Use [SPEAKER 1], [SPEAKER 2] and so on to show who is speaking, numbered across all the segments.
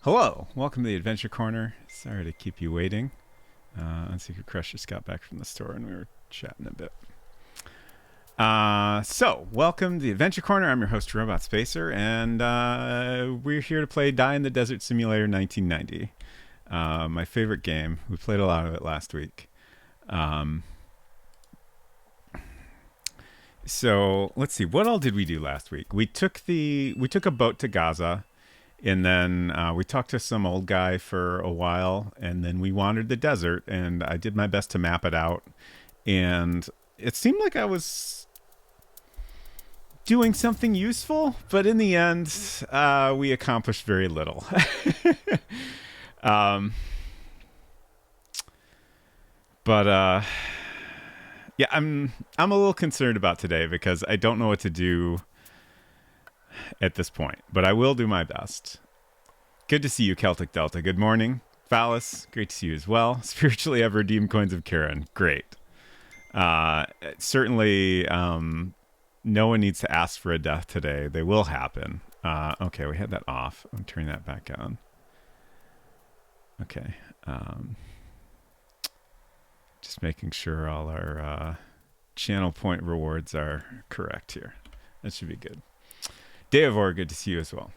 [SPEAKER 1] Hello, welcome to the Adventure Corner. Sorry to keep you waiting. Unsecret Crush just got back from the store and we were chatting a bit. So, welcome to the Adventure Corner. I'm your host, Robot Spacer, and we're here to play Die in the Desert Simulator 1990. My favorite game. We played a lot of it last week. So, let's see. What all did we do last week? We took a boat to Gaza. And then we talked to some old guy for a while, and then we wandered the desert, and I did my best to map it out. And it seemed like I was doing something useful, but in the end, we accomplished very little. But yeah, I'm a little concerned about today because I don't know what to do at this point, but I will do my best. Good to see you, Celtic Delta. Good morning. Phallus, great to see you as well. Spiritually I've redeemed Coins of Karen. Great. Certainly, no one needs to ask for a death today. They will happen. Okay, we had that off. I'm turning that back on. Okay. Just making sure all our channel point rewards are correct here. That should be good. Deavor, good to see you as well.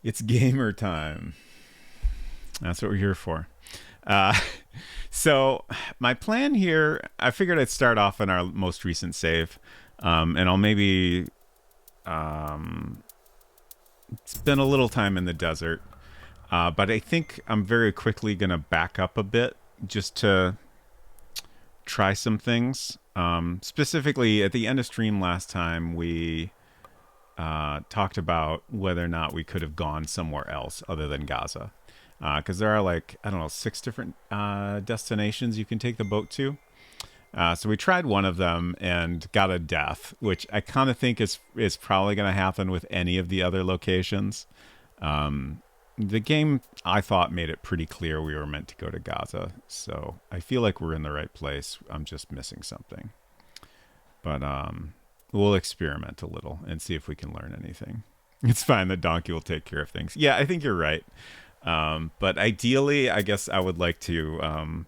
[SPEAKER 1] It's gamer time. That's what we're here for. So my plan here, I figured I'd start off in our most recent save. And I'll maybe spend a little time in the desert. But I think I'm very quickly going to back up a bit just to try some things. Specifically, at the end of stream last time, we talked about whether or not we could have gone somewhere else other than Gaza. Because there are, like, I don't know, 6 different destinations you can take the boat to. So we tried one of them and got a death, which I kind of think is probably going to happen with any of the other locations. The game, I thought, made it pretty clear we were meant to go to Gaza. So I feel like we're in the right place. I'm just missing something. But we'll experiment a little and see if we can learn anything. It's fine. The donkey will take care of things. Yeah, I think you're right. But ideally, I guess I would like to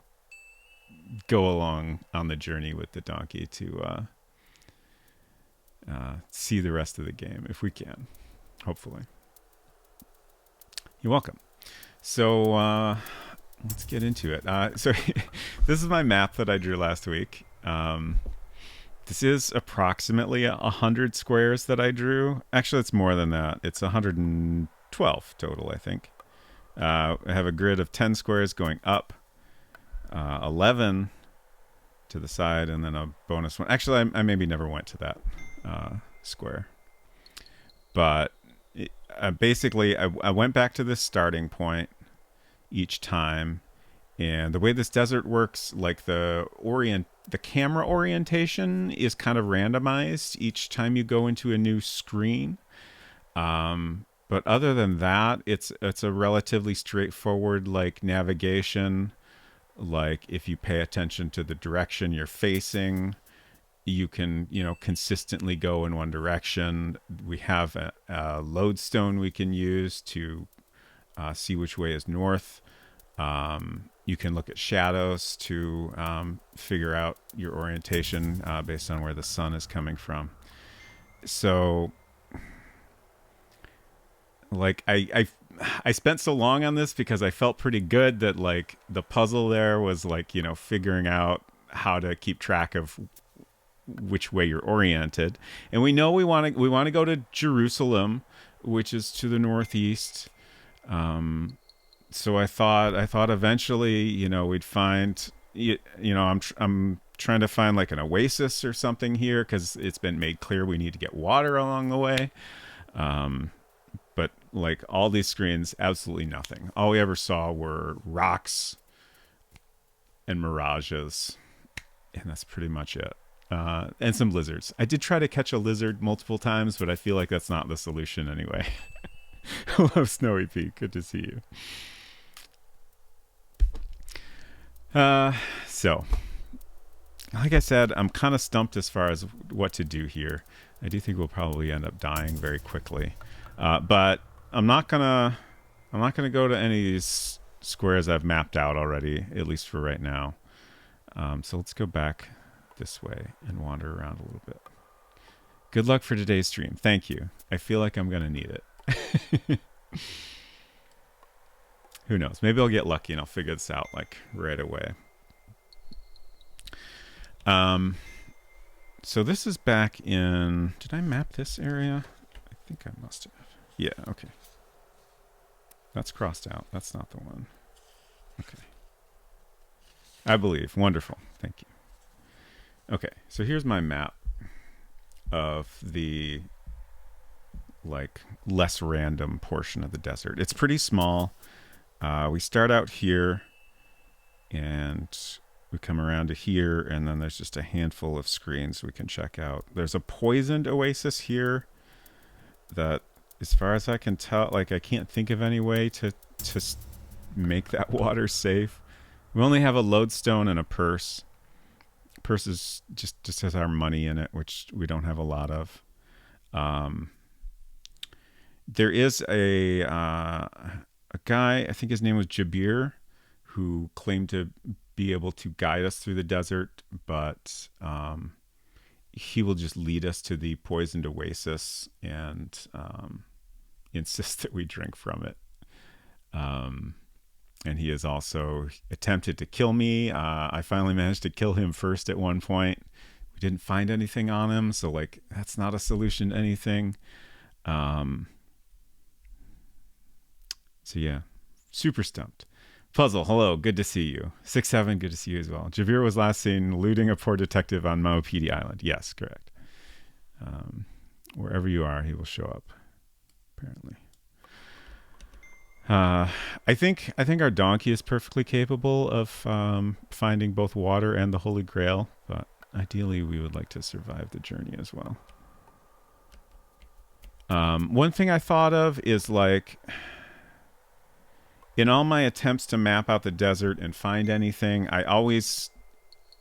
[SPEAKER 1] go along on the journey with the donkey to see the rest of the game, if we can. Hopefully. You're welcome. So let's get into it. So this is my map that I drew last week. This is approximately 100 squares that I drew. Actually, it's more than that. It's 112 total, I think. I have a grid of 10 squares going up, 11 to the side, and then a bonus one. Actually, I maybe never went to that square. But basically, I went back to this starting point each time. And the way this desert works, like the camera orientation is kind of randomized each time you go into a new screen. But other than that, it's a relatively straightforward, like, navigation. Like, if you pay attention to the direction you're facing, you can, consistently go in one direction. We have a lodestone we can use to see which way is north. You can look at shadows to figure out your orientation based on where the sun is coming from. So, like, I spent so long on this because I felt pretty good that, like, the puzzle there was, like, figuring out how to keep track of which way you're oriented. And we know we want to go to Jerusalem, which is to the northeast. So I thought eventually, we'd find, I'm trying to find, like, an oasis or something here because it's been made clear we need to get water along the way. But, like, all these screens, absolutely nothing. All we ever saw were rocks and mirages, and that's pretty much it. And some lizards. I did try to catch a lizard multiple times, but I feel like that's not the solution anyway. Hello, Snowy Pete. Good to see you. So, like I said, I'm kind of stumped as far as what to do here. I do think we'll probably end up dying very quickly. But I'm not gonna go to any of these squares I've mapped out already, at least for right now. So let's go back this way and wander around a little bit. Good luck for today's stream. Thank you. I feel like I'm gonna need it. Who knows? Maybe I'll get lucky and I'll figure this out like right away. So this is back in... Did I map this area? I think I must have. Yeah, okay. That's crossed out. That's not the one. Okay. I believe. Wonderful. Thank you. Okay, so here's my map of the like less random portion of the desert. It's pretty small. We start out here and we come around to here, and then there's just a handful of screens we can check out. There's a poisoned oasis here that, as far as I can tell, like I can't think of any way to make that water safe. We only have a lodestone and a purse. Purse is just has our money in it, which we don't have a lot of. There is a guy, I think his name was Jabir, who claimed to be able to guide us through the desert, but he will just lead us to the poisoned oasis and insist that we drink from it. And he has also attempted to kill me. I finally managed to kill him first at one point. We didn't find anything on him, so like that's not a solution to anything. So yeah, super stumped. Puzzle, hello, good to see you. 6-7, good to see you as well. Javier was last seen looting a poor detective on Maupiti Island. Yes, correct. Wherever you are, he will show up, apparently. I think our donkey is perfectly capable of finding both water and the Holy Grail, but ideally we would like to survive the journey as well. One thing I thought of is like, in all my attempts to map out the desert and find anything, I always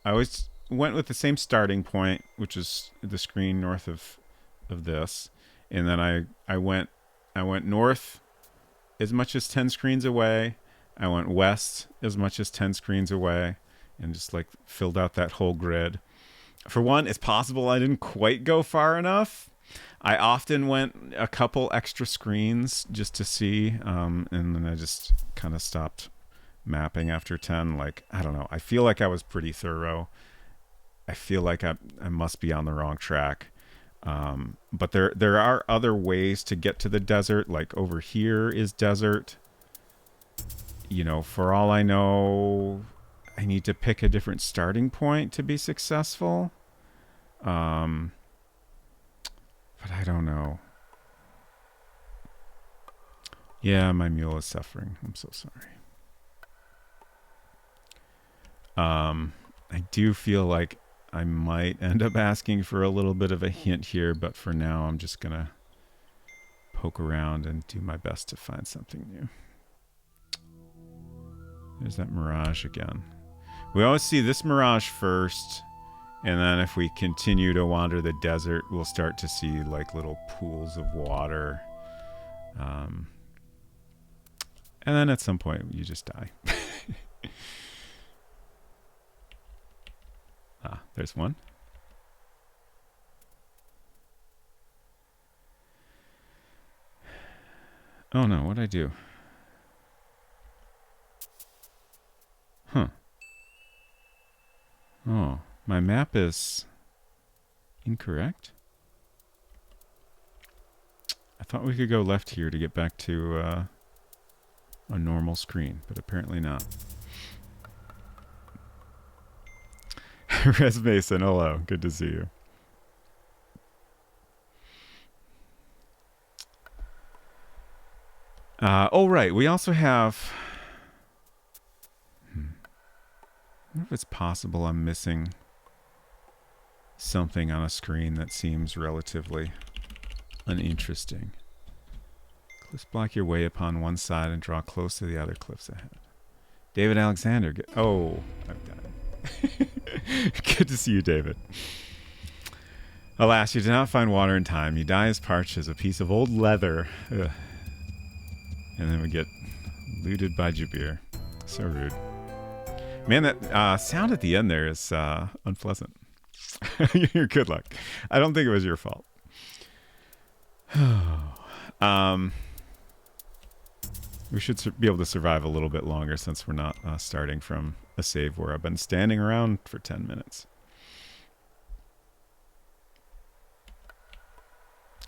[SPEAKER 1] went with the same starting point, which is the screen north of this, and then I went north as much as 10 screens away. I went west as much as 10 screens away, and just like filled out that whole grid. For one, it's possible I didn't quite go far enough. I often went a couple extra screens just to see, and then I just kind of stopped mapping after 10. Like, I don't know. I feel like I was pretty thorough. I feel like I must be on the wrong track. But there are other ways to get to the desert. Like over here is desert. You know, for all I know, I need to pick a different starting point to be successful. But I don't know. Yeah, my mule is suffering. I'm so sorry. I do feel like I might end up asking for a little bit of a hint here, but for now I'm just gonna poke around and do my best to find something new. There's that mirage again. We always see this mirage first, and then if we continue to wander the desert, we'll start to see like little pools of water. And then at some point you just die. There's one. Oh no, what'd I do? Huh. Oh, my map is incorrect. I thought we could go left here to get back to a normal screen, but apparently not. Res Mason, hello. Good to see you. Oh, right. We also have... I wonder if it's possible I'm missing something on a screen that seems relatively uninteresting. Cliffs block your way upon one side and draw close to the other cliffs ahead. David Alexander. Oh, I've got it. Good to see you, David. Alas, you did not find water in time. You die as parched as a piece of old leather. Ugh. And then we get looted by Jabir. So rude. Man, that sound at the end there is unpleasant. You're good luck. I don't think it was your fault. We should be able to survive a little bit longer since we're not starting from a save where I've been standing around for 10 minutes.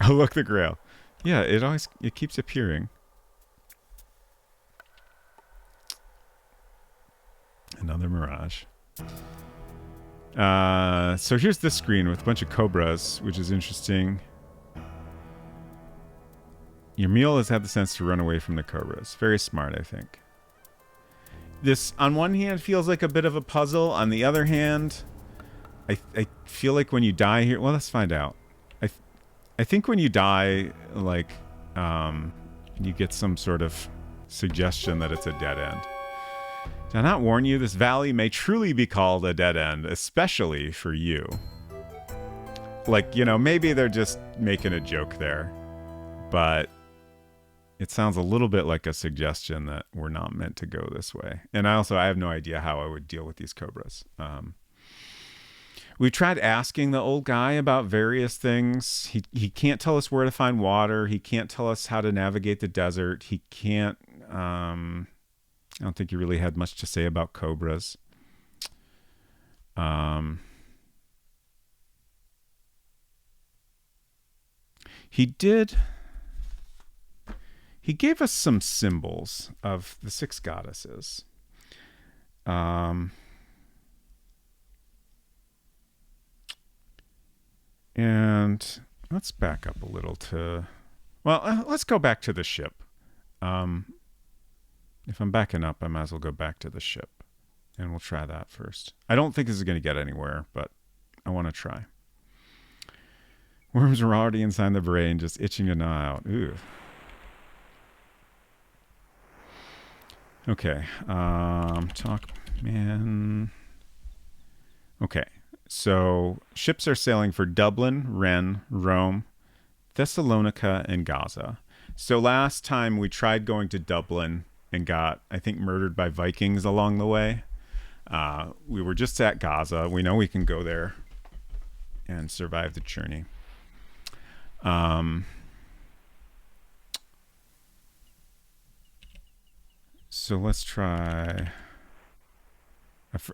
[SPEAKER 1] Oh, look, the Grail. Yeah, it keeps appearing. Another mirage. So here's this screen with a bunch of cobras, which is interesting. Your mule has had the sense to run away from the cobras. Very smart, I think. This, on one hand, feels like a bit of a puzzle. On the other hand, I feel like when you die here... Well, let's find out. I think when you die, like, you get some sort of suggestion that it's a dead end. Did I not warn you? This valley may truly be called a dead end, especially for you. Like, you know, maybe they're just making a joke there. But it sounds a little bit like a suggestion that we're not meant to go this way. And I have no idea how I would deal with these cobras. We tried asking the old guy about various things. He can't tell us where to find water. He can't tell us how to navigate the desert. He can't... I don't think he really had much to say about cobras. He did... He gave us some symbols of the 6 goddesses. And let's back up a little to... Well, let's go back to the ship. If I'm backing up, I might as well go back to the ship. And we'll try that first. I don't think this is going to get anywhere, but I want to try. Worms are already inside the brain, just itching to gnaw out. Ooh. Okay. Talk, man. Okay. So ships are sailing for Dublin, Rennes, Rome, Thessalonica, and Gaza. So last time we tried going to Dublin and got, I think, murdered by Vikings along the way. We were just at Gaza. We know we can go there and survive the journey. So let's try...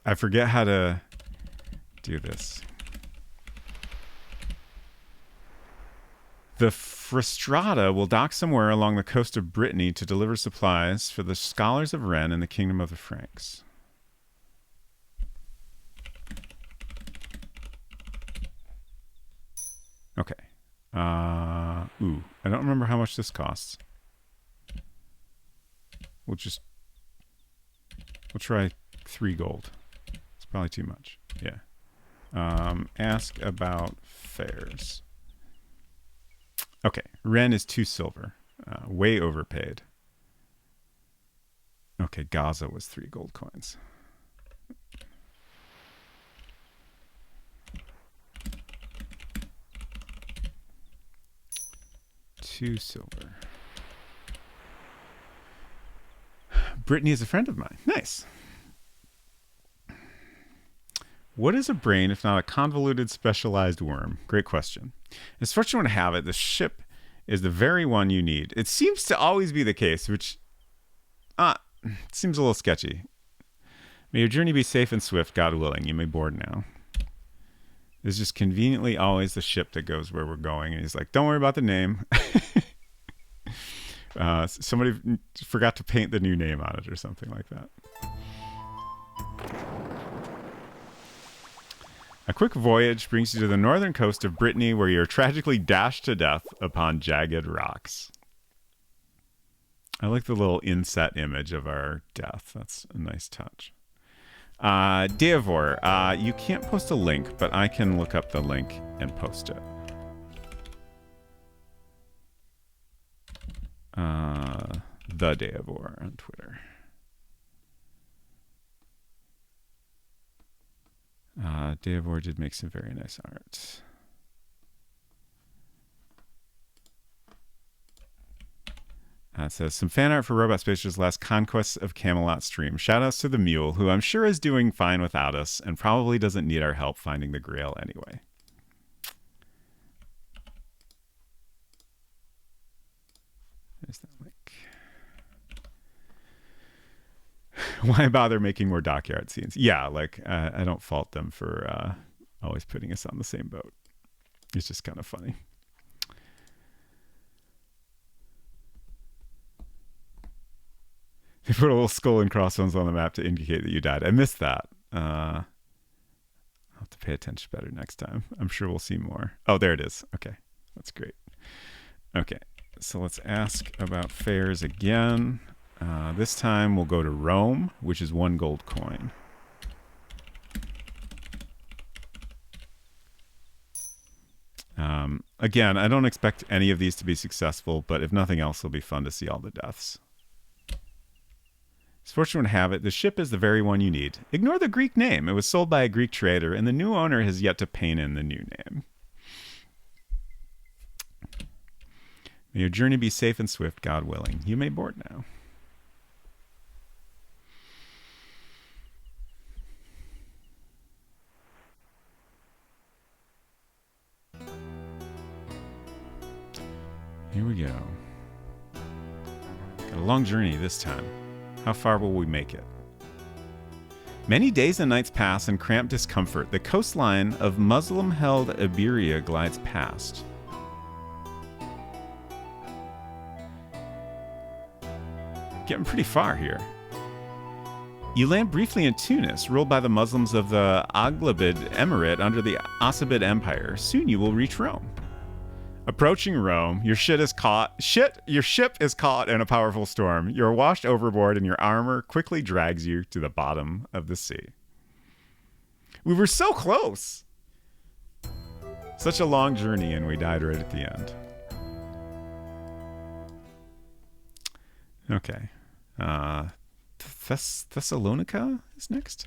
[SPEAKER 1] I forget how to do this. The Frustrata will dock somewhere along the coast of Brittany to deliver supplies for the scholars of Rennes and the kingdom of the Franks. Okay. I don't remember how much this costs. We'll try 3 gold. It's probably too much. Yeah. Ask about fares. Okay. Rennes is 2 silver. Way overpaid. Okay. Gaza was 3 gold coins. $2 silver. Brittany is a friend of mine. Nice. What is a brain if not a convoluted specialized worm? Great question. As far as you want to have it, the ship is the very one you need. It seems to always be the case, which seems a little sketchy. May your journey be safe and swift, God willing. You may board now. It's just conveniently always the ship that goes where we're going. And he's like, don't worry about the name. Somebody forgot to paint the new name on it or something like that. A quick voyage brings you to the northern coast of Brittany, where you're tragically dashed to death upon jagged rocks. I like the little inset image of our death. That's a nice touch. Deavor, you can't post a link, but I can look up the link and post it. The Deavor on Twitter. Deavor did make some very nice art. It says, some fan art for Robot Spacer's last Conquests of Camelot stream. Shoutouts to the mule, who I'm sure is doing fine without us and probably doesn't need our help finding the Grail anyway. There's that link. Why bother making more dockyard scenes? Yeah, like, I don't fault them for always putting us on the same boat. It's just kind of funny. They put a little skull and crossbones on the map to indicate that you died. I missed that. I'll have to pay attention better next time. I'm sure we'll see more. Oh, there it is. Okay, that's great. Okay, so let's ask about fares again. This time we'll go to Rome, which is 1 gold coin. Again, I don't expect any of these to be successful, but if nothing else, it'll be fun to see all the deaths. As fortune would have it, the ship is the very one you need. Ignore the Greek name. It was sold by a Greek trader, and the new owner has yet to paint in the new name. May your journey be safe and swift, God willing. You may board now. Here we go. Got a long journey this time. How far will we make it? Many days and nights pass in cramped discomfort. The coastline of Muslim-held Iberia glides past. Getting pretty far here. You land briefly in Tunis, ruled by the Muslims of the Aghlabid Emirate under the Abbasid Empire. Soon you will reach Rome. Approaching Rome, your ship is caught in a powerful storm. You're washed overboard and your armor quickly drags you to the bottom of the sea. We were so close. Such a long journey and we died right at the end. Okay. Thessalonica is next.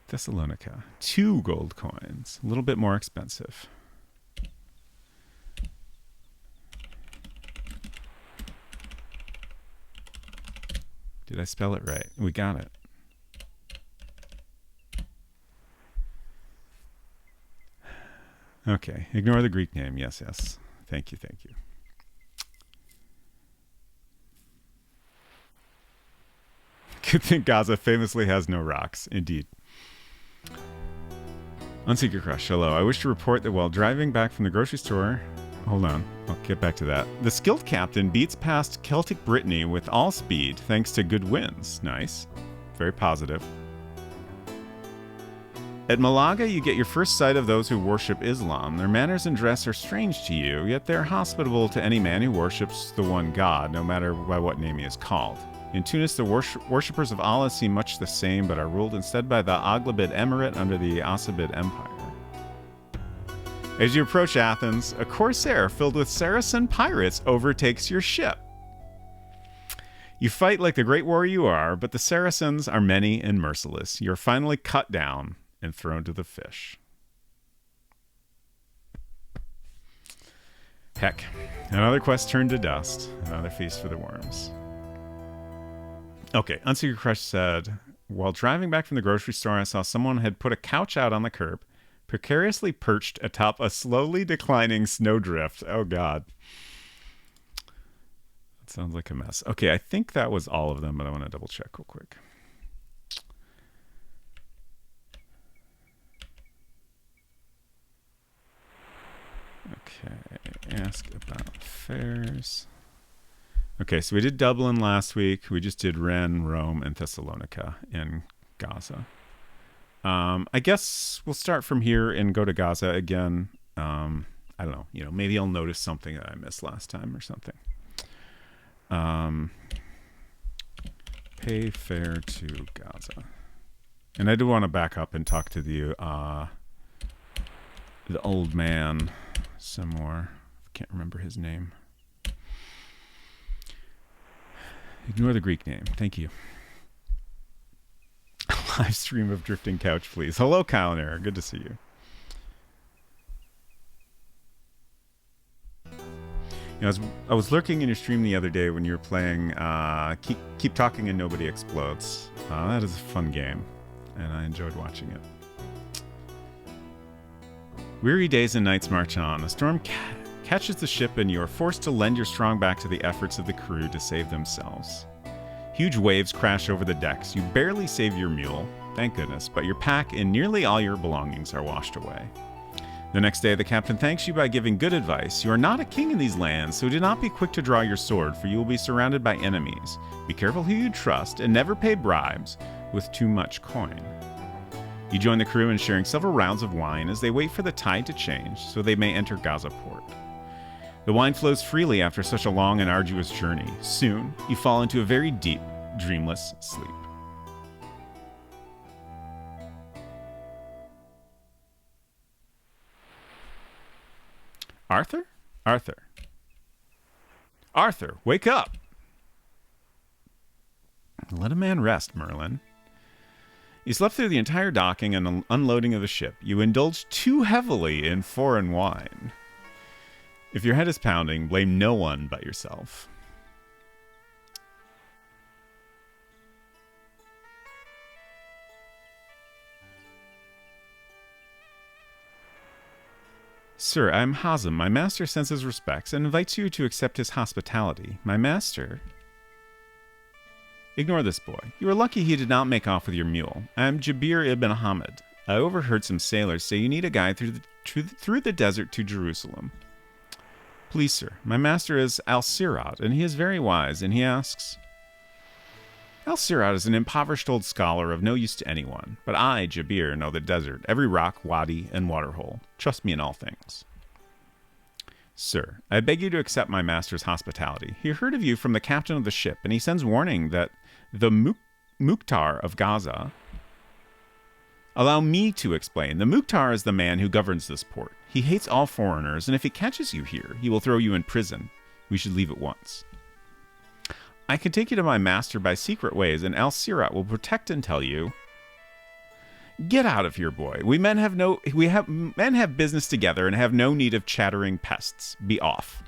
[SPEAKER 1] Thessalonica. 2 gold coins. A little bit more expensive. Did I spell it right? We got it. Okay. Ignore the Greek name. Yes, yes. Thank you, thank you. Good thing Gaza famously has no rocks. Indeed. Unseeker Crush, hello. I wish to report that while driving back from the grocery store... Hold on, I'll get back to that. The skilled captain beats past Celtic Brittany with all speed thanks to good winds. Nice. Very positive. At Malaga, you get your first sight of those who worship Islam. Their manners and dress are strange to you, yet they're hospitable to any man who worships the one God, no matter by what name he is called. In Tunis, the worshippers of Allah seem much the same, but are ruled instead by the Aghlabid Emirate under the Abbasid Empire. As you approach Athens, a corsair filled with Saracen pirates overtakes your ship. You fight like the great warrior you are, but the Saracens are many and merciless. You're finally cut down and thrown to the fish. Heck, another quest turned to dust, another feast for the worms. Okay, Unseeker Crush said, while driving back from the grocery store, I saw someone had put a couch out on the curb, precariously perched atop a slowly declining snowdrift. Oh, God. That sounds like a mess. Okay, I think that was all of them, but I want to double check real quick. Okay, ask about fares. Okay, so we did Dublin last week. We just did Rennes, Rome, and Thessalonica in Gaza. I guess we'll start from here and go to Gaza again. I don't know. Maybe I'll notice something that I missed last time or something. Pay fare to Gaza. And I do want to back up and talk to the old man some more. I can't remember his name. Ignore the Greek name. Thank you. Live stream of Drifting Couch, please. Hello, Kyle and Eric. Good to see you. You know, I was lurking in your stream the other day when you were playing Keep Talking and Nobody Explodes. That is a fun game, and I enjoyed watching it. Weary days and nights march on. A storm catches the ship, and you are forced to lend your strong back to the efforts of the crew to save themselves. Huge waves crash over the decks. You barely save your mule, thank goodness, but your pack and nearly all your belongings are washed away. The next day, the captain thanks you by giving good advice. You are not a king in these lands, so do not be quick to draw your sword, for you will be surrounded by enemies. Be careful who you trust, and never pay bribes with too much coin. You join the crew in sharing several rounds of wine as they wait for the tide to change, so they may enter Gaza port. The wine flows freely after such a long and arduous journey. Soon, you fall into a very deep, dreamless sleep. Arthur? Arthur. Arthur, wake up! Let a man rest, Merlin. You slept through the entire docking and unloading of the ship. You indulged too heavily in foreign wine. If your head is pounding, blame no one but yourself. Sir, I am Hazem. My master sends his respects and invites you to accept his hospitality. My master... Ignore this boy. You are lucky he did not make off with your mule. I am Jabir ibn Hamid. I overheard some sailors say you need a guide through the desert to Jerusalem. Please, sir, my master is Al-Sirat, and he is very wise, and he asks... Al-Sirat is an impoverished old scholar of no use to anyone, but I, Jabir, know the desert, every rock, wadi, and waterhole. Trust me in all things. Sir, I beg you to accept my master's hospitality. He heard of you from the captain of the ship, and he sends warning that the Mukhtar of Gaza... Allow me to explain. The Mukhtar is the man who governs this port. He hates all foreigners, and if he catches you here, he will throw you in prison. We should leave at once. I can take you to my master by secret ways, and Al-Sirat will protect and tell you... Get out of here, boy. Men have business together and have no need of chattering pests. Be off.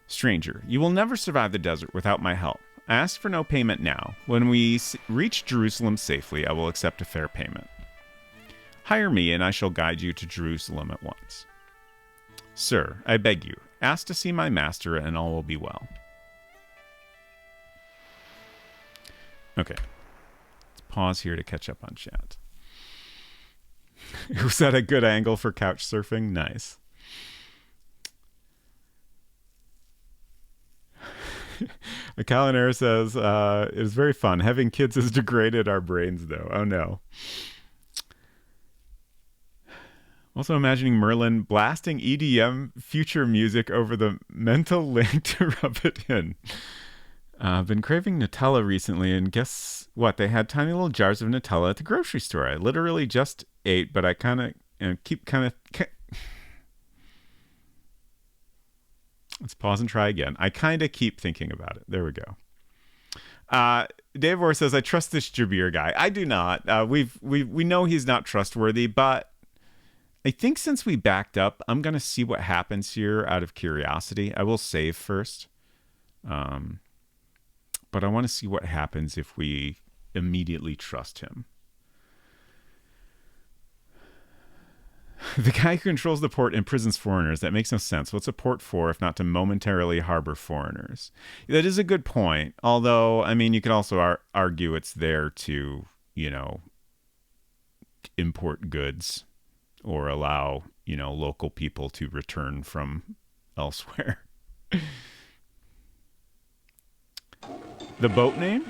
[SPEAKER 1] Stranger, you will never survive the desert without my help. I ask for no payment now. When we reach Jerusalem safely, I will accept a fair payment. Hire me, and I shall guide you to Jerusalem at once. Sir, I beg you, ask to see my master, and all will be well. Okay. Let's pause here to catch up on chat. Was that a good angle for couch surfing? Nice. Calinera says, it was very fun. Having kids has degraded our brains, though. Oh, no. Also imagining Merlin blasting EDM future music over the mental link to rub it in. I've been craving Nutella recently, and guess what? They had tiny little jars of Nutella at the grocery store. I literally just ate, but I keep Let's pause and try again. I kind of keep thinking about it. There we go. Dave Orr says, I trust this Jabir guy. I do not. We know he's not trustworthy, but I think since we backed up, I'm going to see what happens here out of curiosity. I will save first. But I want to see what happens if we immediately trust him. The guy who controls the port imprisons foreigners. That makes no sense. What's a port for if not to momentarily harbor foreigners? That is a good point. Although, I mean, you could also argue it's there to, import goods or allow, local people to return from elsewhere. The boat name?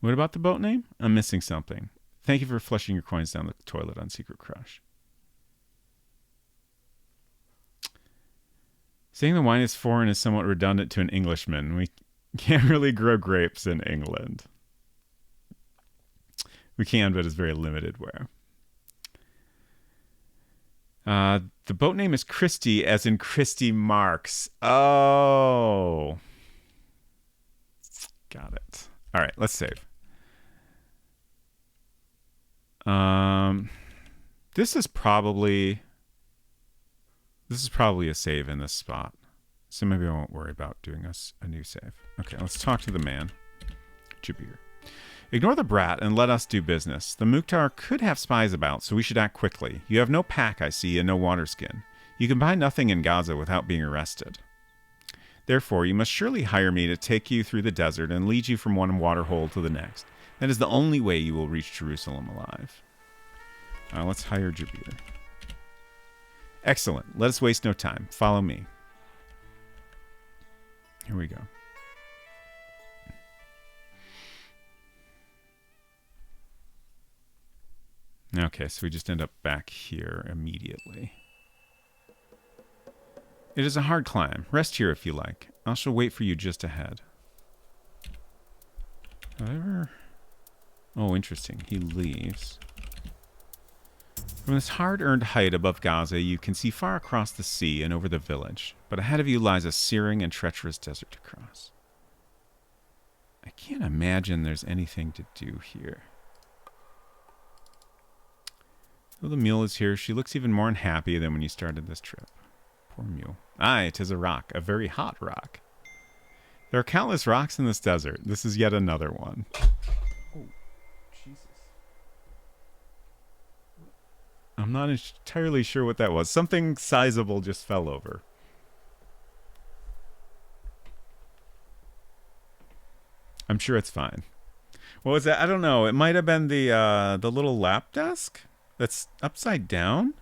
[SPEAKER 1] What about the boat name? I'm missing something. Thank you for flushing your coins down the toilet on Secret Crush. Saying the wine is foreign is somewhat redundant to an Englishman. We can't really grow grapes in England. We can, but it's very limited where. The boat name is Christy, as in Christy Marx. Oh. Got it. All right, let's save. This is probably... This is probably a save in this spot. So maybe I won't worry about doing a new save. Okay, let's talk to the man. Jabir. Ignore the brat and let us do business. The Mukhtar could have spies about, so we should act quickly. You have no pack, I see, and no water skin. You can buy nothing in Gaza without being arrested. Therefore, you must surely hire me to take you through the desert and lead you from one water hole to the next. That is the only way you will reach Jerusalem alive. Let's hire Jabir. Excellent. Let us waste no time. Follow me. Here we go. Okay, so we just end up back here immediately. It is a hard climb. Rest here if you like. I shall wait for you just ahead. However... Oh, interesting. He leaves. From this hard-earned height above Gaza, you can see far across the sea and over the village. But ahead of you lies a searing and treacherous desert to cross. I can't imagine there's anything to do here. Though the mule is here, she looks even more unhappy than when you started this trip. Poor mule. Aye, 'tis a rock, a very hot rock. There are countless rocks in this desert. This is yet another one. Oh, Jesus. I'm not entirely sure what that was. Something sizable just fell over. I'm sure it's fine. What was that? I don't know. It might have been the little lap desk that's upside down.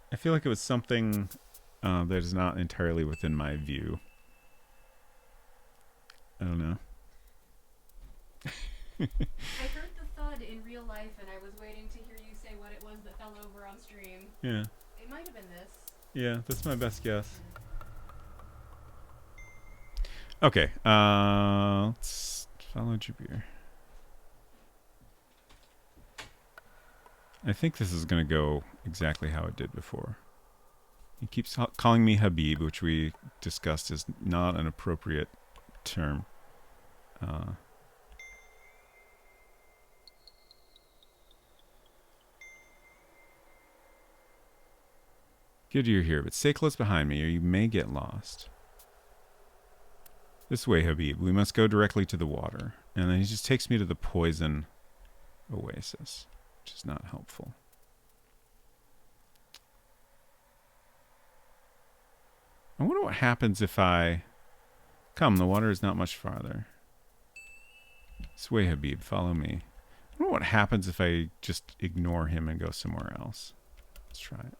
[SPEAKER 1] I feel like it was something that is not entirely within my view. I don't know.
[SPEAKER 2] I heard the thud in real life, and I was waiting to hear you say what it was that fell over on stream.
[SPEAKER 1] Yeah.
[SPEAKER 2] It might have been this.
[SPEAKER 1] Yeah, that's my best guess. Okay, let's follow Jabir. I think this is going to go exactly how it did before. He keeps calling me Habib, which we discussed is not an appropriate term. Good you're here, but stay close behind me or you may get lost. This way, Habib. We must go directly to the water. And then he just takes me to the poison oasis, which is not helpful. I wonder what happens if I... Come, the water is not much farther. This way, Habib. Follow me. I wonder what happens if I just ignore him and go somewhere else. Let's try it.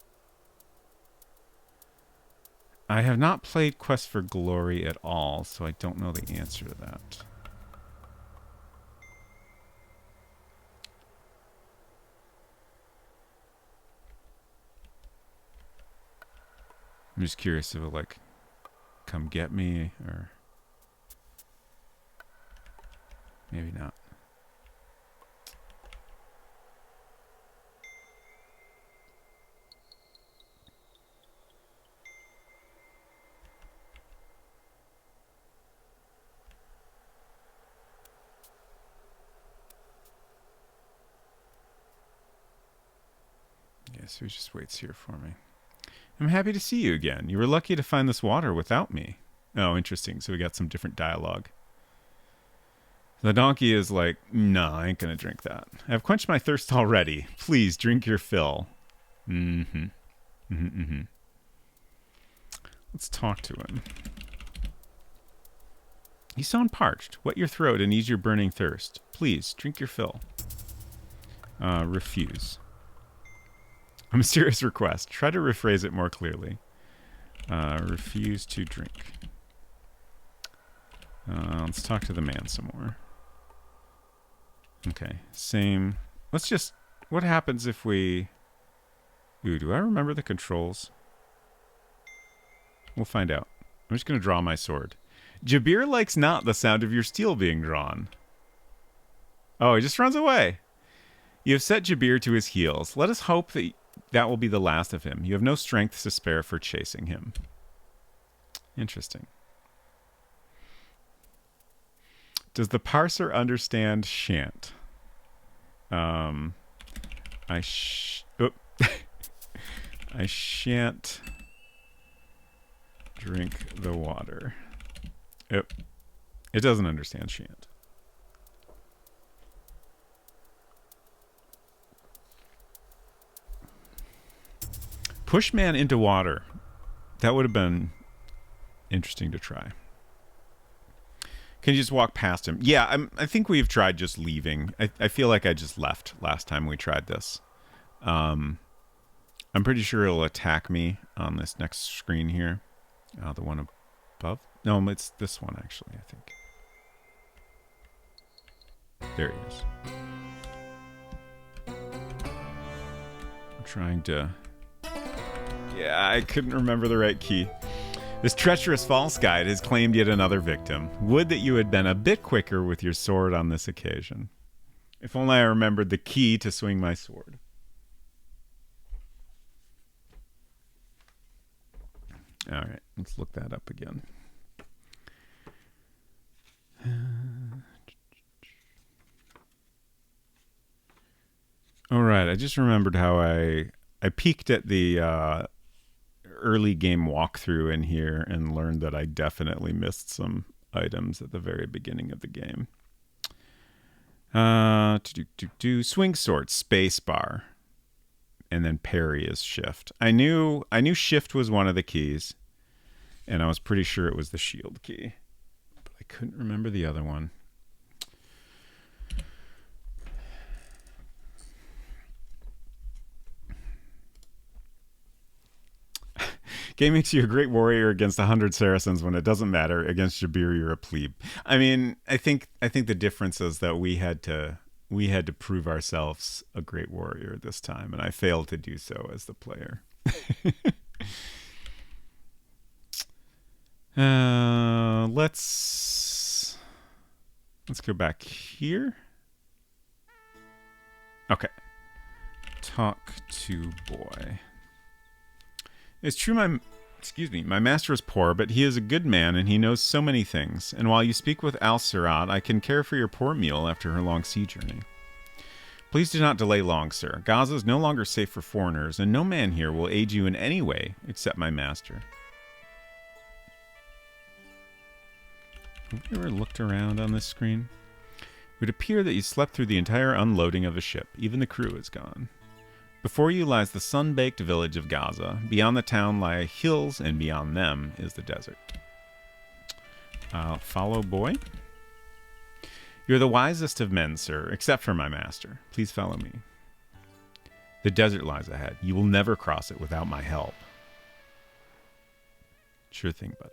[SPEAKER 1] I have not played Quest for Glory at all, so I don't know the answer to that. I'm just curious if it'll, like, come get me, or... maybe not. So he just waits here for me. I'm happy to see you again. You were lucky to find this water without me. Oh, interesting. So we got some different dialogue. The donkey is like, no, I ain't gonna drink that. I've quenched my thirst already. Please drink your fill. Let's talk to him. You sound parched. Wet your throat and ease your burning thirst. Please, drink your fill. Refuse. A mysterious request. Try to rephrase it more clearly. Refuse to drink. Let's talk to the man some more. Okay, same. Let's just... What happens if we... Ooh, do I remember the controls? We'll find out. I'm just going to draw my sword. Jabir likes not the sound of your steel being drawn. Oh, he just runs away. You have set Jabir to his heels. Let us hope that that will be the last of him. You have no strength to spare for chasing him. Interesting. Does the parser understand shan't? I shan't drink the water. It doesn't understand shan't. Push man into water. That would have been interesting to try. Can you just walk past him? Yeah, I think we've tried just leaving. I feel like I just left last time we tried this. I'm pretty sure it'll attack me on this next screen here. The one above? No, it's this one, actually, I think. There he is. I'm trying to... Yeah, I couldn't remember the right key. This treacherous false guide has claimed yet another victim. Would that you had been a bit quicker with your sword on this occasion. If only I remembered the key to swing my sword. All right, let's look that up again. All right, I just remembered how I peeked at the early game walkthrough in here and learned that I definitely missed some items at the very beginning of the game. Swing sword, space bar, and then parry is shift. I knew shift was one of the keys, and I was pretty sure it was the shield key, but I couldn't remember the other one. Game makes you a great warrior against 100 Saracens when it doesn't matter. Against Jabir, you're a plebe. I mean, I think the difference is that we had to prove ourselves a great warrior this time, and I failed to do so as the player. Let's go back here. Okay. Talk to boy. It's true my master is poor, but he is a good man and he knows so many things. And while you speak with Al-Sirat, I can care for your poor mule after her long sea journey. Please do not delay long, sir. Gaza is no longer safe for foreigners, and no man here will aid you in any way except my master. Have you ever looked around on this screen? It would appear that you slept through the entire unloading of the ship. Even the crew is gone. Before you lies the sun-baked village of Gaza. Beyond the town lie hills, and beyond them is the desert. Follow boy. You're the wisest of men, sir, except for my master. Please follow me. The desert lies ahead. You will never cross it without my help. Sure thing, buddy.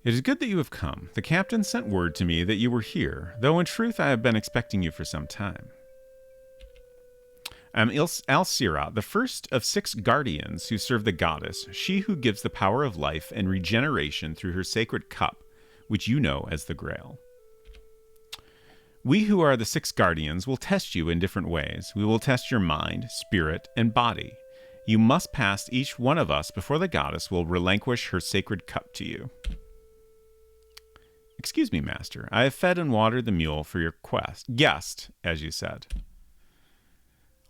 [SPEAKER 1] It is good that you have come. The captain sent word to me that you were here, though in truth I have been expecting you for some time. I am Al-Sirat, the first of 6 guardians who serve the goddess, she who gives the power of life and regeneration through her sacred cup, which you know as the Grail. We who are the 6 guardians will test you in different ways. We will test your mind, spirit, and body. You must pass each one of us before the goddess will relinquish her sacred cup to you. Excuse me, master. I have fed and watered the mule for your guest, as you said.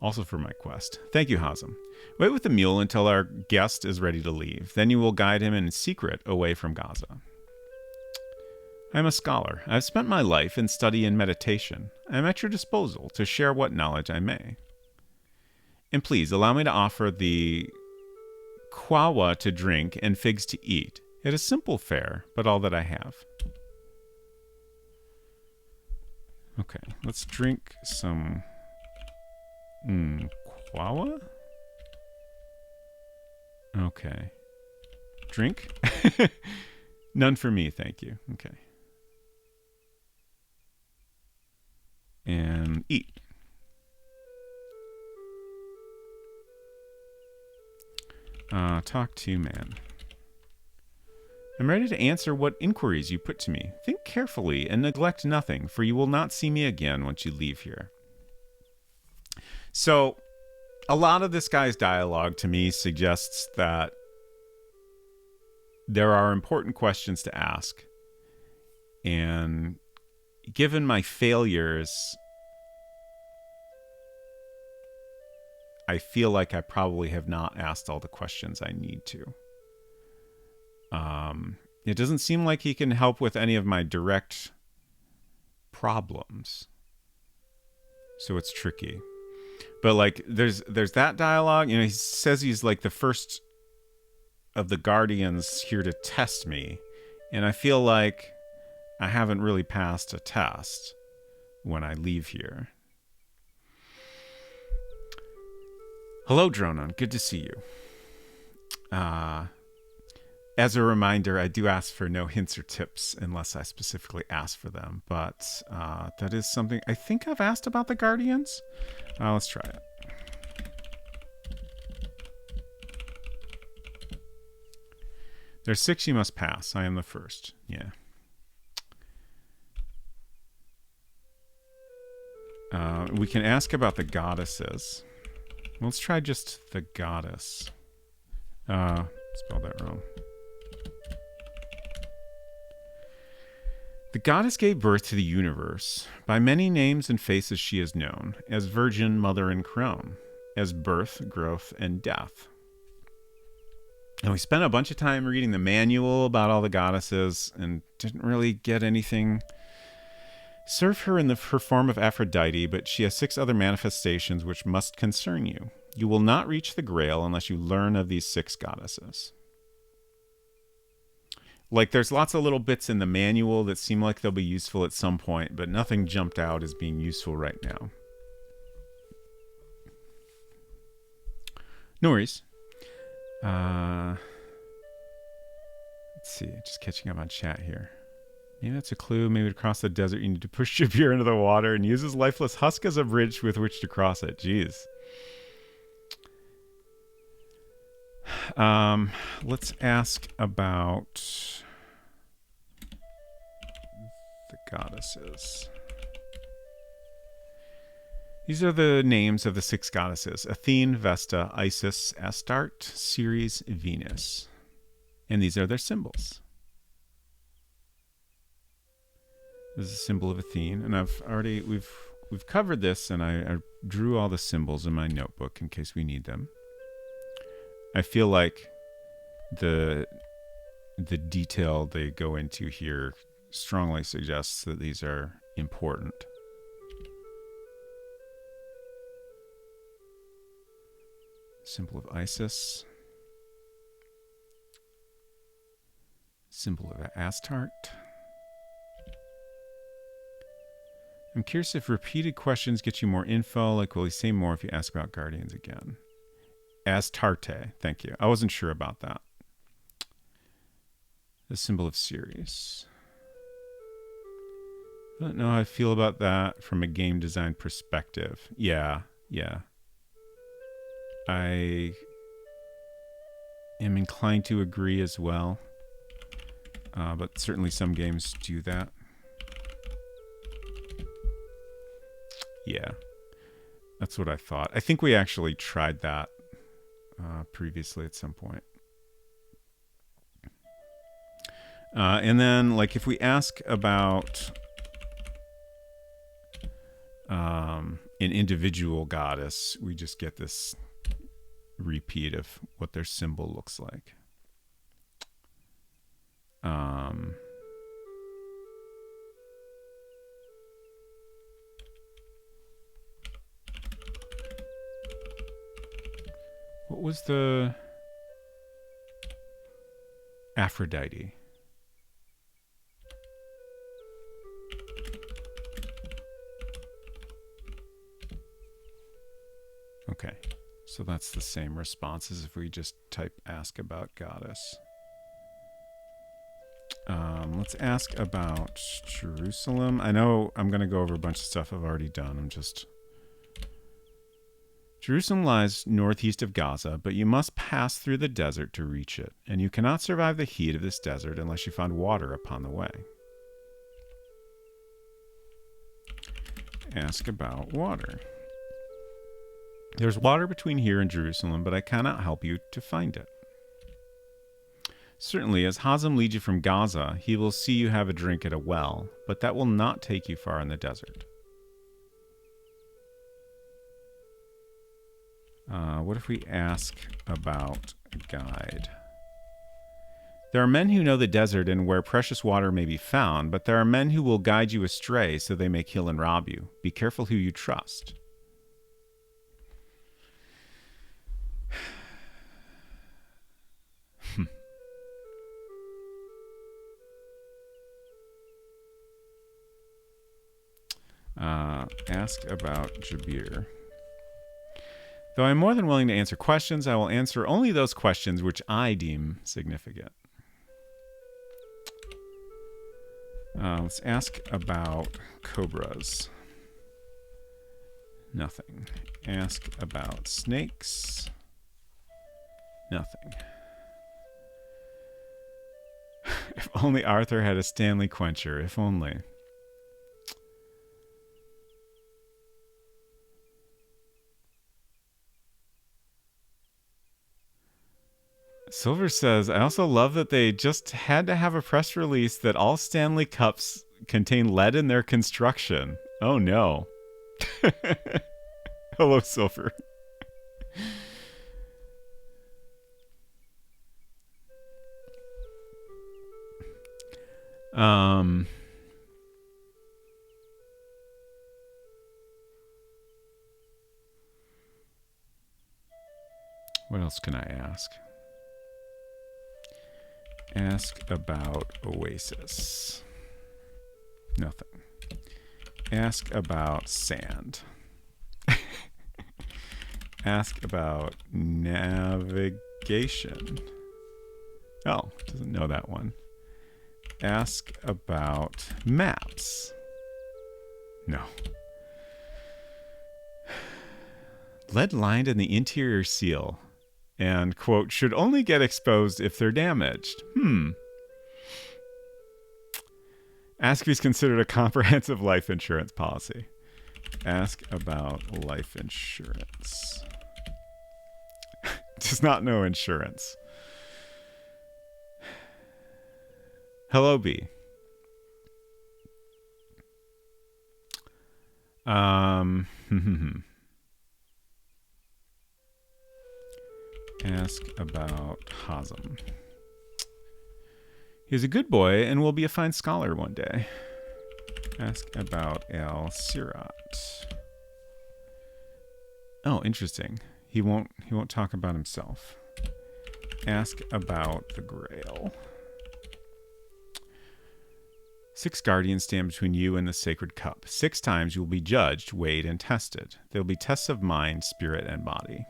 [SPEAKER 1] Also for my quest. Thank you, Hazem. Wait with the mule until our guest is ready to leave. Then you will guide him in secret away from Gaza. I am a scholar. I have spent my life in study and meditation. I am at your disposal to share what knowledge I may. And please, allow me to offer the kwawa to drink and figs to eat. It is simple fare, but all that I have. Okay, let's drink some kwawa? Okay. Drink? None for me, thank you. Okay. And eat. Talk to man. I'm ready to answer what inquiries you put to me. Think carefully and neglect nothing, for you will not see me again once you leave here. So, a lot of this guy's dialogue to me suggests that there are important questions to ask. And given my failures I feel like I probably have not asked all the questions I need to. It doesn't seem like he can help with any of my direct problems. So it's tricky. But like there's that dialogue, you know, he says he's like the first of the guardians here to test me, and I feel like I haven't really passed a test when I leave here. Hello, Dronon. Good to see you. As a reminder, I do ask for no hints or tips unless I specifically ask for them. But that is something I think I've asked about the Guardians. Let's try it. There's 6 you must pass. I am the first. Yeah. We can ask about the goddesses. Let's try just the goddess. Spelled that wrong. The goddess gave birth to the universe. By many names and faces she is known, as Virgin, Mother, and Crone, as birth, growth, and death. And we spent a bunch of time reading the manual about all the goddesses and didn't really get anything. Serve her in her form of Aphrodite, but she has 6 other manifestations which must concern you. You will not reach the Grail unless you learn of these 6 goddesses. Like, there's lots of little bits in the manual that seem like they'll be useful at some point, but nothing jumped out as being useful right now. No worries. Let's see, just catching up on chat here. Maybe that's a clue. Maybe to cross the desert, you need to push your beer into the water and use his lifeless husk as a bridge with which to cross it. Jeez. Let's ask about the goddesses. These are the names of the 6 goddesses: Athene, Vesta, Isis, Astarte, Ceres, Venus. And these are their symbols. This is a symbol of Athene, and we've covered this, and I drew all the symbols in my notebook in case we need them. I feel like the detail they go into here strongly suggests that these are important. Symbol of Isis. Symbol of Astarte. I'm curious if repeated questions get you more info. Like, will he say more if you ask about Guardians again? Astarte. Thank you. I wasn't sure about that. The symbol of Ceres. I don't know how I feel about that from a game design perspective. Yeah. I am inclined to agree as well. But certainly some games do that. Yeah, that's what I thought. I think we actually tried that previously at some point. And then, like, if we ask about an individual goddess, we just get this repeat of what their symbol looks like. What was the Aphrodite? Okay, so that's the same response as if we just type ask about goddess. Let's ask about Jerusalem. I know I'm going to go over a bunch of stuff I've already done. Jerusalem lies northeast of Gaza, but you must pass through the desert to reach it, and you cannot survive the heat of this desert unless you find water upon the way. Ask about water. There's water between here and Jerusalem, but I cannot help you to find it. Certainly, as Hazem leads you from Gaza, he will see you have a drink at a well, but that will not take you far in the desert. What if we ask about a guide? There are men who know the desert and where precious water may be found, but there are men who will guide you astray so they may kill and rob you. Be careful who you trust. Ask about Jabir. Though I'm more than willing to answer questions, I will answer only those questions which I deem significant. Let's ask about cobras. Nothing. Ask about snakes. Nothing. If only Arthur had a Stanley quencher. If only. Silver says, I also love that they just had to have a press release that all Stanley Cups contain lead in their construction. Oh no. Hello, Silver. What else can I ask? Ask about Oasis. Nothing. Ask about sand. Ask about navigation. Oh, doesn't know that one. Ask about maps. No. Lead lined in the interior seal. And, quote, should only get exposed if they're damaged. Ask if he's considered a comprehensive life insurance policy. Ask about life insurance. Does not know insurance. Hello, B. Ask about Hazem. He's a good boy and will be a fine scholar one day. Ask about El Sirat. Oh, interesting. He won't talk about himself. Ask about the Grail. 6 guardians stand between you and the sacred cup. 6 times you will be judged, weighed, and tested. There will be tests of mind, spirit, and body.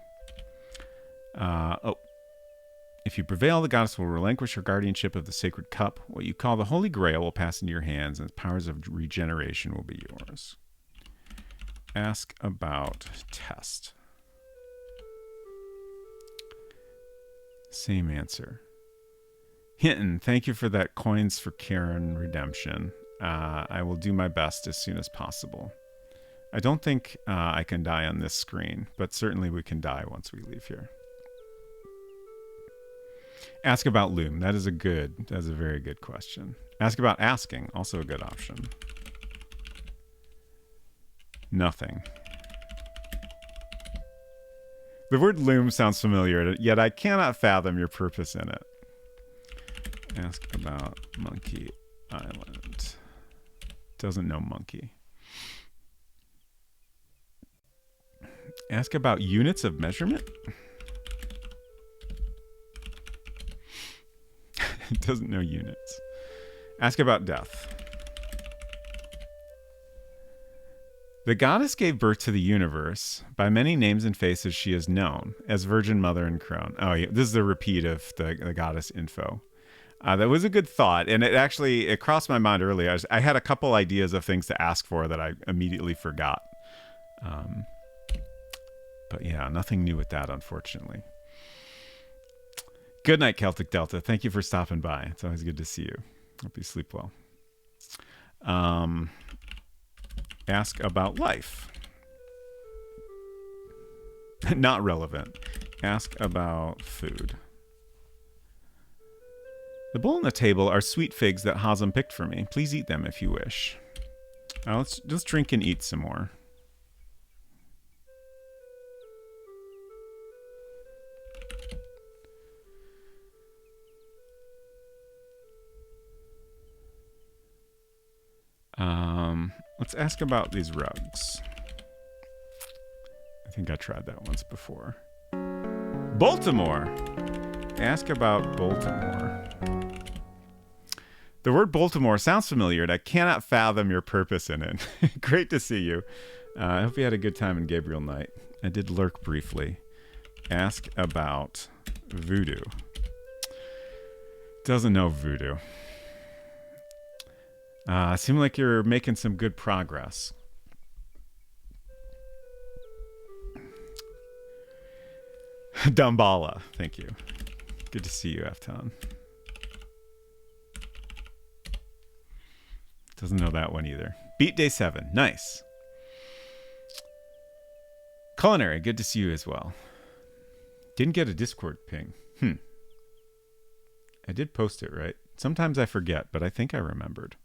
[SPEAKER 1] If you prevail, the goddess will relinquish her guardianship of the sacred cup. What you call the Holy Grail will pass into your hands, and the powers of regeneration will be yours. Ask about test. Same answer. Hinton, thank you for that coins for Karen redemption. I will do my best as soon as possible. I don't think I can die on this screen, but certainly we can die once we leave here. Ask about Loom. That's a very good question. Ask about asking. Also a good option. Nothing. The word Loom sounds familiar, yet I cannot fathom your purpose in it. Ask about Monkey Island. Doesn't know monkey. Ask about units of measurement? It doesn't know units. Ask about death. The goddess gave birth to the universe. By many names and faces she is known as Virgin Mother and Crone. Oh, yeah, this is a repeat of the goddess info. That was a good thought, and it crossed my mind earlier. I had a couple ideas of things to ask for that I immediately forgot. But yeah, nothing new with that, unfortunately. Good night, Celtic Delta. Thank you for stopping by. It's always good to see you. Hope you sleep well. Ask about life. Not relevant. Ask about food. The bowl and the table are sweet figs that Hazem picked for me. Please eat them if you wish. Let's just drink and eat some more. Let's ask about these rugs. I think I tried that once before. Baltimore. Ask about Baltimore. The word Baltimore sounds familiar, and I cannot fathom your purpose in it. Great to see you. I hope you had a good time in Gabriel Knight. I did lurk briefly. Ask about voodoo. Doesn't know voodoo. Seem like you're making some good progress. Dambala, thank you. Good to see you, Afton. Doesn't know that one either. Beat Day 7, nice. Culinary, good to see you as well. Didn't get a Discord ping. I did post it, right? Sometimes I forget, but I think I remembered.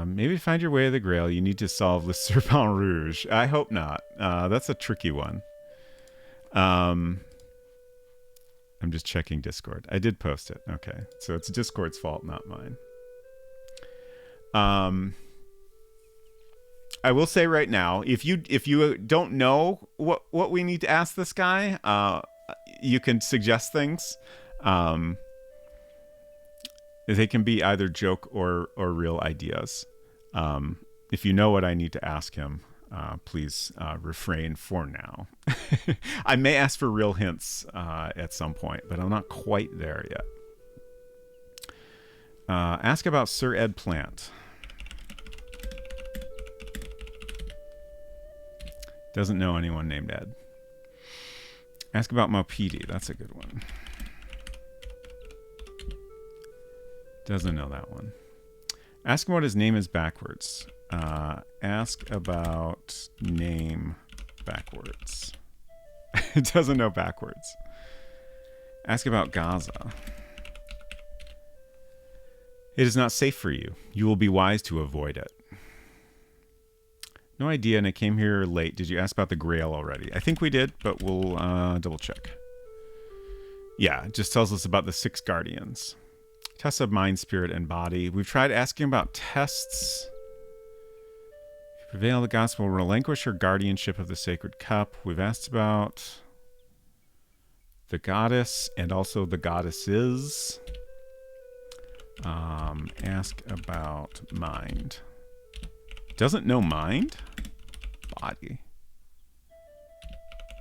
[SPEAKER 1] Maybe to find your way to the Grail, you need to solve Le Serpent Rouge. I hope not. That's a tricky one. I'm just checking Discord. I did post it. Okay, so it's Discord's fault, not mine. I will say right now, if you don't know what we need to ask this guy, you can suggest things. They can be either joke or real ideas. If you know what I need to ask him, please refrain for now. I may ask for real hints at some point, but I'm not quite there yet. Ask about Sir Ed Plant. Doesn't know anyone named Ed. Ask about Maupidi. That's a good one. Doesn't know that one. Ask him what his name is backwards. Ask about name backwards. Doesn't know backwards. Ask about Gaza. It is not safe for you. You will be wise to avoid it. No idea, and I came here late. Did you ask about the Grail already? I think we did, but we'll double check. Yeah, it just tells us about the 6 guardians. Tests of mind, spirit, and body. We've tried asking about tests. If you prevail the gospel, relinquish your guardianship of the sacred cup. We've asked about the goddess and also the goddesses. Ask about mind. Doesn't know mind? Body.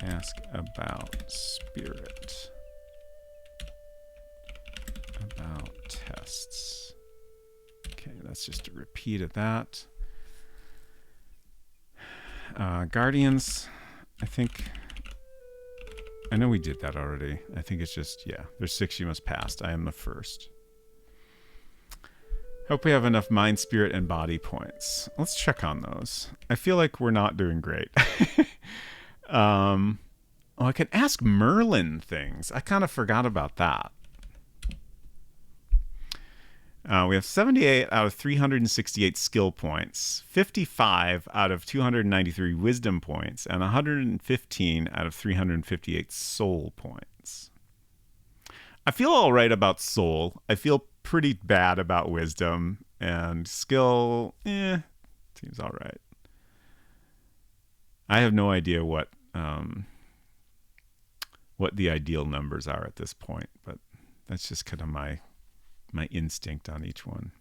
[SPEAKER 1] Ask about spirit. About tests. Okay, that's just a repeat of that. Guardians, I know we did that already. I think it's just, yeah, there's 6 you must pass. I am the first. Hope we have enough mind, spirit, and body points. Let's check on those. I feel like we're not doing great. I can ask Merlin things. I kind of forgot about that. We have 78 out of 368 skill points, 55 out of 293 wisdom points, and 115 out of 358 soul points. I feel all right about soul. I feel pretty bad about wisdom, and skill, seems all right. I have no idea what the ideal numbers are at this point, but that's just kind of my instinct on each one.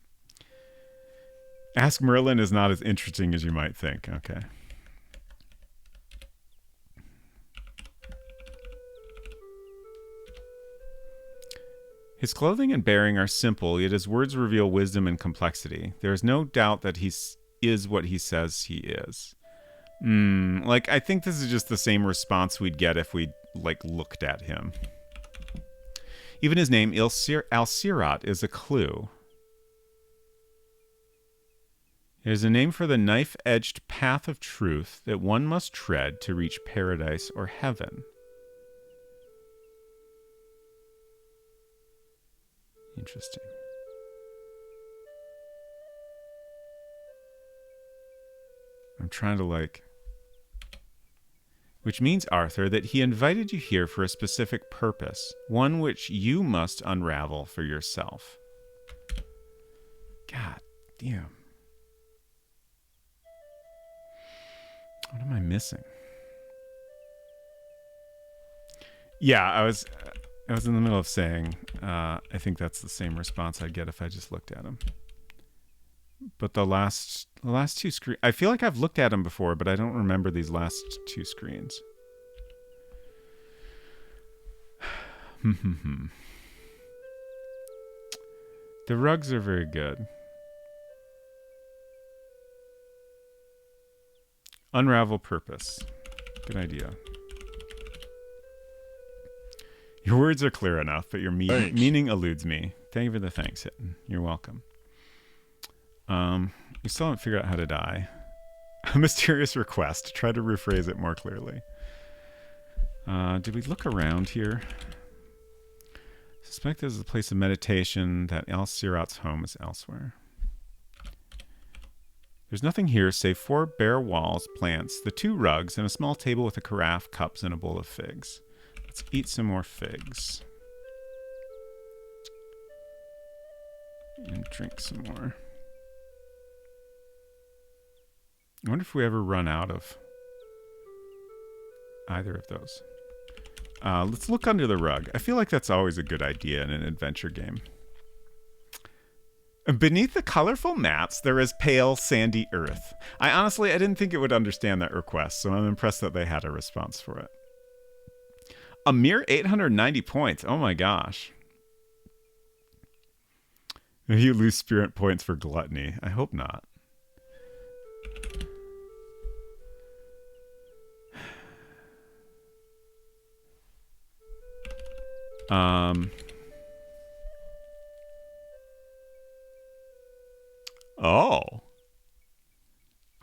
[SPEAKER 1] Ask Merlin is not as interesting as you might think. Okay. His clothing and bearing are simple, yet his words reveal wisdom and complexity. There is no doubt that he is what he says he is. I think this is just the same response we'd get if we looked at him. Even his name, Al-Sirat, is a clue. It is a name for the knife-edged path of truth that one must tread to reach paradise or heaven. Interesting. We Which means, Arthur, that he invited you here for a specific purpose, one which you must unravel for yourself. God damn. What am I missing? Yeah, I was in the middle of saying, I think that's the same response I'd get if I just looked at him. But the last two screens, I feel like I've looked at them before, but I don't remember these last two screens. The rugs are very good. Unravel purpose. Good idea. Your words are clear enough, but your meaning eludes me. Thank you for the thanks, Hitten. You're welcome. We still haven't figured out how to die. A mysterious request. Try to rephrase it more clearly. Did we look around here? Suspect this is a place of meditation, that El Sirat's home is elsewhere. There's nothing here save 4 bare walls, plants, the 2 rugs, and a small table with a carafe, cups, and a bowl of figs. Let's eat some more figs. And drink some more. I wonder if we ever run out of either of those. Let's look under the rug. I feel like that's always a good idea in an adventure game. Beneath the colorful mats, there is pale, sandy earth. I didn't think it would understand that request, so I'm impressed that they had a response for it. A mere 890 points. Oh my gosh. You lose spirit points for gluttony. I hope not. Oh.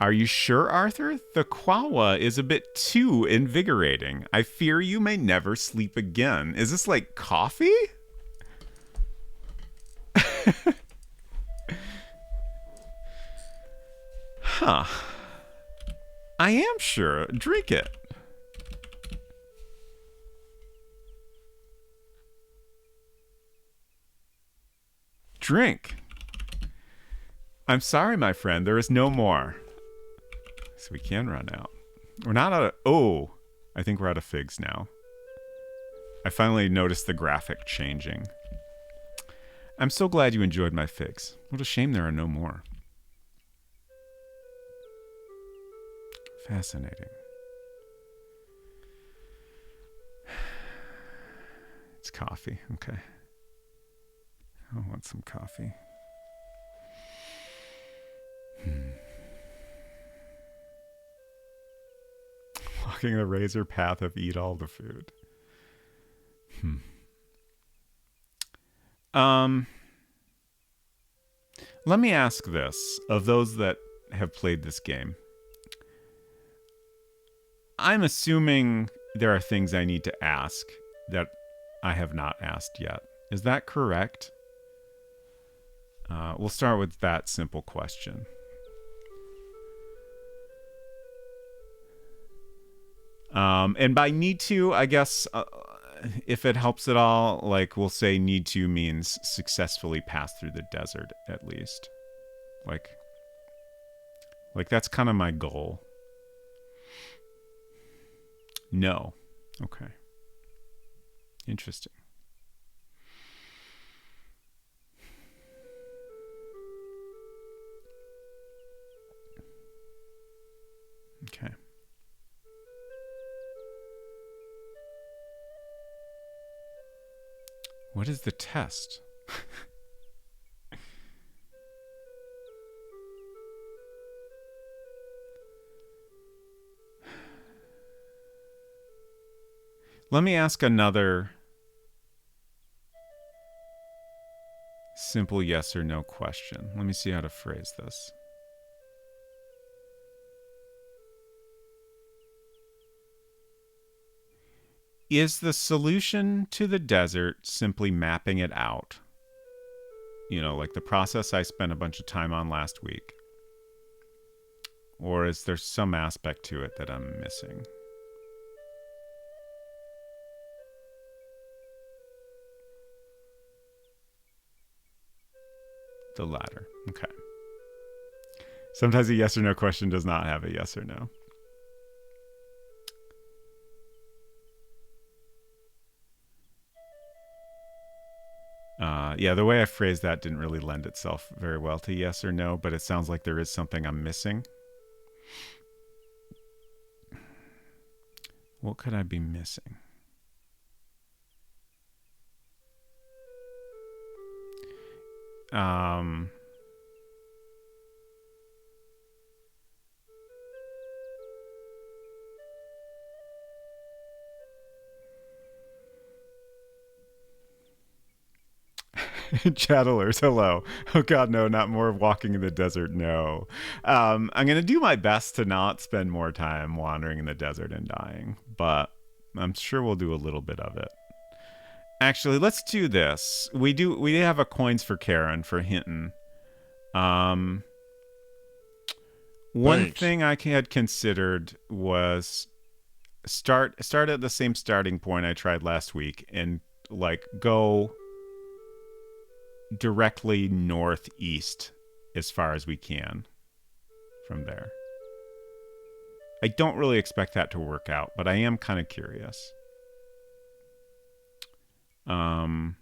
[SPEAKER 1] Are you sure, Arthur? The Quawa is a bit too invigorating. I fear you may never sleep again. Is this like coffee? Huh. I am sure. Drink it. Drink. I'm sorry, my friend. There is no more. So we can run out. We're not out of... Oh, I think we're out of figs now. I finally noticed the graphic changing. I'm so glad you enjoyed my figs. What a shame there are no more. Fascinating. It's coffee. Okay. I want some coffee. Walking the razor path of eat all the food. Let me ask this of those that have played this game. I'm assuming there are things I need to ask that I have not asked yet. Is that correct? We'll start with that simple question. And by need to, I guess, if it helps at all, like we'll say need to means successfully pass through the desert, at least. Like that's kind of my goal. No. Okay. Interesting. Okay. What is the test? Let me ask another simple yes or no question. Let me see how to phrase this. Is the solution to the desert simply mapping it out? You know, like the process I spent a bunch of time on last week? Or is there some aspect to it that I'm missing? The latter. Okay. Sometimes a yes or no question does not have a yes or no. Yeah, the way I phrased that didn't really lend itself very well to yes or no, but it sounds like there is something I'm missing. What could I be missing? Chattelers, hello. Oh god, no, not more of walking in the desert, no. I'm gonna do my best to not spend more time wandering in the desert and dying, but I'm sure we'll do a little bit of it. Actually, let's do this. We have a coins for Karen for Hinton. One
[SPEAKER 3] Thanks.
[SPEAKER 1] thing I had considered was start at the same starting point I tried last week and like go directly northeast as far as we can from there. I don't really expect that to work out, but I am kind of curious. The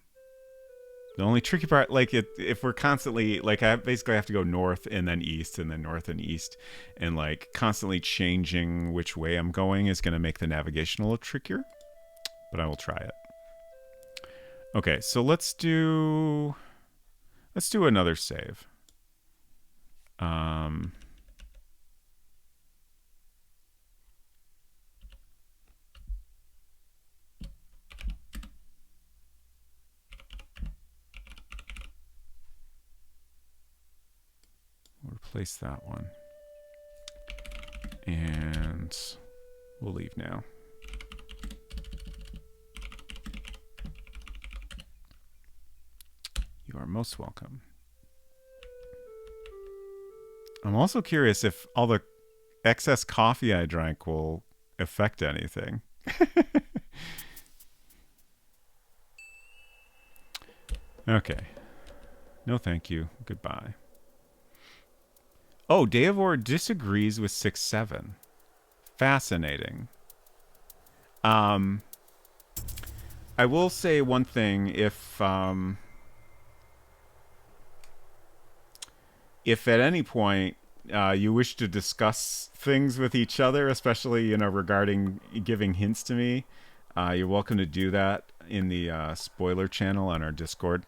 [SPEAKER 1] only tricky part, like if we're constantly, like I basically have to go north and then east and then north and east, and like constantly changing which way I'm going is going to make the navigation a little trickier, but I will try it. Okay, so let's do another save. We'll replace that one. And we'll leave now. You are most welcome. I'm also curious if all the excess coffee I drank will affect anything. Okay. No thank you. Goodbye. Oh, Deivor disagrees with 6-7. Fascinating. I will say one thing. If at any point you wish to discuss things with each other, especially regarding giving hints to me, you're welcome to do that in the spoiler channel on our Discord.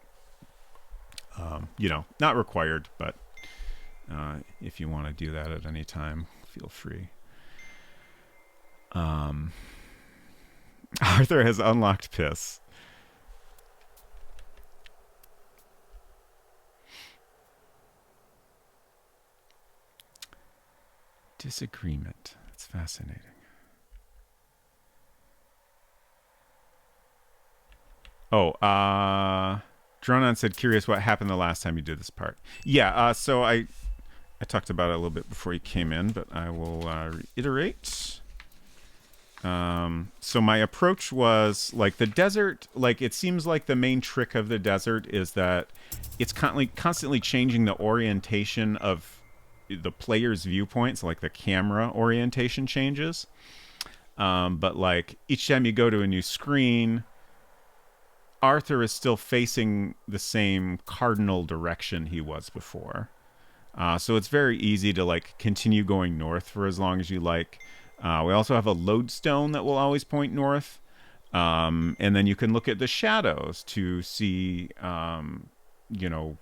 [SPEAKER 1] Not required, but if you want to do that at any time, feel free. Arthur has unlocked piss. Disagreement. It's fascinating. Oh, Dronon said, curious what happened the last time you did this part. Yeah, so I talked about it a little bit before you came in, but I will reiterate. So my approach was, like, the desert, like, it seems like the main trick of the desert is that it's constantly changing the orientation of the player's viewpoints, like the camera orientation changes. But, like, each time you go to a new screen, Arthur is still facing the same cardinal direction he was before. So it's very easy to, like, continue going north for as long as you like. We also have a lodestone that will always point north. And then you can look at the shadows to see,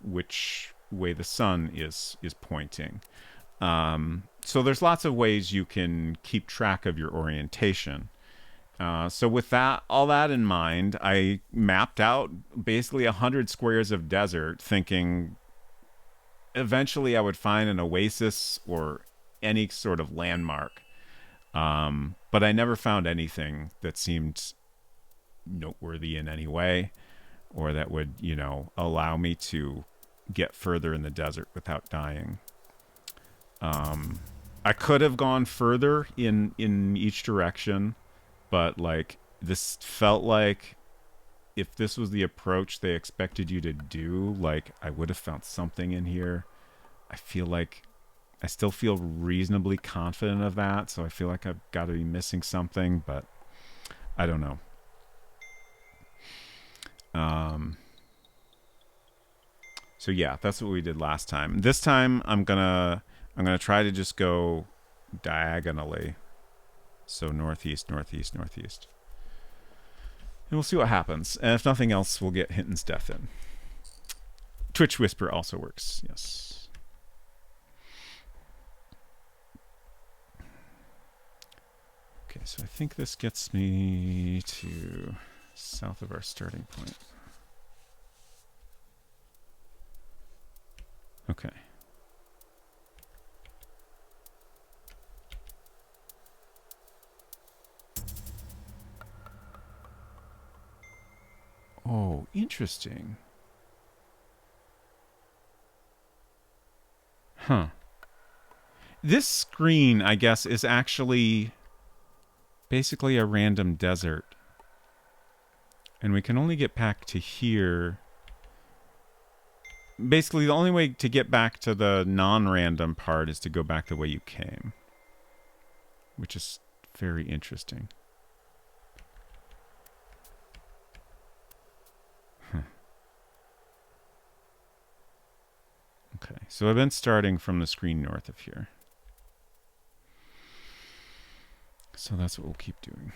[SPEAKER 1] which way the sun is pointing. So there's lots of ways you can keep track of your orientation. So with all that in mind, I mapped out basically 100 squares of desert, thinking eventually I would find an oasis or any sort of landmark. But I never found anything that seemed noteworthy in any way, or that would, allow me to get further in the desert without dying. I could have gone further in each direction, but, like, this felt like if this was the approach they expected you to do, like, I would have found something in here. I feel like I still feel reasonably confident of that, so I feel like I've got to be missing something, but I don't know. So yeah, that's what we did last time. This time I'm gonna try to just go diagonally. So northeast, northeast, northeast. And we'll see what happens. And if nothing else, we'll get Hinton's Death in. Twitch Whisper also works, yes. Okay, so I think this gets me to south of our starting point. Okay. Oh, interesting. Huh. This screen, I guess, is actually basically a random desert. And we can only get back to here. Basically, the only way to get back to the non-random part is to go back the way you came. Which is very interesting. Huh. Okay, so I've been starting from the screen north of here. So that's what we'll keep doing.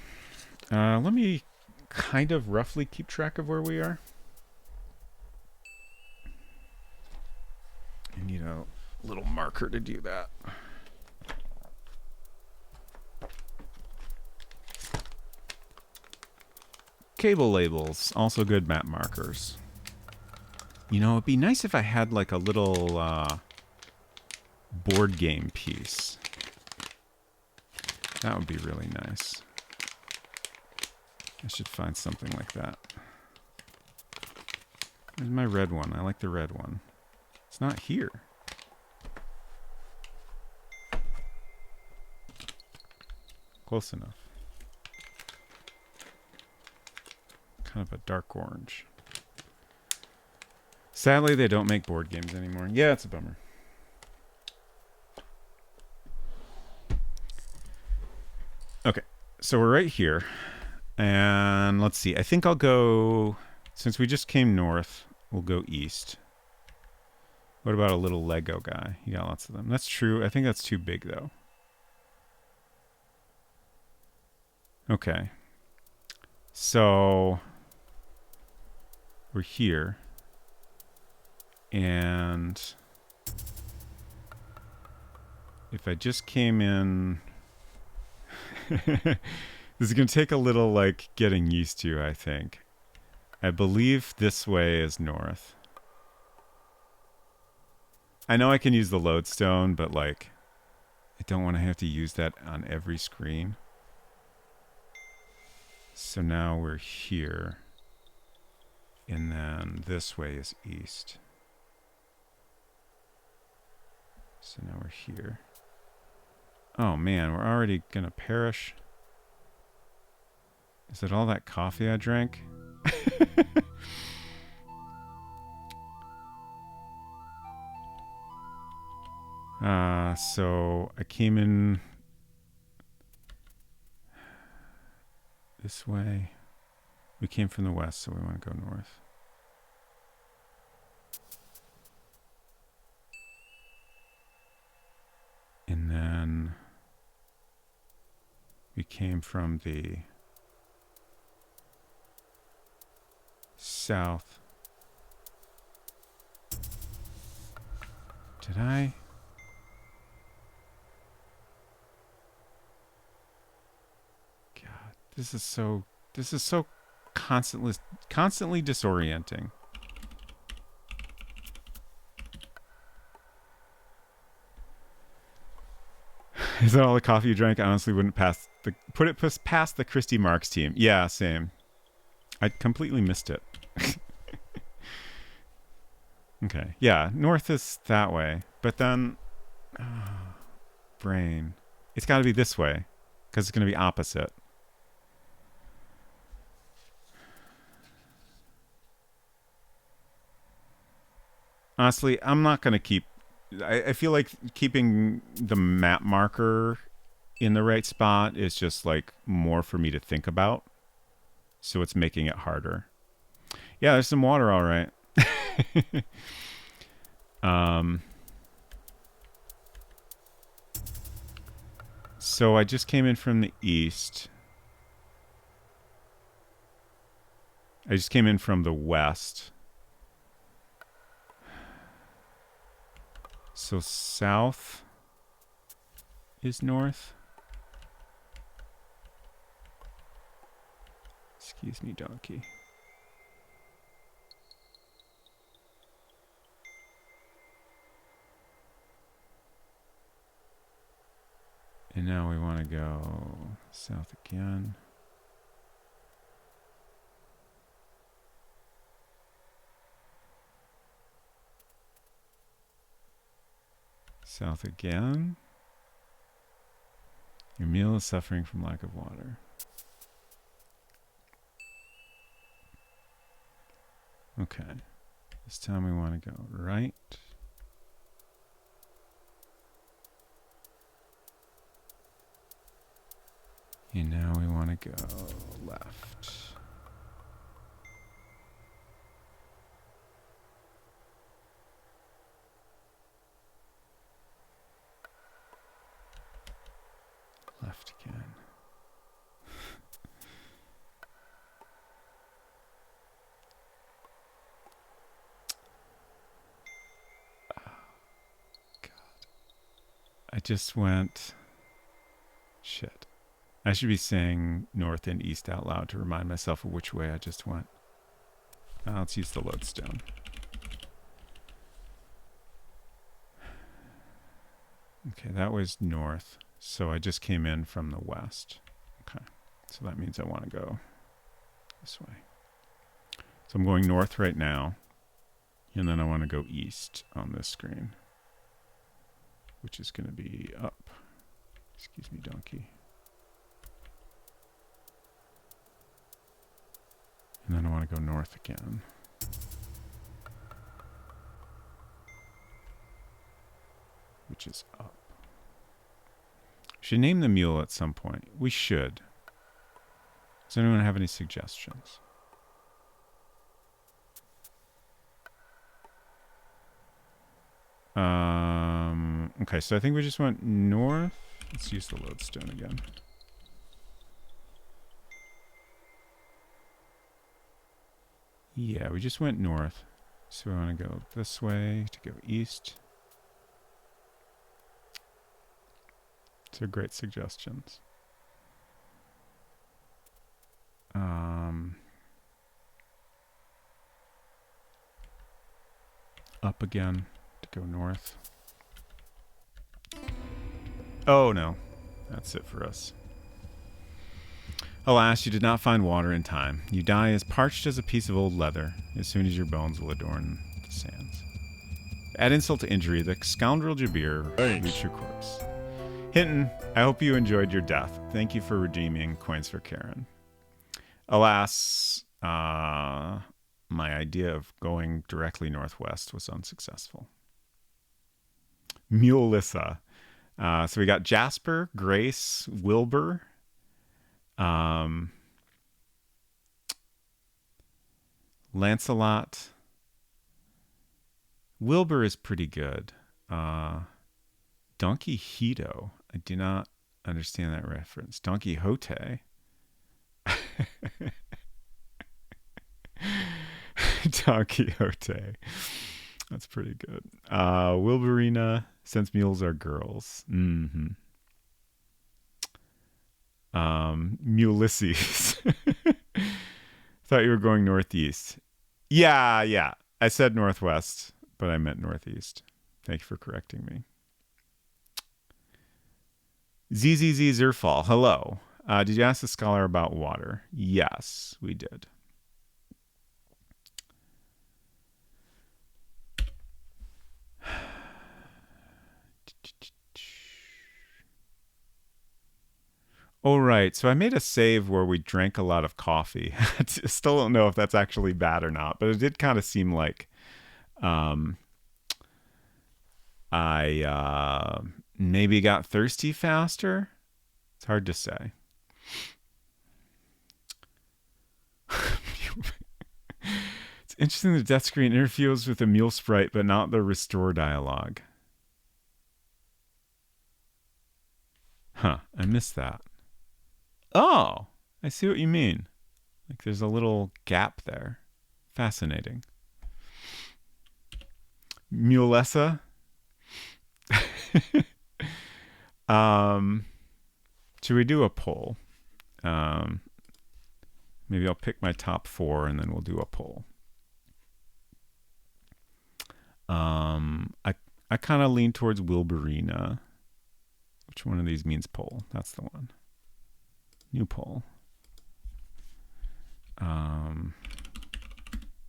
[SPEAKER 1] Let me kind of roughly keep track of where we are. I need a little marker to do that. Cable labels, also good map markers. You know, it'd be nice if I had like a little board game piece. That would be really nice. I should find something like that. Where's my red one? I like the red one. It's not here. Close enough. Kind of a dark orange. Sadly, they don't make board games anymore. Yeah, it's a bummer. Okay, so we're right here. And let's see. I think I'll go... Since we just came north, we'll go east. What about a little Lego guy? You got lots of them. That's true. I think that's too big, though. Okay. So... We're here. And... If I just came in... This is going to take a little, like, getting used to, I think. I believe this way is north. I know I can use the lodestone, but, like, I don't want to have to use that on every screen. So now we're here. And then this way is east. So now we're here. Oh, man, we're already going to perish. Is it all that coffee I drank? So I came in this way. We came from the west, so we want to go north. And then we came from the south. Did I? God, this is so constantly disorienting. Is that all the coffee you drank? I honestly wouldn't put it past the Christy Marx team. Yeah, same. I completely missed it. Okay. Yeah, north is that way. But then... brain. It's got to be this way. Because it's going to be opposite. Honestly, I'm not going to keep... I feel like keeping the map marker in the right spot is just like more for me to think about. So it's making it harder. Yeah, there's some water, all right. So I just came in from the east. I just came in from the west. So south is north. Excuse me, donkey. And now we want to go south again. South again. Your meal is suffering from lack of water. Okay. This time we want to go right. And now we want to go left. Left again. God. I just went... Shit. I should be saying north and east out loud to remind myself of which way I just went. Let's use the lodestone. Okay, that was north. So I just came in from the west. Okay, so that means I want to go this way. So I'm going north right now. And then I want to go east on this screen, which is going to be up. Excuse me, donkey. And then I want to go north again. Which is up. We should name the mule at some point. We should. Does anyone have any suggestions? Okay, so I think we just went north. Let's use the lodestone again. Yeah, we just went north. So we want to go this way to go east. These are great suggestions. Up again to go north. Oh no, that's it for us. Alas, you did not find water in time. You die as parched as a piece of old leather, as soon as your bones will adorn the sands. Add insult to injury, the scoundrel Jabir reached your corpse. Hinton, I hope you enjoyed your death. Thank you for redeeming coins for Karen. Alas, my idea of going directly northwest was unsuccessful. Mulissa. So we got Jasper, Grace, Wilbur, Lancelot. Wilbur is pretty good. Donkey Hito. I do not understand that reference. Donkey Hote. Donkey Hote. That's pretty good. Wilburina, since mules are girls. Mm-hmm. Ulysses. Thought you were going northeast. Yeah. I said northwest, but I meant northeast. Thank you for correcting me. ZZZ Zerfall, hello. Did you ask the scholar about water? Yes, we did. Oh, right. So I made a save where we drank a lot of coffee. Still don't know if that's actually bad or not, but it did kind of seem like I maybe got thirsty faster. It's hard to say. It's interesting the death screen interferes with the mule sprite, but not the restore dialogue. Huh, I missed that. Oh, I see what you mean. Like there's a little gap there. Fascinating. Mulessa. Should we do a poll? Maybe I'll pick my top 4 and then we'll do a poll. I kind of lean towards Wilburina. Which one of these means poll? That's the one. New poll.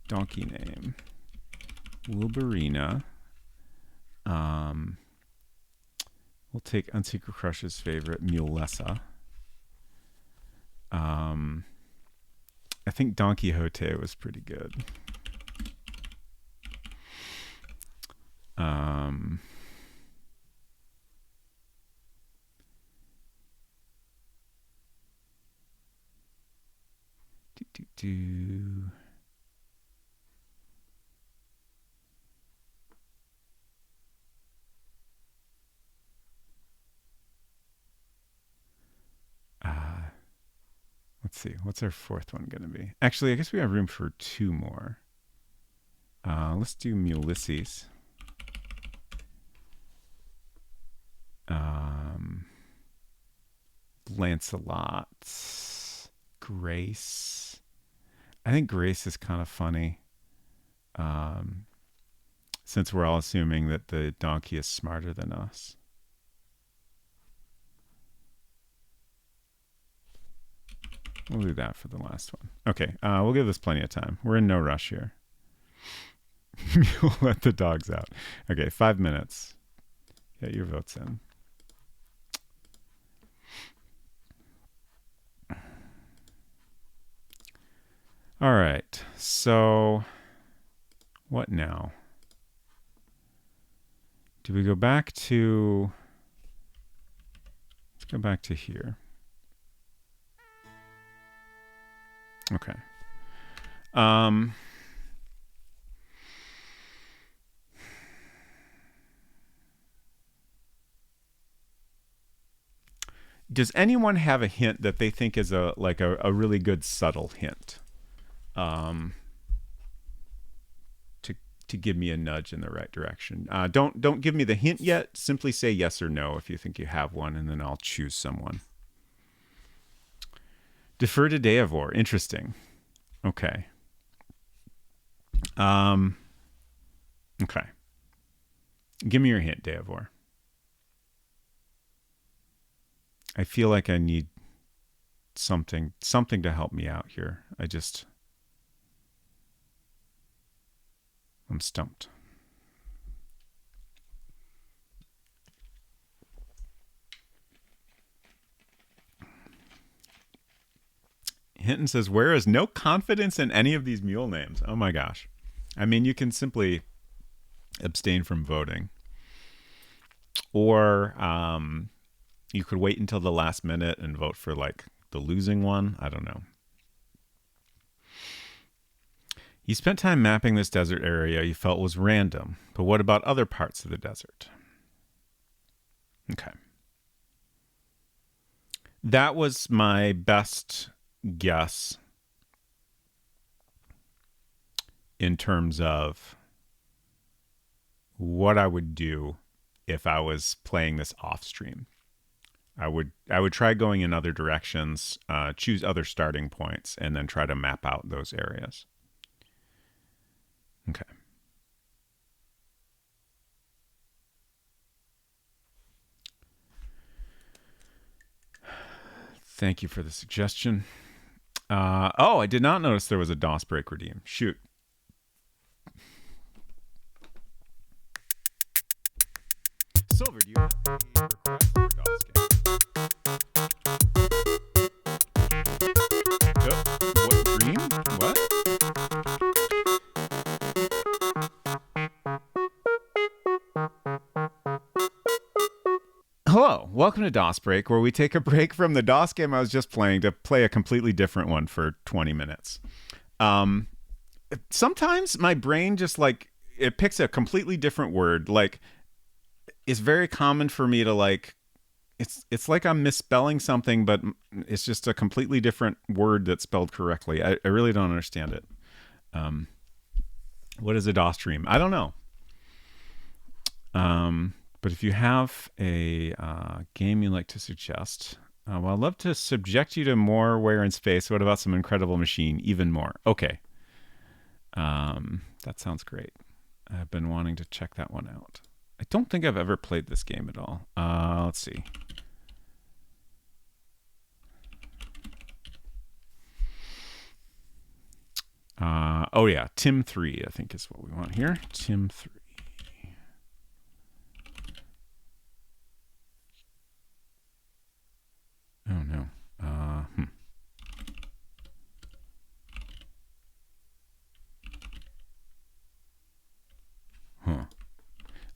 [SPEAKER 1] Donkey name. Wilburina. We'll take Unsecret Crush's favorite, Mulessa. I think Don Quixote was pretty good. Let's see. What's our 4th one going to be? Actually, I guess we have room for 2 more. Let's do Ulysses. Lancelot. Grace. I think Grace is kind of funny. Since we're all assuming that the donkey is smarter than us. We'll do that for the last one. Okay, we'll give this plenty of time. We're in no rush here. You'll let the dogs out. Okay, 5 minutes. Get your votes in. All right, so what now? Do we go back to... Let's go back to here. Okay. Does anyone have a hint that they think is a really good subtle hint? To give me a nudge in the right direction. Don't give me the hint yet. Simply say yes or no if you think you have one, and then I'll choose someone. Defer to Deavor. Interesting. Okay. Okay. Give me your hint, Deavor. I feel like I need something to help me out here. I'm stumped. Hinton says, where is no confidence in any of these mule names? Oh my gosh. I mean, you can simply abstain from voting. Or you could wait until the last minute and vote for like the losing one. I don't know. You spent time mapping this desert area you felt was random, but what about other parts of the desert? Okay. That was my best guess in terms of what I would do if I was playing this off stream. I would try going in other directions, choose other starting points, and then try to map out those areas. Okay. Thank you for the suggestion. I did not notice there was a DOS break redeem. Shoot. Silver, do you have a request for a DOS game? What dream? What? Hello, welcome to DOS Break, where we take a break from the DOS game I was just playing to play a completely different one for 20 minutes. Sometimes my brain just like, it picks a completely different word. Like, it's very common for me to like, it's like I'm misspelling something, but it's just a completely different word that's spelled correctly. I really don't understand it. What is a DOS stream? I don't know. But if you have a game you'd like to suggest, well, I'd love to subject you to more wear and space. What about some Incredible Machine? Even more. Okay. That sounds great. I've been wanting to check that one out. I don't think I've ever played this game at all. Let's see. Oh yeah, Tim 3, I think is what we want here. Tim 3. Oh no.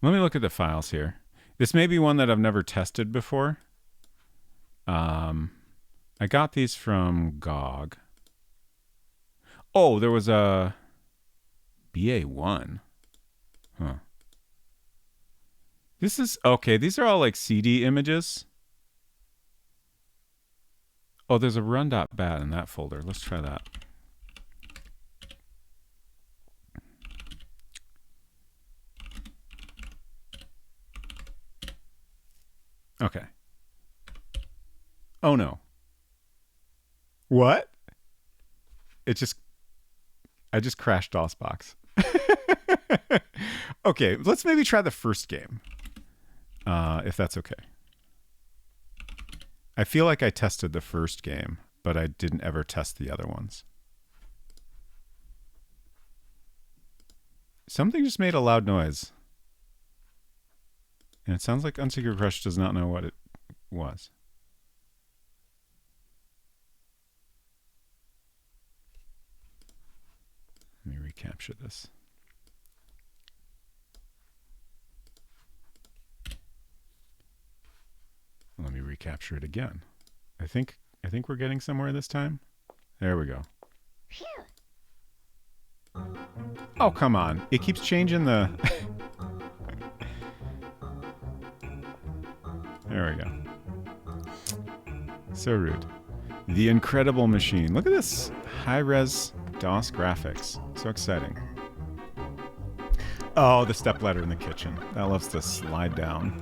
[SPEAKER 1] Let me look at the files here. This may be one that I've never tested before. I got these from GOG. Oh, there was a BA1. Huh. This is okay. These are all like CD images. Oh, there's a run.bat in that folder. Let's try that. Okay. Oh no. What? I just crashed DOSBox. Okay, let's maybe try the first game. If that's okay. I feel like I tested the first game, but I didn't ever test the other ones. Something just made a loud noise. And it sounds like Unsecure Crush does not know what it was. Let me recapture this. Let me recapture it again. I think we're getting somewhere this time. There we go.
[SPEAKER 3] Phew.
[SPEAKER 1] Oh, come on. It keeps changing the... There we go. So rude. The Incredible Machine. Look at this high-res DOS graphics. So exciting. Oh, the stepladder in the kitchen. That loves to slide down.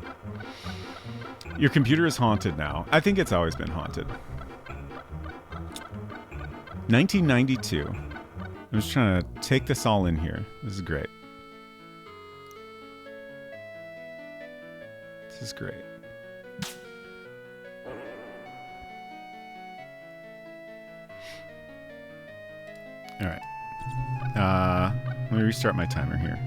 [SPEAKER 1] Your computer is haunted now. I think it's always been haunted. 1992. I'm just trying to take this all in here. This is great. This is great. All right. Let me restart my timer here.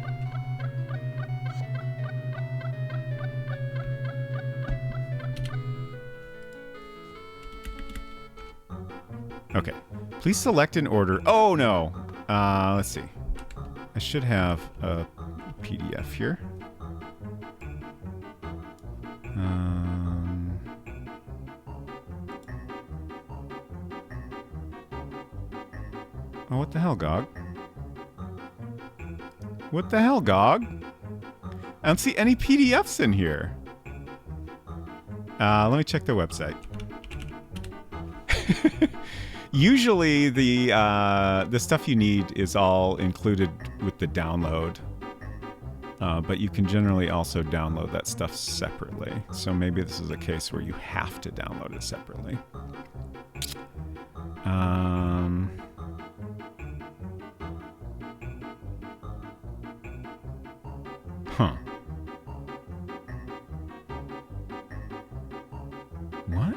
[SPEAKER 1] Okay. Please select an order. Oh, no. Let's see. I should have a PDF here. Oh, what the hell, GOG? What the hell, GOG? I don't see any PDFs in here. Let me check the website. Usually the stuff you need is all included with the download. But you can generally also download that stuff separately. So maybe this is a case where you have to download it separately. Huh. What?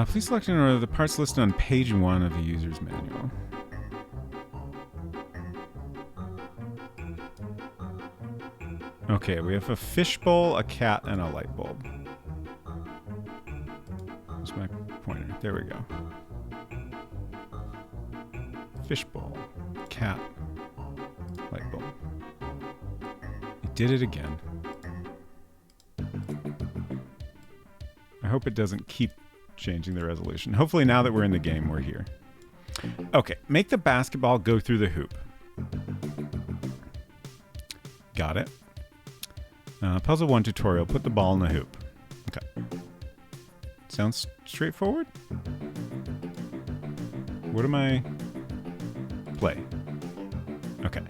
[SPEAKER 1] Please select an order the parts listed on page 1 of the user's manual. Okay, we have a fishbowl, a cat, and a light bulb. Where's my There we go. Fishbowl. Cat. Light bulb. You did it again. I hope it doesn't keep changing the resolution. Hopefully now that we're in the game, we're here. Okay, make the basketball go through the hoop. Got it. Puzzle 1 tutorial, put the ball in the hoop. Okay. Sounds straightforward? What am I... Play. Okay.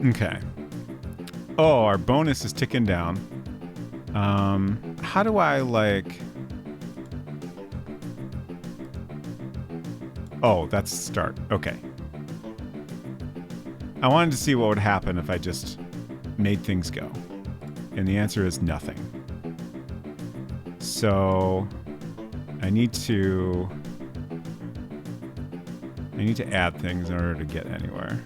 [SPEAKER 1] Okay. Oh, our bonus is ticking down. How do I, like... Oh, that's start. Okay. I wanted to see what would happen if I just made things go. And the answer is nothing. So... I need to add things in order to get anywhere.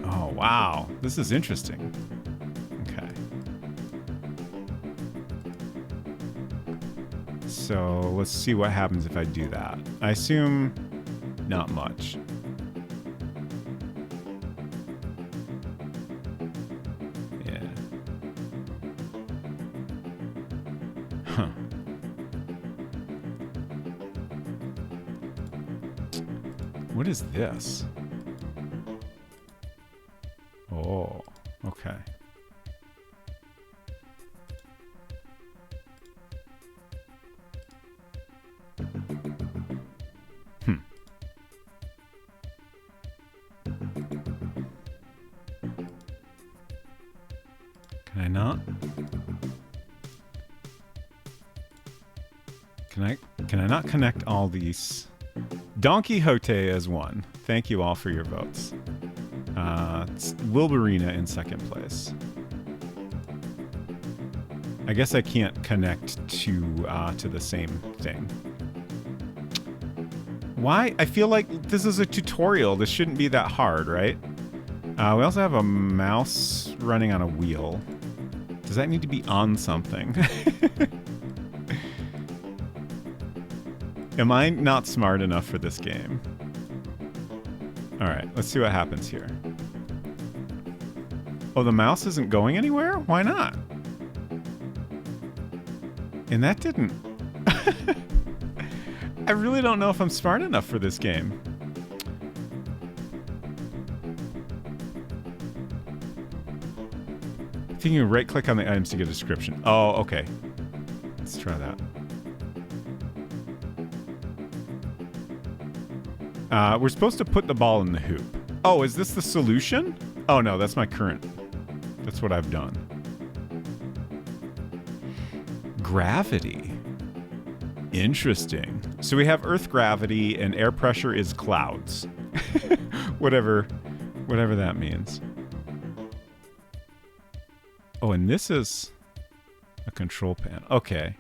[SPEAKER 1] Oh, wow. This is interesting. Okay. So let's see what happens if I do that. I assume not much. Yeah. Huh. What is this? Oh, okay. Can I not? Can I not connect all these? Don Quixote is one. Thank you all for your votes. It's Wilburina in second place. I guess I can't connect to the same thing. Why? I feel like this is a tutorial. This shouldn't be that hard, right? We also have a mouse running on a wheel. Does that need to be on something? Am I not smart enough for this game? All right, let's see what happens here. Oh, the mouse isn't going anywhere? Why not? And that didn't... I really don't know if I'm smart enough for this game. I think you can right-click on the items to get a description. Oh, okay. Let's try that. We're supposed to put the ball in the hoop. Oh, is this the solution? Oh, no, that's my current. That's what I've done. Gravity. Interesting. So we have Earth gravity and air pressure is clouds. whatever that means. Oh, and this is a control panel. Okay.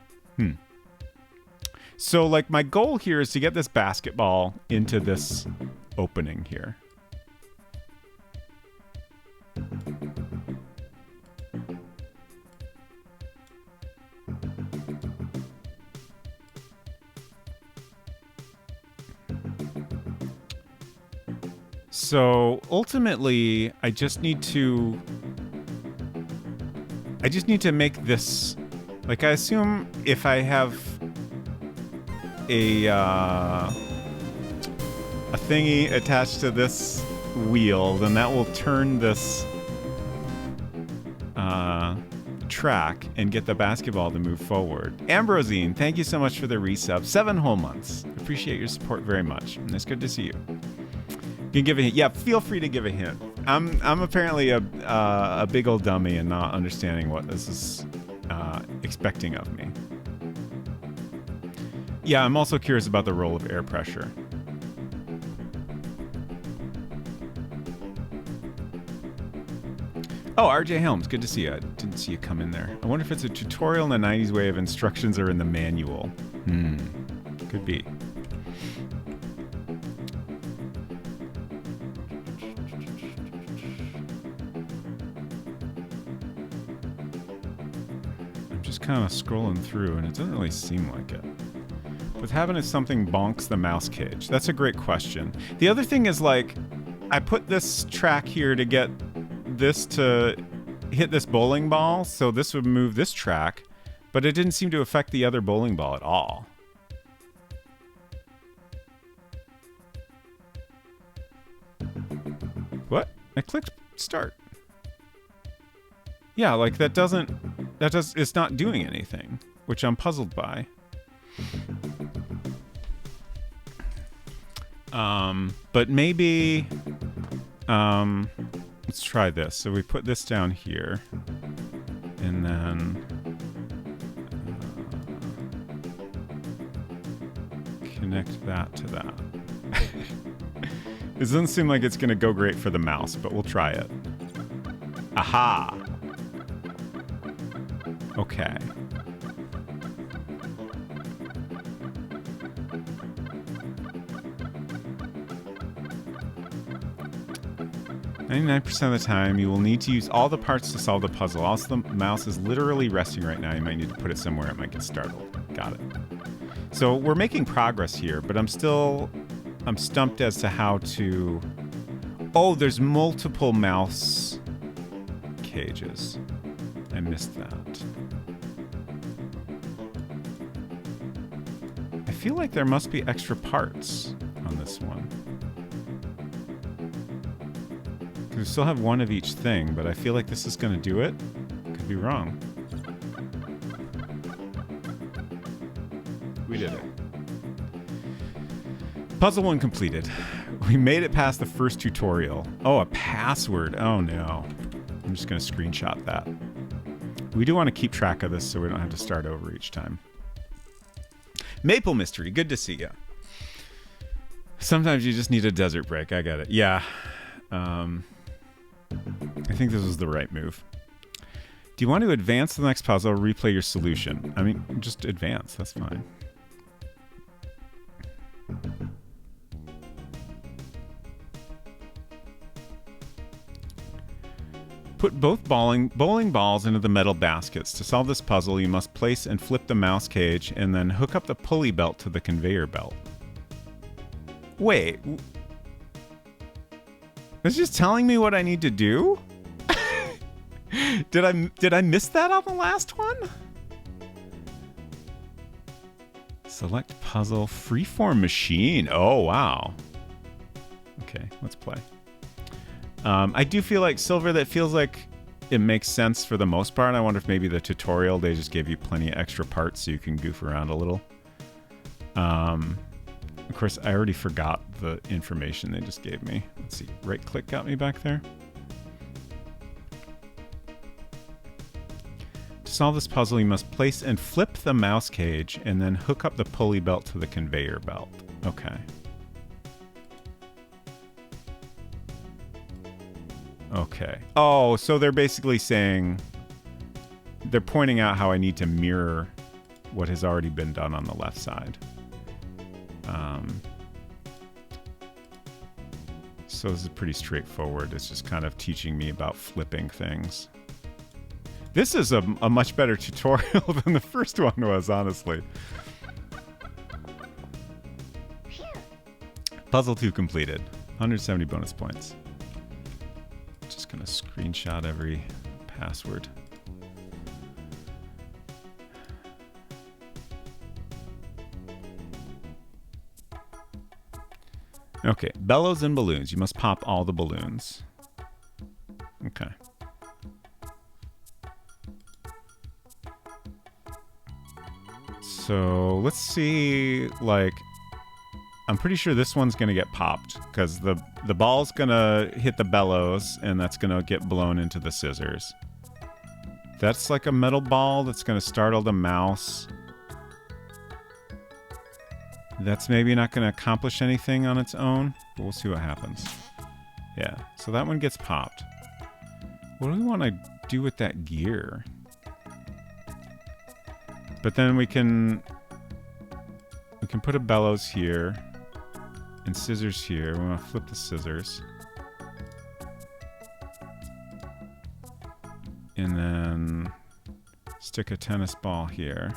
[SPEAKER 1] So, like, my goal here is to get this basketball into this opening here. So, ultimately, I just need to make this... Like, I assume if I have a thingy attached to this wheel, then that will turn this track and get the basketball to move forward. Ambrosine, thank you so much for the resub. 7 whole months. Appreciate your support very much. And it's good to see you. You can give a hint. Yeah, feel free to give a hint. I'm apparently a big old dummy and not understanding what this is expecting of me. Yeah, I'm also curious about the role of air pressure. Oh, RJ Helms, good to see you. I didn't see you come in there. I wonder if it's a tutorial in the 90s way of instructions or in the manual. Could be. just kind of scrolling through, and it doesn't really seem like it. What's happening is something bonks the mouse cage. That's a great question. The other thing is, like, I put this track here to get this to hit this bowling ball, so this would move this track, but it didn't seem to affect the other bowling ball at all. What? I clicked start. Yeah, like it's not doing anything, which I'm puzzled by. But maybe, let's try this. So we put this down here, and then connect that to that. It doesn't seem like it's going to go great for the mouse, but we'll try it. Aha! Okay. "99% of the time, you will need to use all the parts to solve the puzzle. Also, the mouse is literally resting right now. You might need to put it somewhere. It might get startled." Got it. So we're making progress here, but I'm stumped as to how to... Oh, there's multiple mouse cages. I missed that. I feel like there must be extra parts on this one. We still have one of each thing, but I feel like this is going to do it. Could be wrong. We did it. Puzzle 1 completed. We made it past the first tutorial. Oh, a password. Oh no. I'm just going to screenshot that. We do want to keep track of this so we don't have to start over each time. Maple Mystery, good to see you. Sometimes you just need a desert break. I get it. Yeah. I think this was the right move. Do you want to advance to the next puzzle or replay your solution? I mean, just advance. That's fine. Put both bowling balls into the metal baskets. To solve this puzzle, you must place and flip the mouse cage and then hook up the pulley belt to the conveyor belt. Wait. It's just telling me what I need to do? Did I miss that on the last one? Select puzzle, freeform machine. Oh, wow. Okay, let's play. I do feel like Silver, that feels like it makes sense for the most part. I wonder if maybe the tutorial, they just gave you plenty of extra parts so you can goof around a little. Of course, I already forgot the information they just gave me. Let's see, right click got me back there. To solve this puzzle, you must place and flip the mouse cage and then hook up the pulley belt to the conveyor belt. Okay. Okay. Oh, so they're basically saying, they're pointing out how I need to mirror what has already been done on the left side. So this is pretty straightforward. It's just kind of teaching me about flipping things. This is a much better tutorial than the first one was, honestly. Puzzle 2 completed. 170 bonus points. Just gonna screenshot every password. Okay, bellows and balloons. You must pop all the balloons. Okay. So let's see, like, I'm pretty sure this one's gonna get popped because the ball's gonna hit the bellows and that's gonna get blown into the scissors. That's like a metal ball that's gonna startle the mouse. That's maybe not gonna accomplish anything on its own, but we'll see what happens. Yeah, so that one gets popped. What do we want to do with that gear? But then we can put a bellows here and scissors here. We want to flip the scissors. And then Stick a tennis ball here.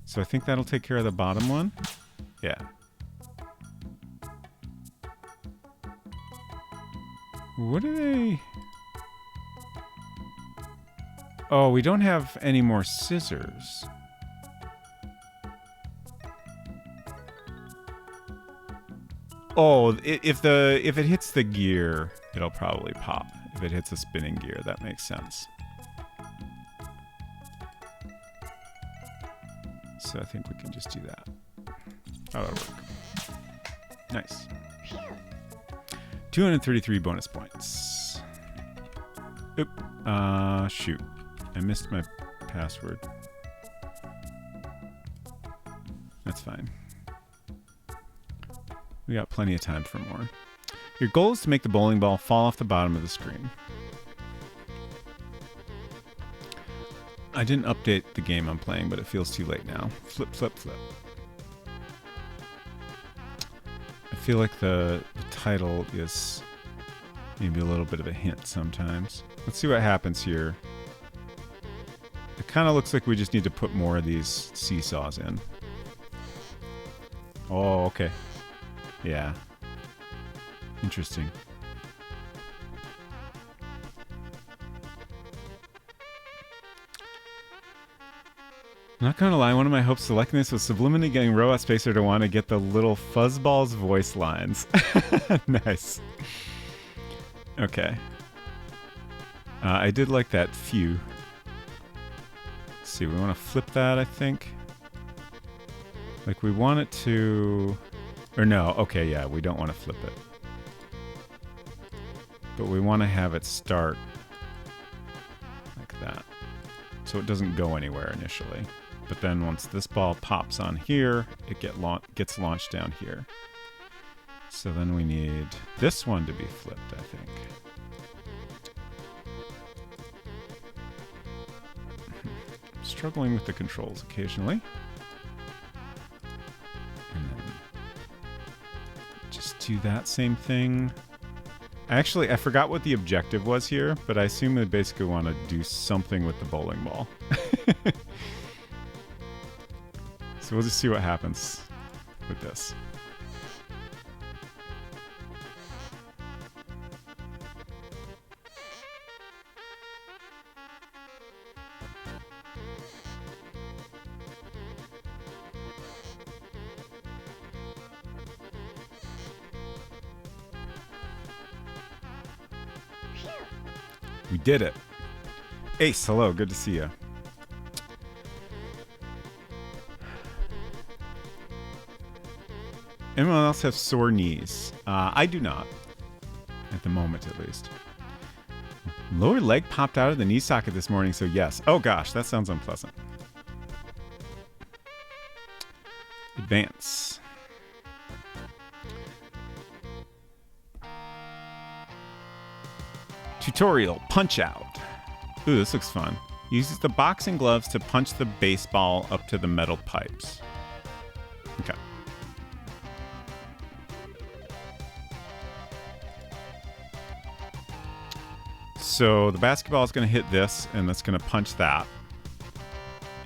[SPEAKER 1] So I think that'll take care of the bottom one. Yeah. What are they? Oh, we don't have any more scissors. Oh, if it hits the gear, it'll probably pop. If it hits a spinning gear, that makes sense. So I think we can just do that. Oh, that'll work. Nice. 233 bonus points. Oop. Shoot. I missed my password. That's fine. We got plenty of time for more. Your goal is to make the bowling ball fall off the bottom of the screen. I didn't update the game I'm playing, but it feels too late now. Flip, flip, flip. I feel like the title is maybe a little bit of a hint sometimes. Let's see what happens here. It kind of looks like we just need to put more of these seesaws in. Oh, okay. Yeah. Interesting. I'm not gonna lie, one of my hopes selecting this was subliminally getting Robot Spacer to want to get the little fuzzballs voice lines. Nice. Okay. I did like that few. Let's see, we want to flip that, I think. Like we want it to... Or no, okay, yeah, we don't want to flip it. But we want to have it start like that. So it doesn't go anywhere initially. But then once this ball pops on here, it gets launched down here. So then we need this one to be flipped, I think. Struggling with the controls occasionally. And then just do that same thing. Actually, I forgot what the objective was here, but I assume they basically want to do something with the bowling ball. So we'll just see what happens with this. We did it. Ace, hello, good to see you. Anyone else have sore knees? I do not. At the moment, at least. Lower leg popped out of the knee socket this morning, so yes. Oh gosh, that sounds unpleasant. Advance. Tutorial, punch out. Ooh, this looks fun. Uses the boxing gloves to punch the baseball up to the metal pipes. Okay. So the basketball is going to hit this, and that's going to punch that.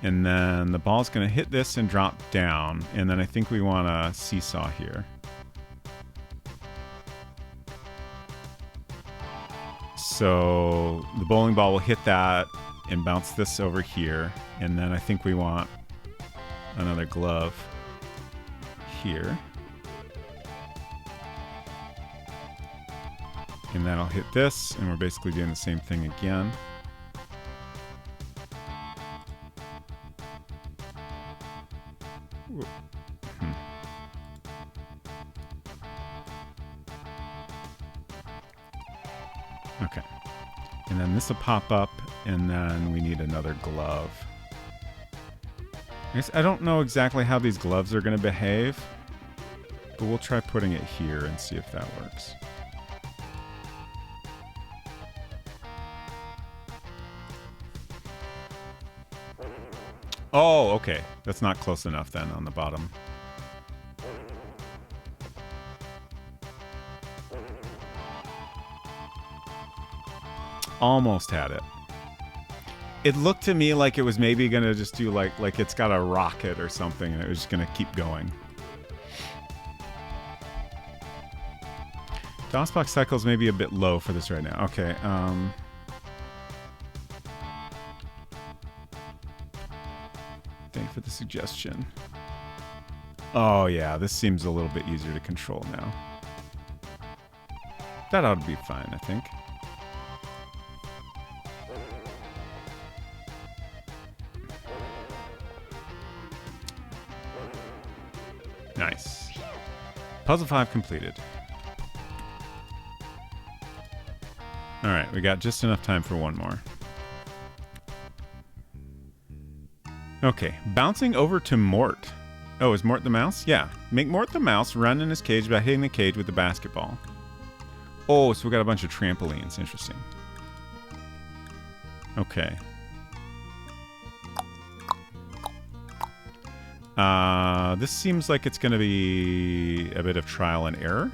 [SPEAKER 1] And then the ball is going to hit this and drop down. And then I think we want a seesaw here. So the bowling ball will hit that and bounce this over here. And then I think we want another glove here. And that'll hit this, and we're basically doing the same thing again. Okay. And then this will pop up, and then we need another glove. I don't know exactly how these gloves are going to behave, but we'll try putting it here and see if that works. Oh, okay. That's not close enough then on the bottom. Almost had it. It looked to me like it was maybe gonna just do like it's got a rocket or something, and it was just gonna keep going. DOSBox cycles may be a bit low for this right now. Okay. Thank you for the suggestion. Oh yeah, this seems a little bit easier to control now. That ought to be fine, I think. Nice. Puzzle 5 completed. Alright, we got just enough time for one more. Okay, bouncing over to Mort. Oh, is Mort the mouse? Yeah. Make Mort the mouse run in his cage by hitting the cage with the basketball. Oh, so we got a bunch of trampolines. Interesting. Okay. This seems like it's going to be a bit of trial and error.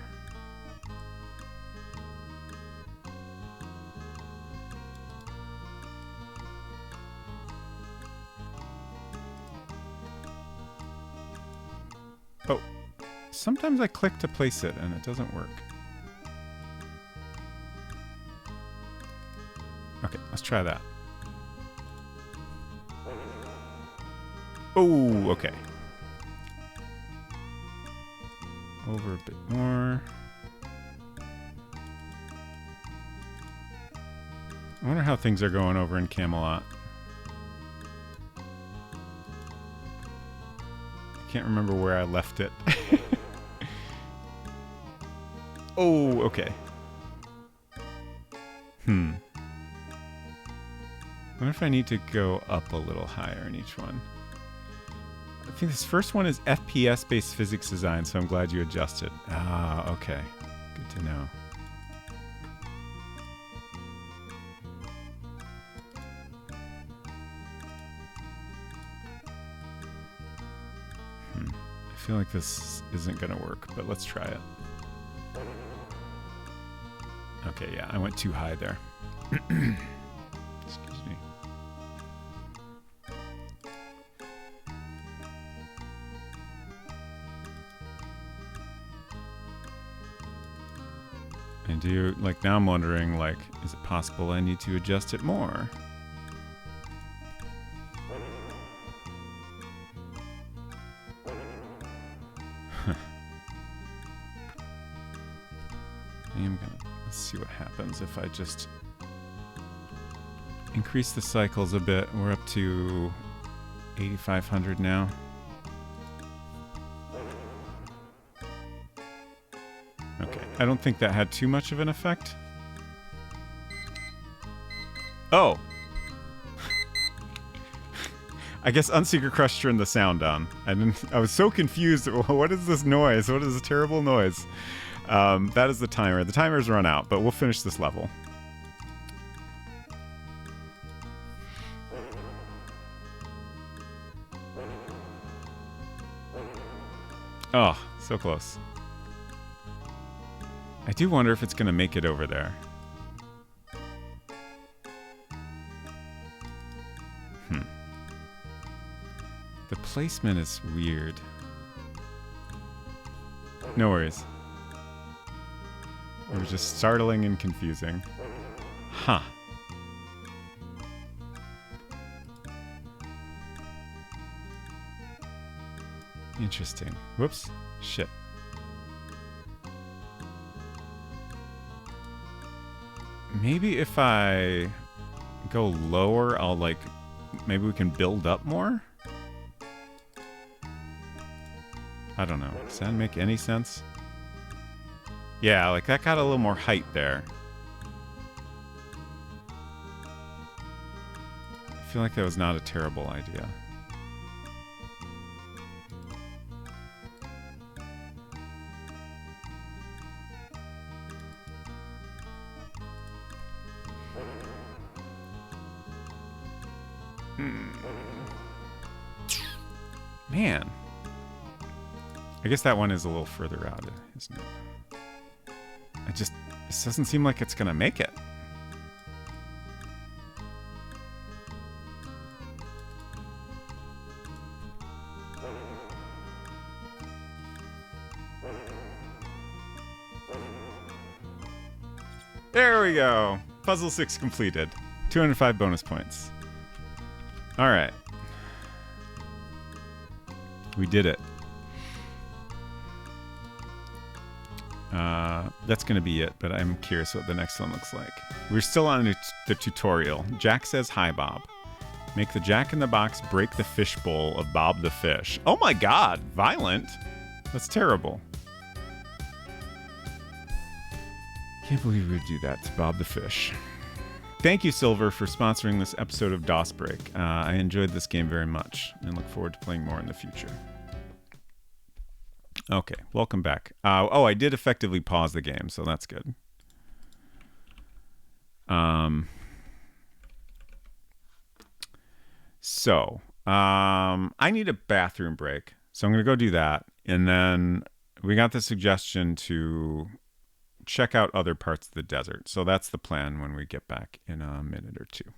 [SPEAKER 1] Oh, sometimes I click to place it and it doesn't work. Okay, let's try that. Oh, okay. Over a bit more. I wonder how things are going over in Camelot. Can't remember where I left it. Oh, okay. I wonder if I need to go up a little higher in each one. I think this first one is FPS-based physics design, so I'm glad you adjusted. Ah, okay. Good to know. I feel like this isn't going to work, but let's try it. Okay, yeah, I went too high there. Excuse me. And now I'm wondering, like, is it possible I need to adjust it more? Let's see what happens if I just increase the cycles a bit. We're up to 8,500 now. Okay, I don't think that had too much of an effect. Oh! I guess Unsecret Crush turned the sound down. I was so confused. What is this noise? What is this terrible noise? That is the timer. The timer's run out, but we'll finish this level. Oh, so close. I do wonder if it's going to make it over there. The placement is weird. No worries. It was just startling and confusing. Huh. Interesting. Whoops. Shit. Maybe if I go lower, I'll like... Maybe we can build up more? I don't know. Does that make any sense? Yeah, like that got a little more height there. I feel like that was not a terrible idea. Man. I guess that one is a little further out, isn't it? This doesn't seem like it's gonna make it. There we go. Puzzle 6 completed. 205 bonus points. All right. We did it. That's going to be it, but I'm curious what the next one looks like. We're still on the tutorial. Jack says, hi, Bob. Make the Jack in the Box break the fishbowl of Bob the Fish. Oh my god, violent. That's terrible. Can't believe we would do that to Bob the Fish. Thank you, Silver, for sponsoring this episode of DOS Break. I enjoyed this game very much and look forward to playing more in the future. Okay, welcome back. I did effectively pause the game, so that's good. I need a bathroom break, so I'm going to go do that. And then we got the suggestion to check out other parts of the desert. So that's the plan when we get back in a minute or two.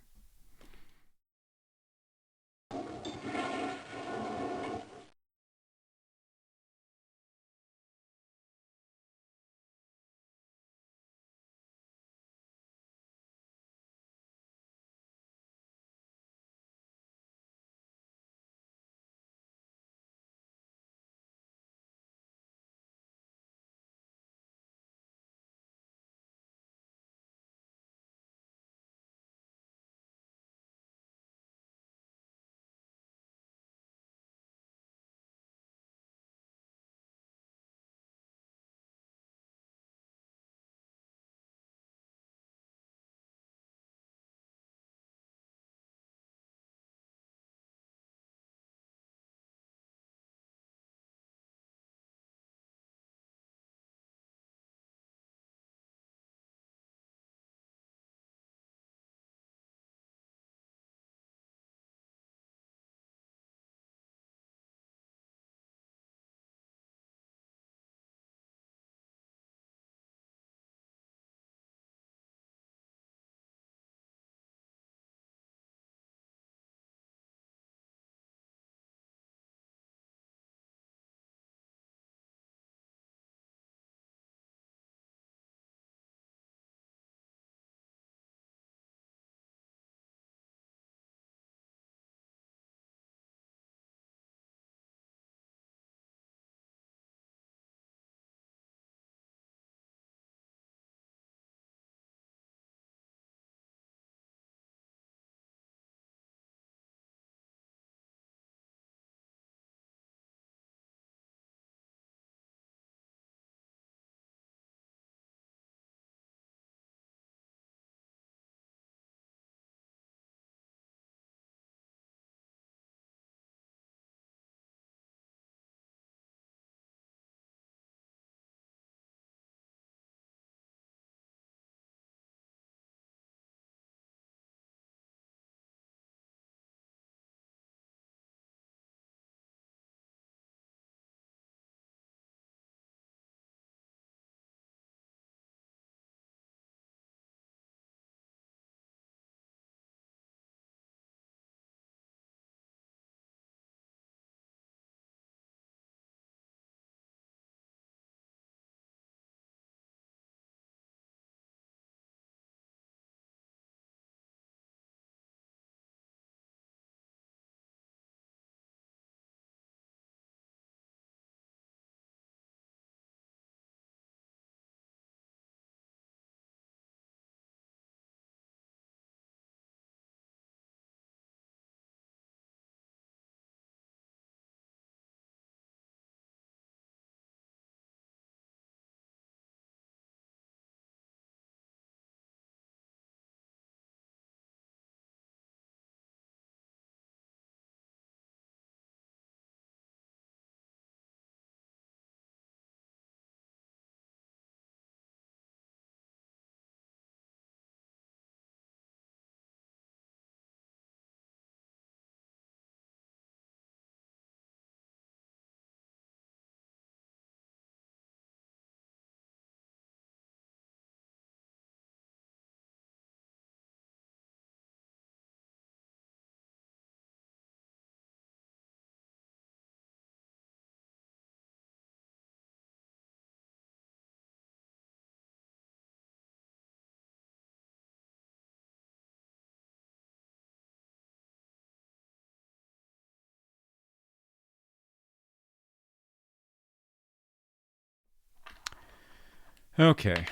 [SPEAKER 1] Okay.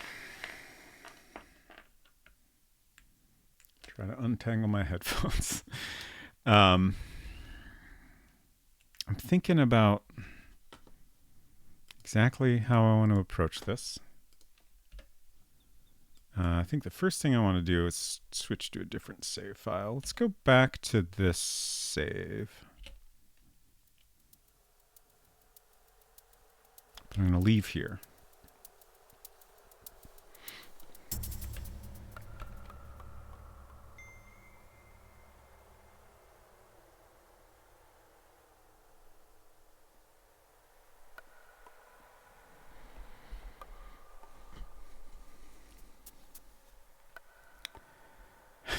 [SPEAKER 1] Try to untangle my headphones. I'm thinking about exactly how I want to approach this. I think the first thing I want to do is switch to a different save file. Let's go back to this save. But I'm going to leave here.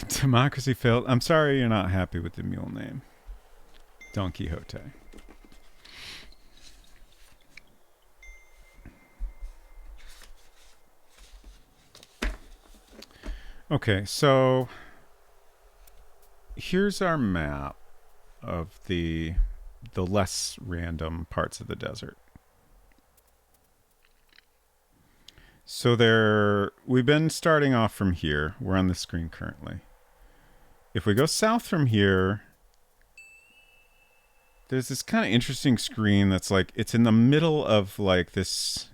[SPEAKER 1] Democracy failed. I'm sorry you're not happy with the mule name. Don Quixote. Okay, so here's our map of the less random parts of the desert. So we've been starting off from here. We're on the screen currently. If we go south from here, there's this kind of interesting screen that's like, it's in the middle of like this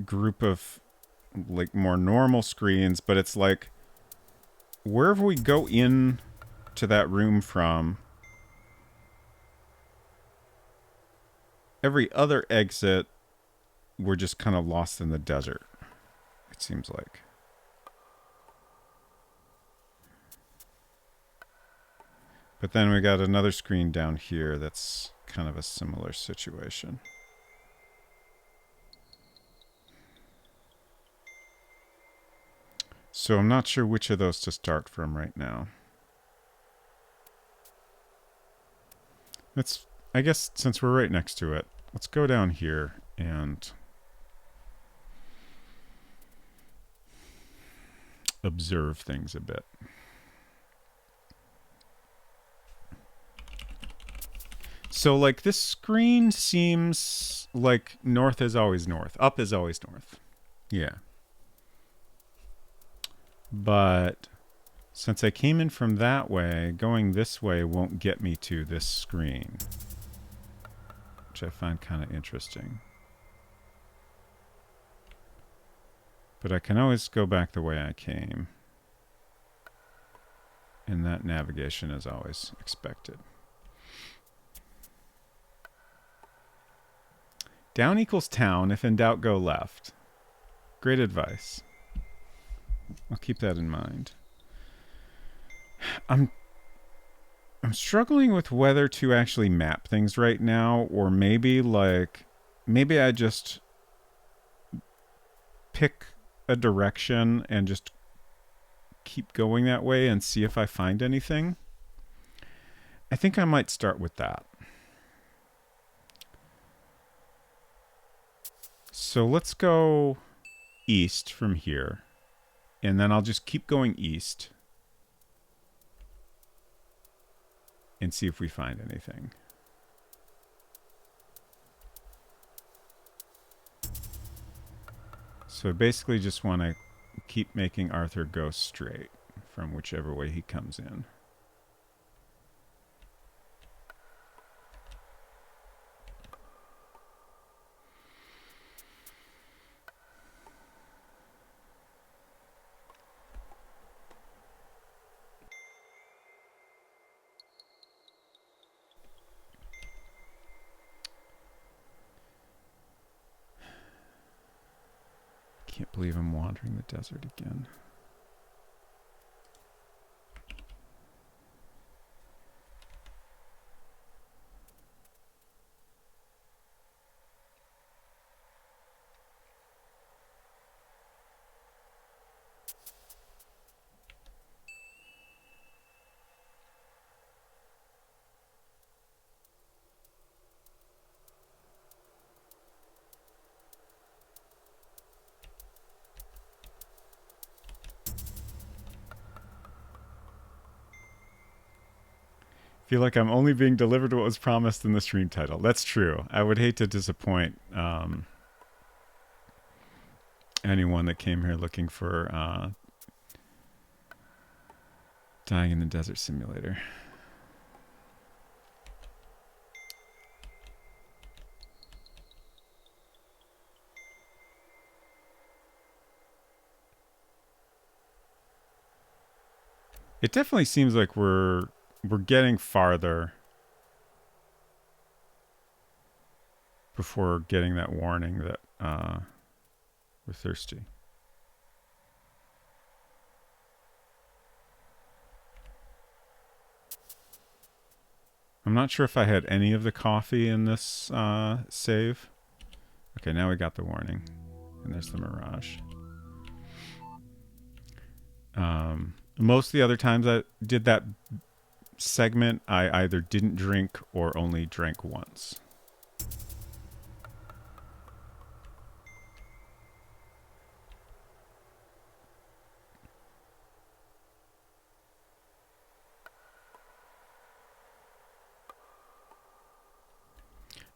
[SPEAKER 1] group of like more normal screens, but it's like wherever we go in to that room from, every other exit, we're just kind of lost in the desert, it seems like. But then we got another screen down here that's kind of a similar situation. So I'm not sure which of those to start from right now. I guess since we're right next to it, let's go down here and observe things a bit. So like this screen seems like north is always north, up is always north. Yeah. But since I came in from that way, going this way won't get me to this screen, which I find kind of interesting. But I can always go back the way I came. And that navigation is always expected. Down equals town. If in doubt, go left. Great advice. I'll keep that in mind. I'm struggling with whether to actually map things right now, or maybe I just pick a direction and just keep going that way and see if I find anything. I think I might start with that. So let's go east from here, and then I'll just keep going east and see if we find anything. So I basically just want to keep making Arthur go straight from whichever way he comes in. Can't believe I'm wandering the desert again. Feel like I'm only being delivered what was promised in the stream title. That's true. I would hate to disappoint anyone that came here looking for dying in the desert simulator. It definitely seems like we're getting farther before getting that warning that we're thirsty. I'm not sure if I had any of the coffee in this save. Okay, now we got the warning. And there's the mirage. Most of the other times I did that segment, I either didn't drink or only drank once.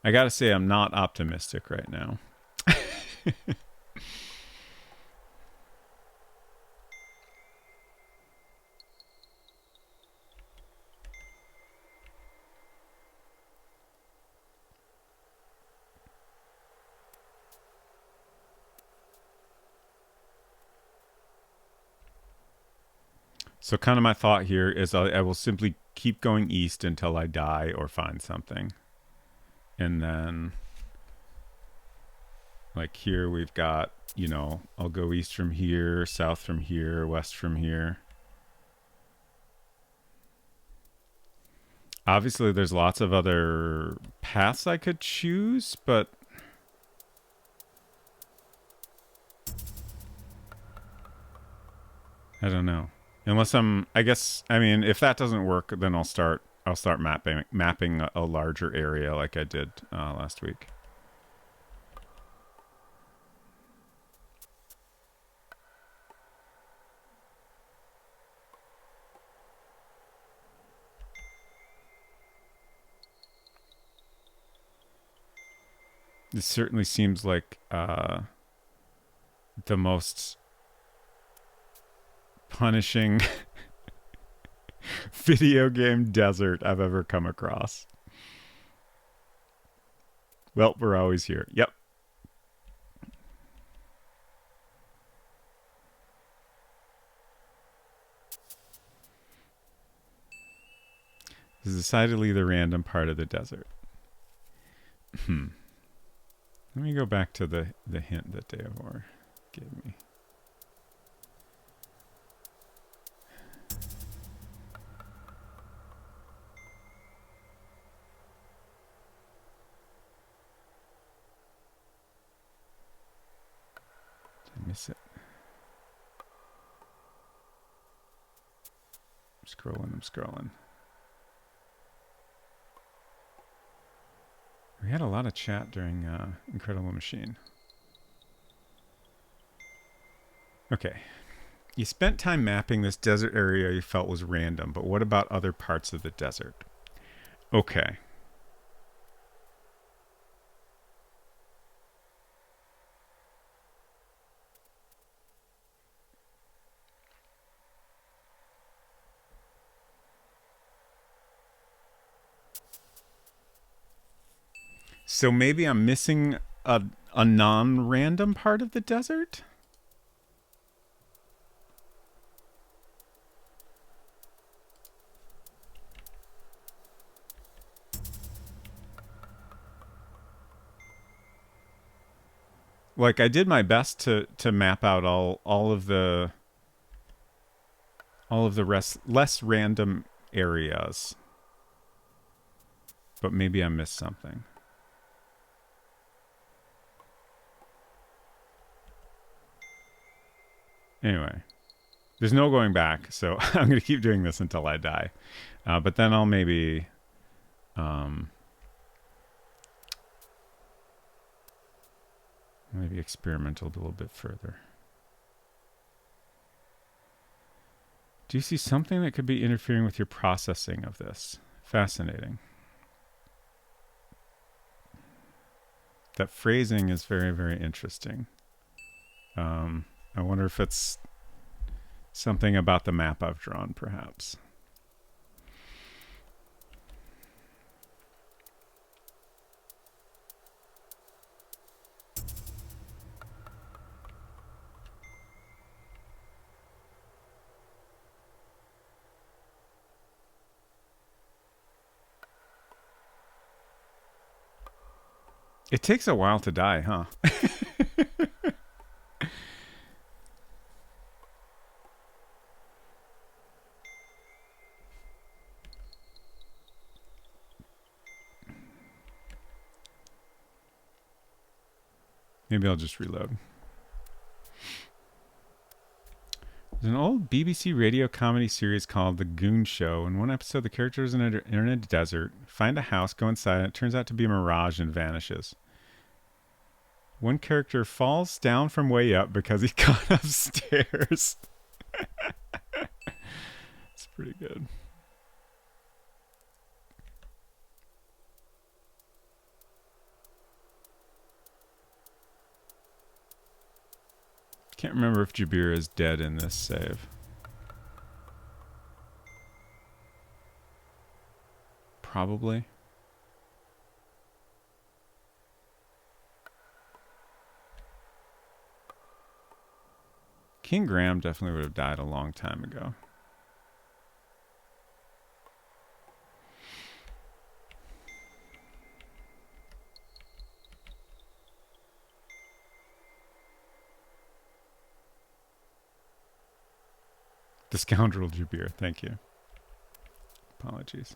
[SPEAKER 1] I gotta say, I'm not optimistic right now. So kind of my thought here is I will simply keep going east until I die or find something. And then, like here we've got, you know, I'll go east from here, south from here, west from here. Obviously, there's lots of other paths I could choose, but I don't know. Unless I guess, I mean, if that doesn't work, then I'll start mapping a larger area like I did last week. This certainly seems like the most punishing video game desert I've ever come across. Well, we're always here. Yep. This is decidedly the random part of the desert. Let me go back to the hint that Deovor gave me. Miss it. I'm scrolling. We had a lot of chat during Incredible Machine. Okay. You spent time mapping this desert area you felt was random, but what about other parts of the desert? Okay. So maybe I'm missing a non-random part of the desert? Like I did my best to map out all of the less random areas. But maybe I missed something. Anyway, there's no going back, so I'm going to keep doing this until I die. But then I'll maybe experiment a little bit further. Do you see something that could be interfering with your processing of this? Fascinating. That phrasing is very, very interesting. I wonder if it's something about the map I've drawn, perhaps. It takes a while to die, huh? Maybe I'll just reload. There's an old BBC radio comedy series called The Goon Show. In one episode, the characters are in a desert, find a house, go inside, and it turns out to be a mirage and vanishes. One character falls down from way up because he got upstairs. It's pretty good. Can't remember if Jabir is dead in this save. Probably. King Graham definitely would have died a long time ago. The scoundrel Jabir, thank you. Apologies.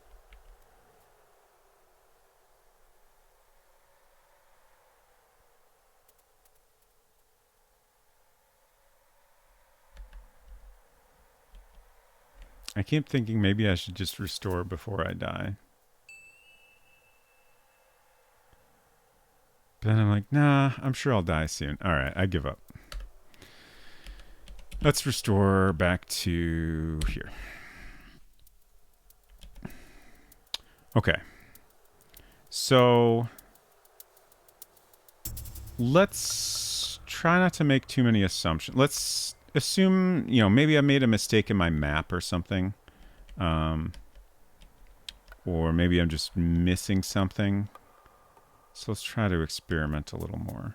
[SPEAKER 1] I keep thinking maybe I should just restore before I die. But then I'm like, nah, I'm sure I'll die soon. Alright, I give up. Let's restore back to here. Okay. So let's try not to make too many assumptions. Let's assume, maybe I made a mistake in my map or something. Or maybe I'm just missing something. So let's try to experiment a little more.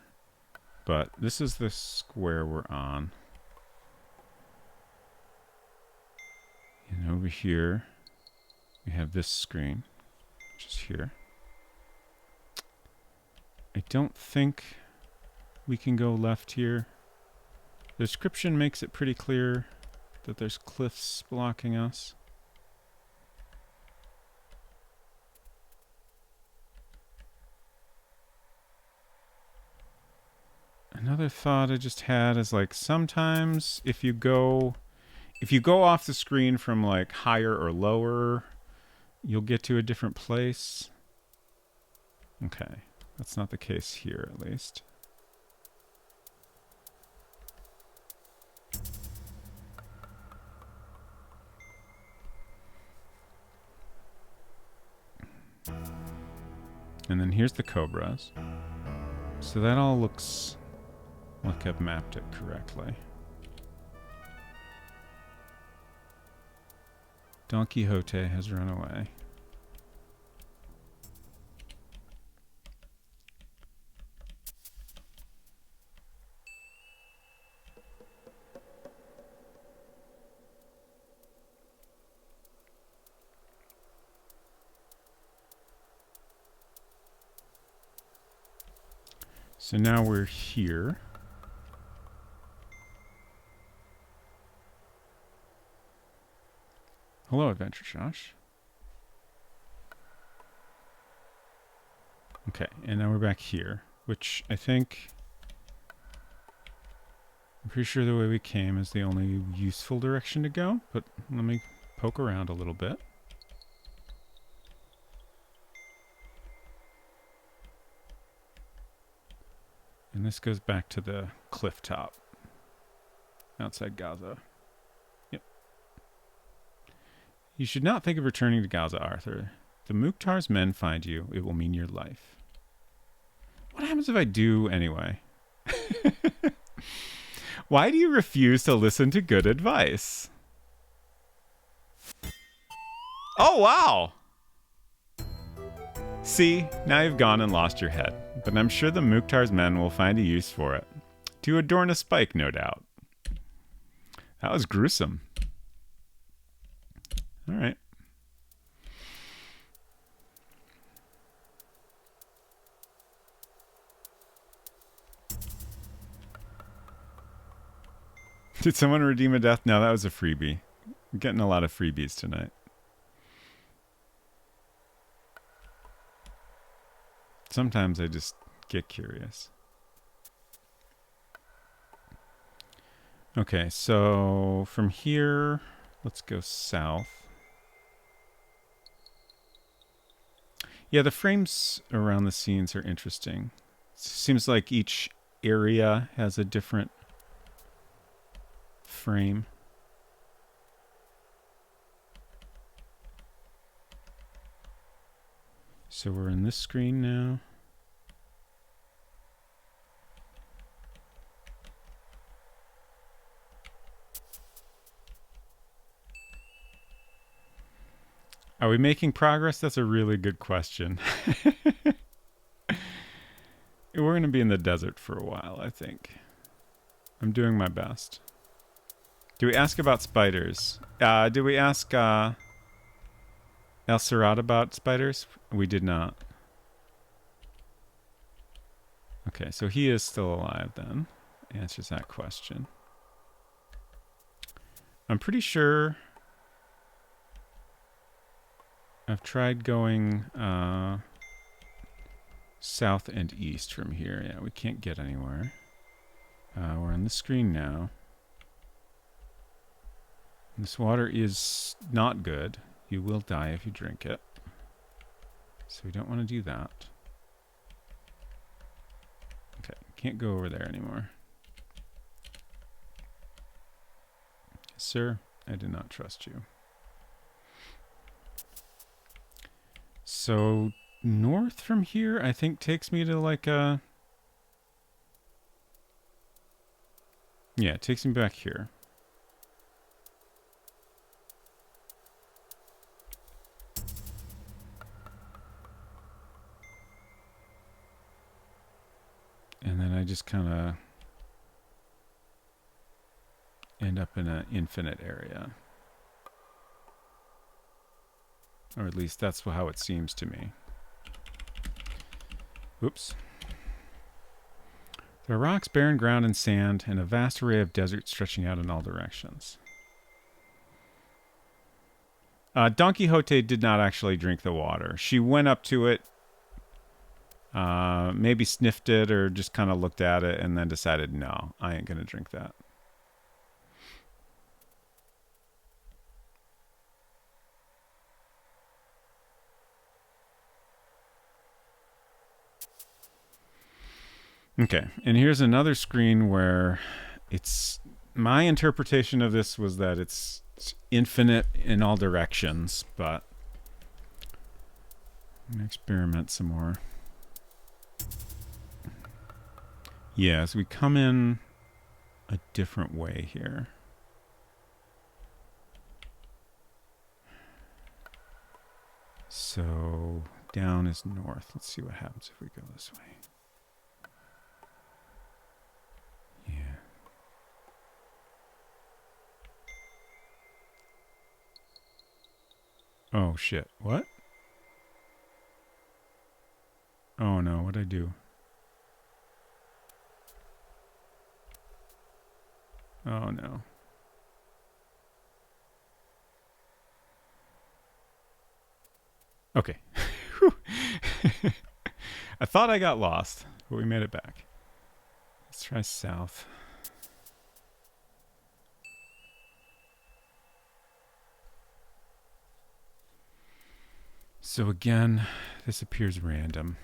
[SPEAKER 1] But this is the square we're on. And over here, we have this screen, which is here. I don't think we can go left here. The description makes it pretty clear that there's cliffs blocking us. Another thought I just had is like sometimes if you go off the screen from like higher or lower, you'll get to a different place. Okay, that's not the case here at least. And then here's the cobras. So that all looks like I've mapped it correctly. Don Quixote has run away. So now we're here. Hello, Adventure Josh. Okay, and now we're back here, which I think... I'm pretty sure the way we came is the only useful direction to go, but let me poke around a little bit. And this goes back to the cliff top outside Gaza. Yep. You should not think of returning to Gaza, Arthur. The Mukhtar's men find you. It will mean your life. What happens if I do anyway? Why do you refuse to listen to good advice? Oh, wow. See, now you've gone and lost your head, but I'm sure the Mukhtar's men will find a use for it. To adorn a spike, no doubt. That was gruesome. All right. Did someone redeem a death? No, that was a freebie. I'm getting a lot of freebies tonight. Sometimes I just get curious. Okay, so from here, let's go south. Yeah, the frames around the scenes are interesting. Seems like each area has a different frame. So we're in this screen now. Are we making progress? That's a really good question. We're going to be in the desert for a while, I think. I'm doing my best. Do we ask about spiders? Did we ask El Serrat about spiders? We did not. Okay, so he is still alive then. Answers that question. I'm pretty sure I've tried going south and east from here. Yeah, we can't get anywhere. We're on the screen now. This water is not good. You will die if you drink it. So we don't want to do that. Okay, can't go over there anymore. Sir, I do not trust you. So north from here, I think, takes me to like a... Yeah, it takes me back here. And then I just kind of end up in an infinite area. Or at least that's how it seems to me. Oops. There are rocks, barren ground, and sand, and a vast array of desert stretching out in all directions. Don Quixote did not actually drink the water. She went up to it, maybe sniffed it, or just kind of looked at it, and then decided, no, I ain't going to drink that. Okay, and here's another screen where it's... My interpretation of this was that it's infinite in all directions, but I'm going to experiment some more. Yeah, so we come in a different way here. So down is north. Let's see what happens if we go this way. Yeah. Oh, shit. What? Oh, no. What'd I do? Oh, no. Okay. I thought I got lost, but we made it back. Let's try south. So again, this appears random.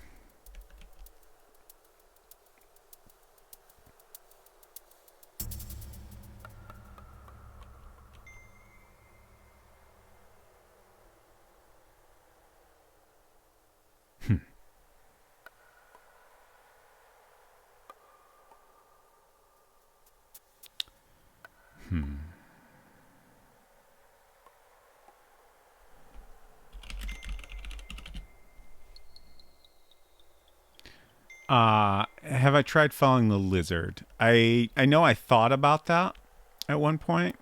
[SPEAKER 1] Have I tried following the lizard? I know I thought about that at one point,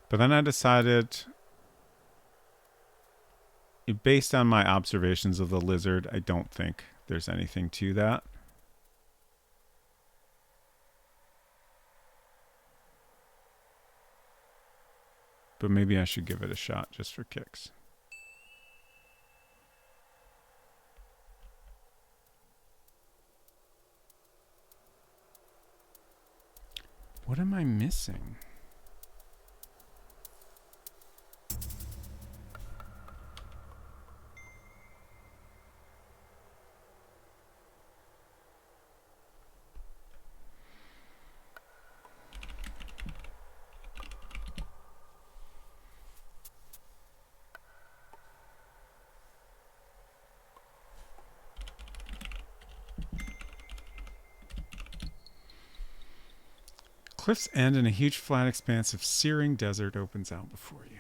[SPEAKER 1] but then I decided, based on my observations of the lizard, I don't think there's anything to that. But maybe I should give it a shot just for kicks. What am I missing? Cliff's end and a huge flat expanse of searing desert opens out before you.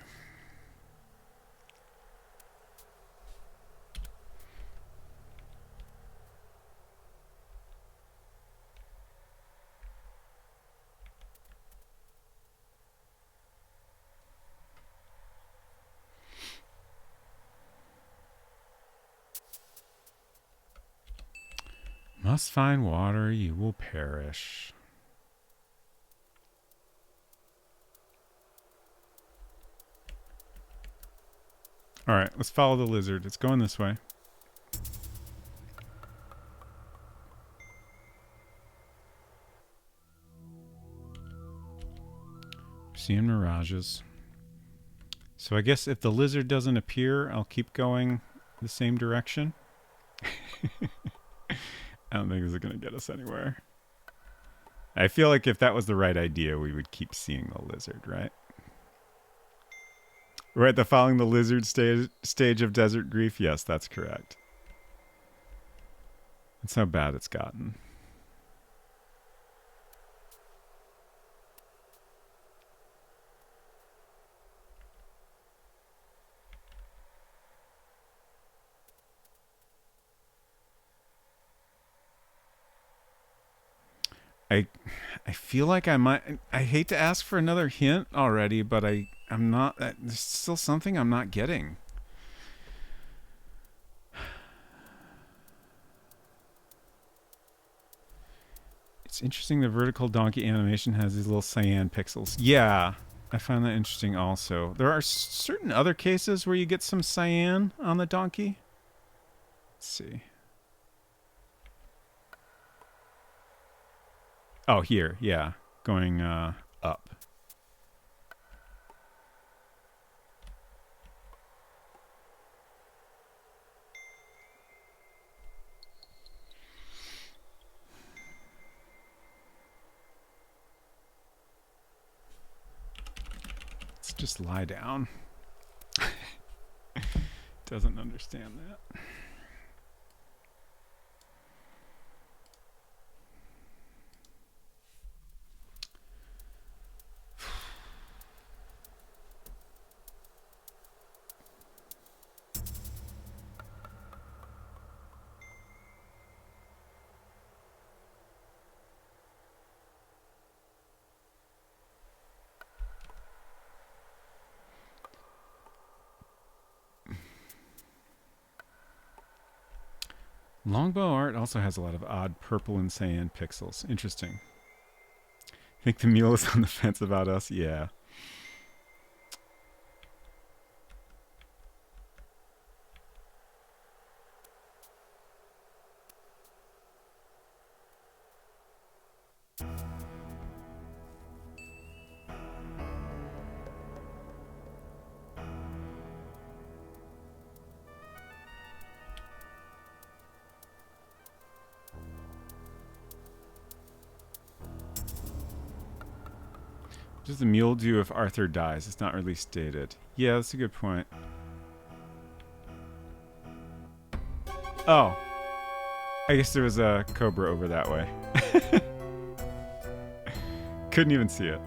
[SPEAKER 1] Must find water, you will perish. All right, let's follow the lizard. It's going this way. Seeing mirages. So I guess if the lizard doesn't appear, I'll keep going the same direction. I don't think this is going to get us anywhere. I feel like if that was the right idea, we would keep seeing the lizard, right? We're at the following the lizard stage of desert grief. Yes, that's correct. That's how bad it's gotten. I feel like I might. I hate to ask for another hint already, but I'm not. There's still something I'm not getting. It's interesting the vertical donkey animation has these little cyan pixels. Yeah, I find that interesting also. There are certain other cases where you get some cyan on the donkey. Let's see. Oh, here, yeah. Going up. Let's just lie down. Doesn't understand that. Longbow art also has a lot of odd purple and cyan pixels. Interesting. Think the mule is on the fence about us? Yeah. What does the mule do if Arthur dies? It's not really stated. Yeah, that's a good point. Oh. I guess there was a cobra over that way. Couldn't even see it.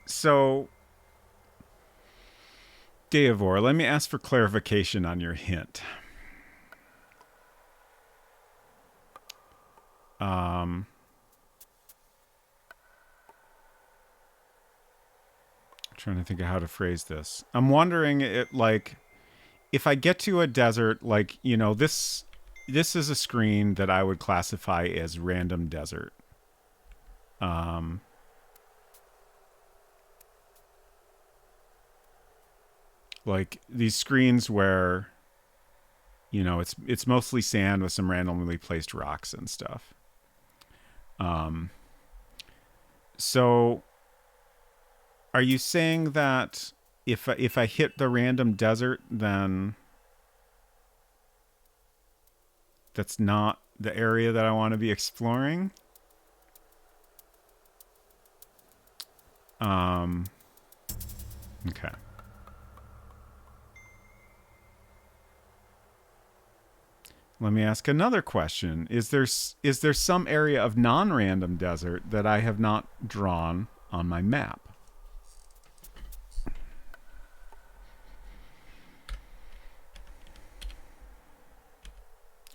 [SPEAKER 1] So, Deivor, let me ask for clarification on your hint. Trying to think of how to phrase this. I'm wondering, if I get to a desert, this is a screen that I would classify as random desert. Like these screens where, it's mostly sand with some randomly placed rocks and stuff. So are you saying that if I hit the random desert, then that's not the area that I want to be exploring? Okay. Let me ask another question. Is there some area of non-random desert that I have not drawn on my map?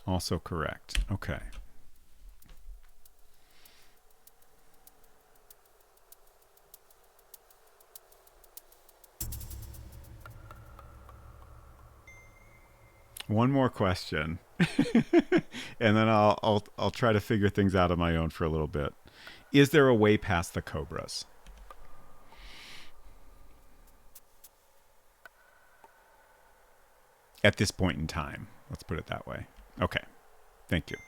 [SPEAKER 1] Also correct. Okay. One more question, and then I'll try to figure things out on my own for a little bit. Is there a way past the cobras? At this point in time, let's put it that way. Okay, thank you.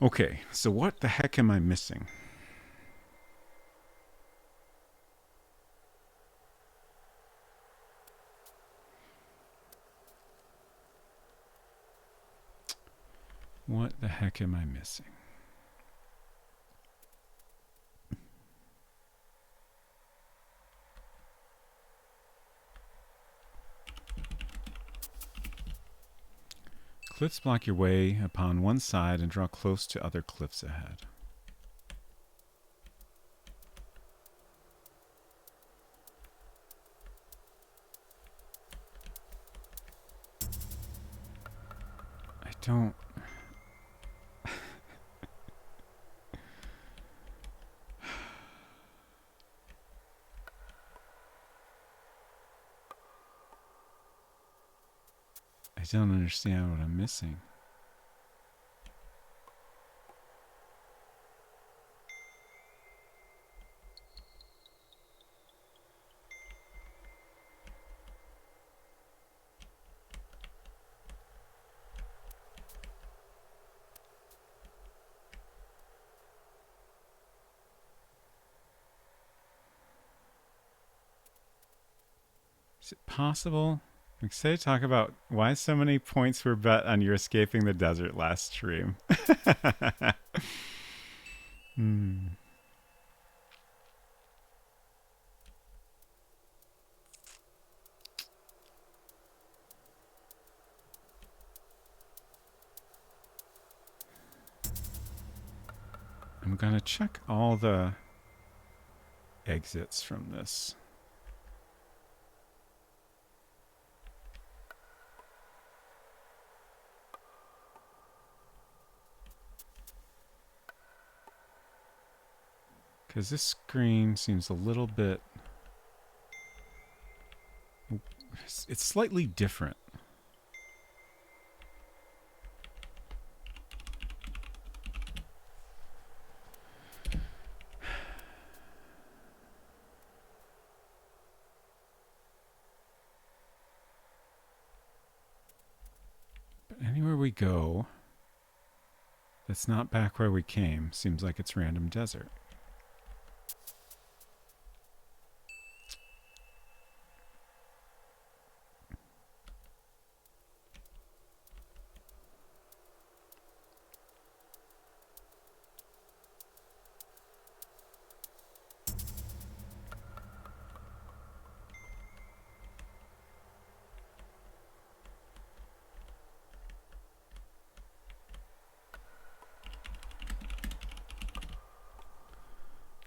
[SPEAKER 1] Okay, so what the heck am I missing? What the heck am I missing? Cliffs block your way upon one side and draw close to other cliffs ahead. I don't... I don't understand what I'm missing. Is it possible? I'm excited to talk about why so many points were bet on you escaping the desert last stream. I'm going to check all the exits from this. Because this screen seems a little bit... It's slightly different. But anywhere we go that's not back where we came seems like it's random desert.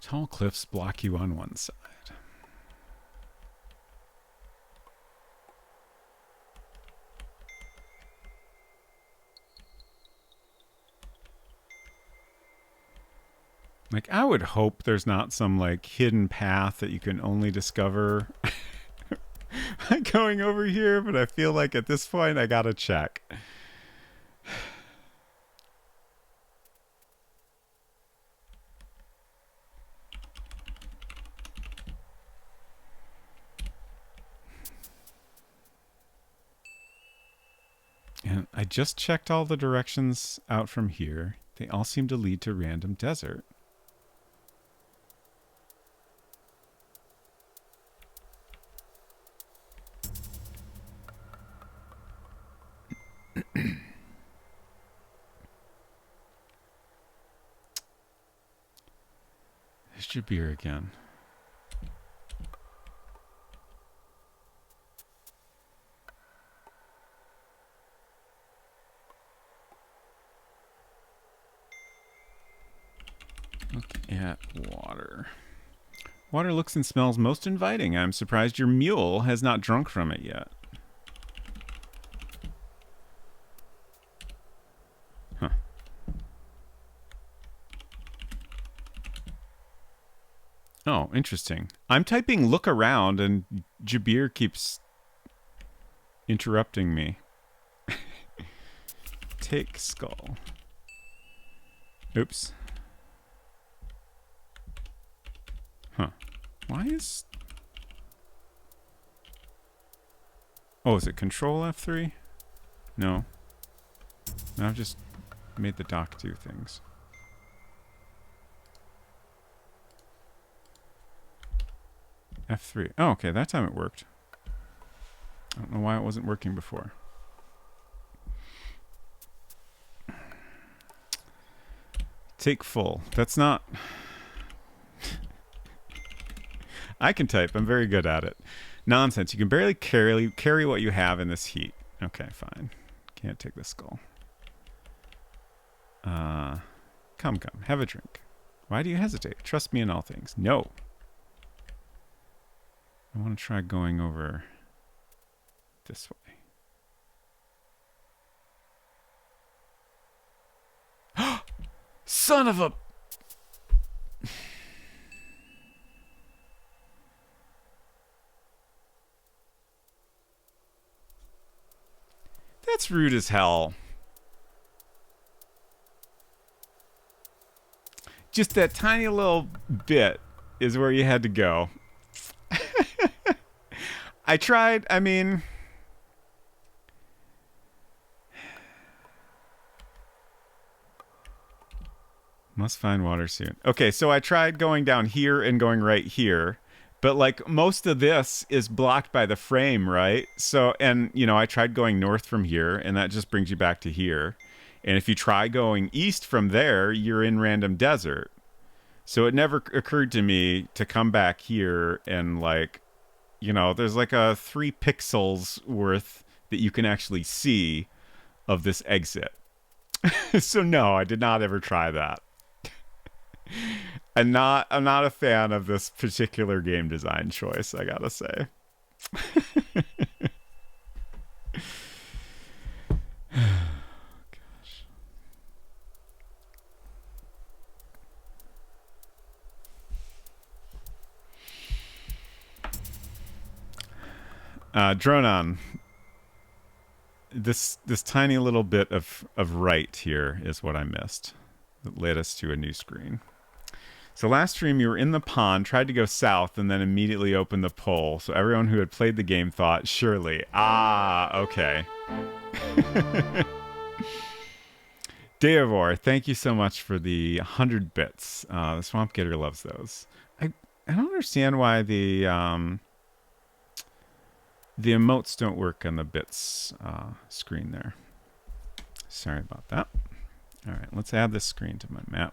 [SPEAKER 1] Tall cliffs block you on one side. Like, I would hope there's not some, like, hidden path that you can only discover by going over here, but I feel like at this point I gotta check. And I just checked all the directions out from here. They all seem to lead to random desert. There's your beer again. Look at water. Water looks and smells most inviting. I'm surprised your mule has not drunk from it yet. Huh. Oh, interesting. I'm typing look around and Jabir keeps interrupting me. Take skull. Oops. Huh. Why is... Oh, is it Control F3? No. No, I've just made the dock do things. F3. Oh, okay, that time it worked. I don't know why it wasn't working before. Take full. That's not... I can type. I'm very good at it. Nonsense. You can barely carry what you have in this heat. Okay, fine. Can't take the skull. Come. Have a drink. Why do you hesitate? Trust me in all things. No. I want to try going over this way. Son of a... That's rude as hell. Just that tiny little bit is where you had to go. I tried, I mean... Must find water soon. Okay, so I tried going down here and going right here. But, like, most of this is blocked by the frame, right? So, and, you know, I tried going north from here, and that just brings you back to here. And if you try going east from there, you're in random desert. So it never occurred to me to come back here and, like, you know, there's like a 3 pixels worth that you can actually see of this exit. So no, I did not ever try that. I'm not a fan of this particular game design choice, I gotta say. Dronon, this tiny little bit of right here is what I missed. That led us to a new screen. So last stream you were in the pond, tried to go south, and then immediately opened the poll. So everyone who had played the game thought, surely. Ah, okay. Deovor, thank you so much for the 100 bits. The Swamp Getter loves those. I don't understand why the emotes don't work on the bits screen there. Sorry about that. All right, let's add this screen to my map.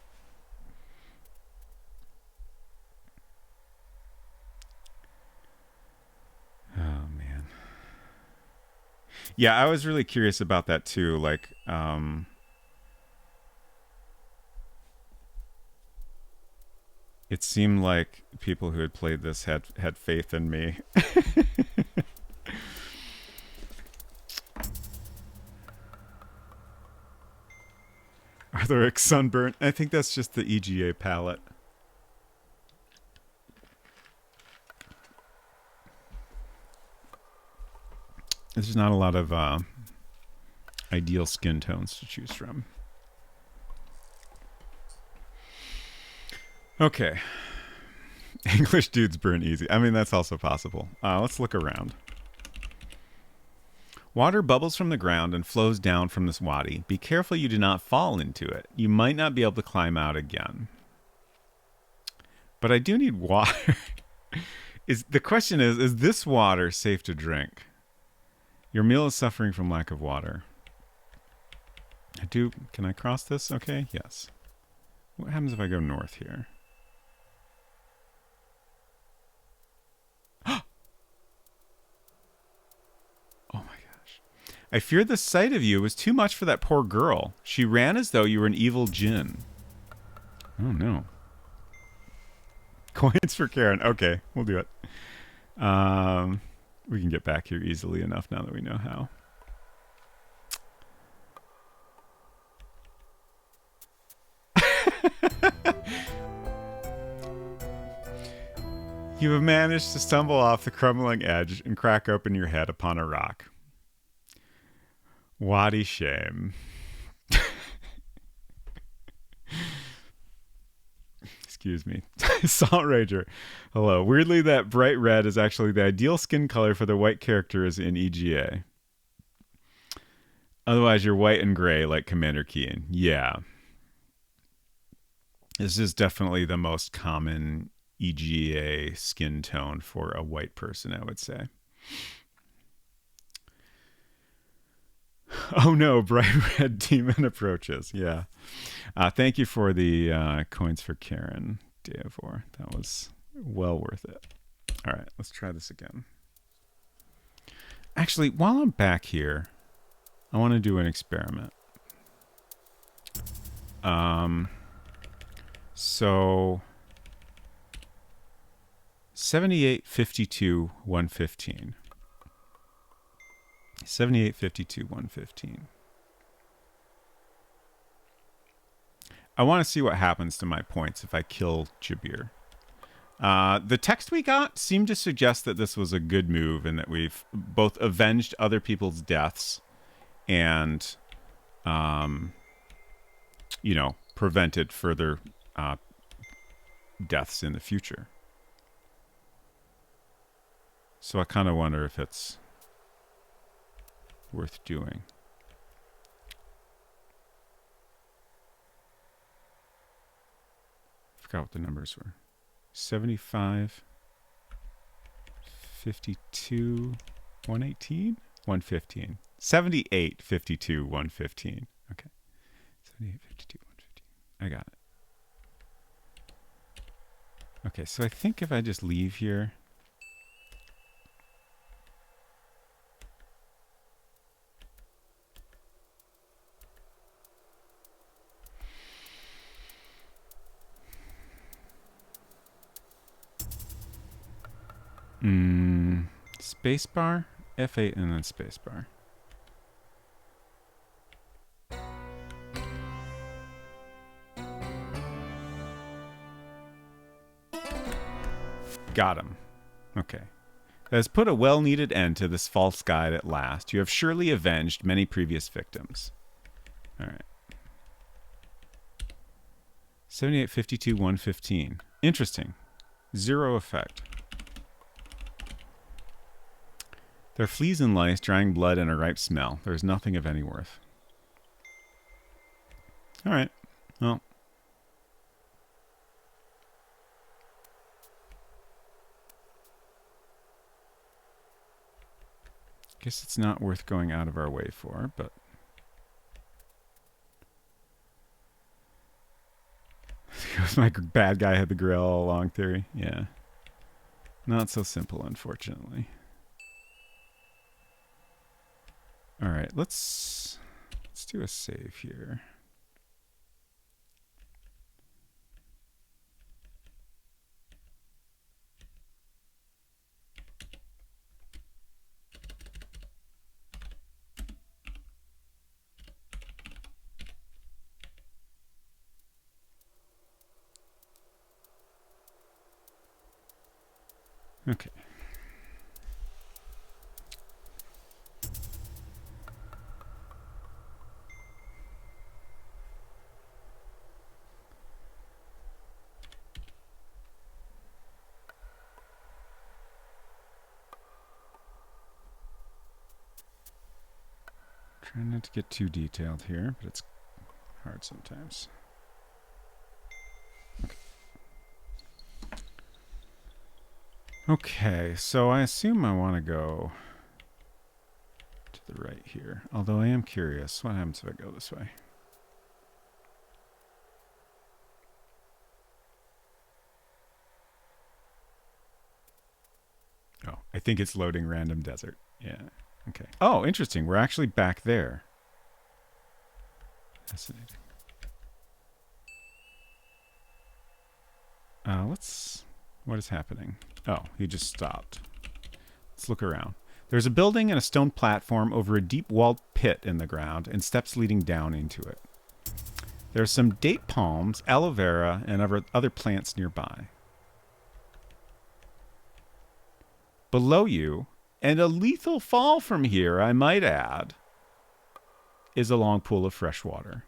[SPEAKER 1] Oh, man. Yeah, I was really curious about that, too. Like, It seemed like people who had played this had faith in me. Arthuric Sunburn. I think that's just the EGA palette. There's not a lot of ideal skin tones to choose from. Okay. English dudes burn easy. I mean, that's also possible. Let's look around. Water bubbles from the ground and flows down from this wadi. Be careful you do not fall into it. You might not be able to climb out again. But I do need water. The question is this water safe to drink? Your meal is suffering from lack of water. Can I cross this? Okay, yes. What happens if I go north here? Oh my gosh. I feared the sight of you was too much for that poor girl. She ran as though you were an evil djinn. Oh no. Coins for Karen. Okay, we'll do it. We can get back here easily enough now that we know how. You have managed to stumble off the crumbling edge and crack open your head upon a rock. Wadi shame. Excuse me. Salt Rager. Hello. Weirdly, that bright red is actually the ideal skin color for the white characters in EGA. Otherwise, you're white and gray like Commander Keen. Yeah. This is definitely the most common EGA skin tone for a white person, I would say. Oh no, bright red demon approaches. Yeah. Thank you for the coins for Karen, Deavor. That was well worth it. All right, let's try this again. Actually, while I'm back here, I want to do an experiment. So 78, 52, 115. 78, 52, 115. I want to see what happens to my points if I kill Jabir. The text we got seemed to suggest that this was a good move and that we've both avenged other people's deaths and, you know, prevented further deaths in the future. So I kind of wonder if it's worth doing. Forgot what the numbers were. 75, 52, 118, 115. 78, 52, 115. Okay. 78, 52, 115. I got it. Okay, so I think if I just leave here. Spacebar, F8, and then spacebar. Got him. Okay. That has put a well-needed end to this false guide at last. You have surely avenged many previous victims. All right. 78, 52, 115. Interesting. Zero effect. There are fleas and lice, drying blood, and a ripe smell. There is nothing of any worth. All right. Well. Guess it's not worth going out of our way for, but. My bad guy had the Grail all along theory. Yeah. Not so simple, unfortunately. All right, let's do a save here. Okay. Trying not to get too detailed here, but it's hard sometimes. Okay, so I assume I want to go to the right here. Although I am curious, what happens if I go this way? Oh, I think it's loading random desert. Yeah. Okay. Oh, interesting. We're actually back there. Fascinating. What is happening? Oh, he just stopped. Let's look around. There's a building and a stone platform over a deep walled pit in the ground and steps leading down into it. There are some date palms, aloe vera, and other plants nearby. Below you, and a lethal fall from here, I might add, is a long pool of fresh water.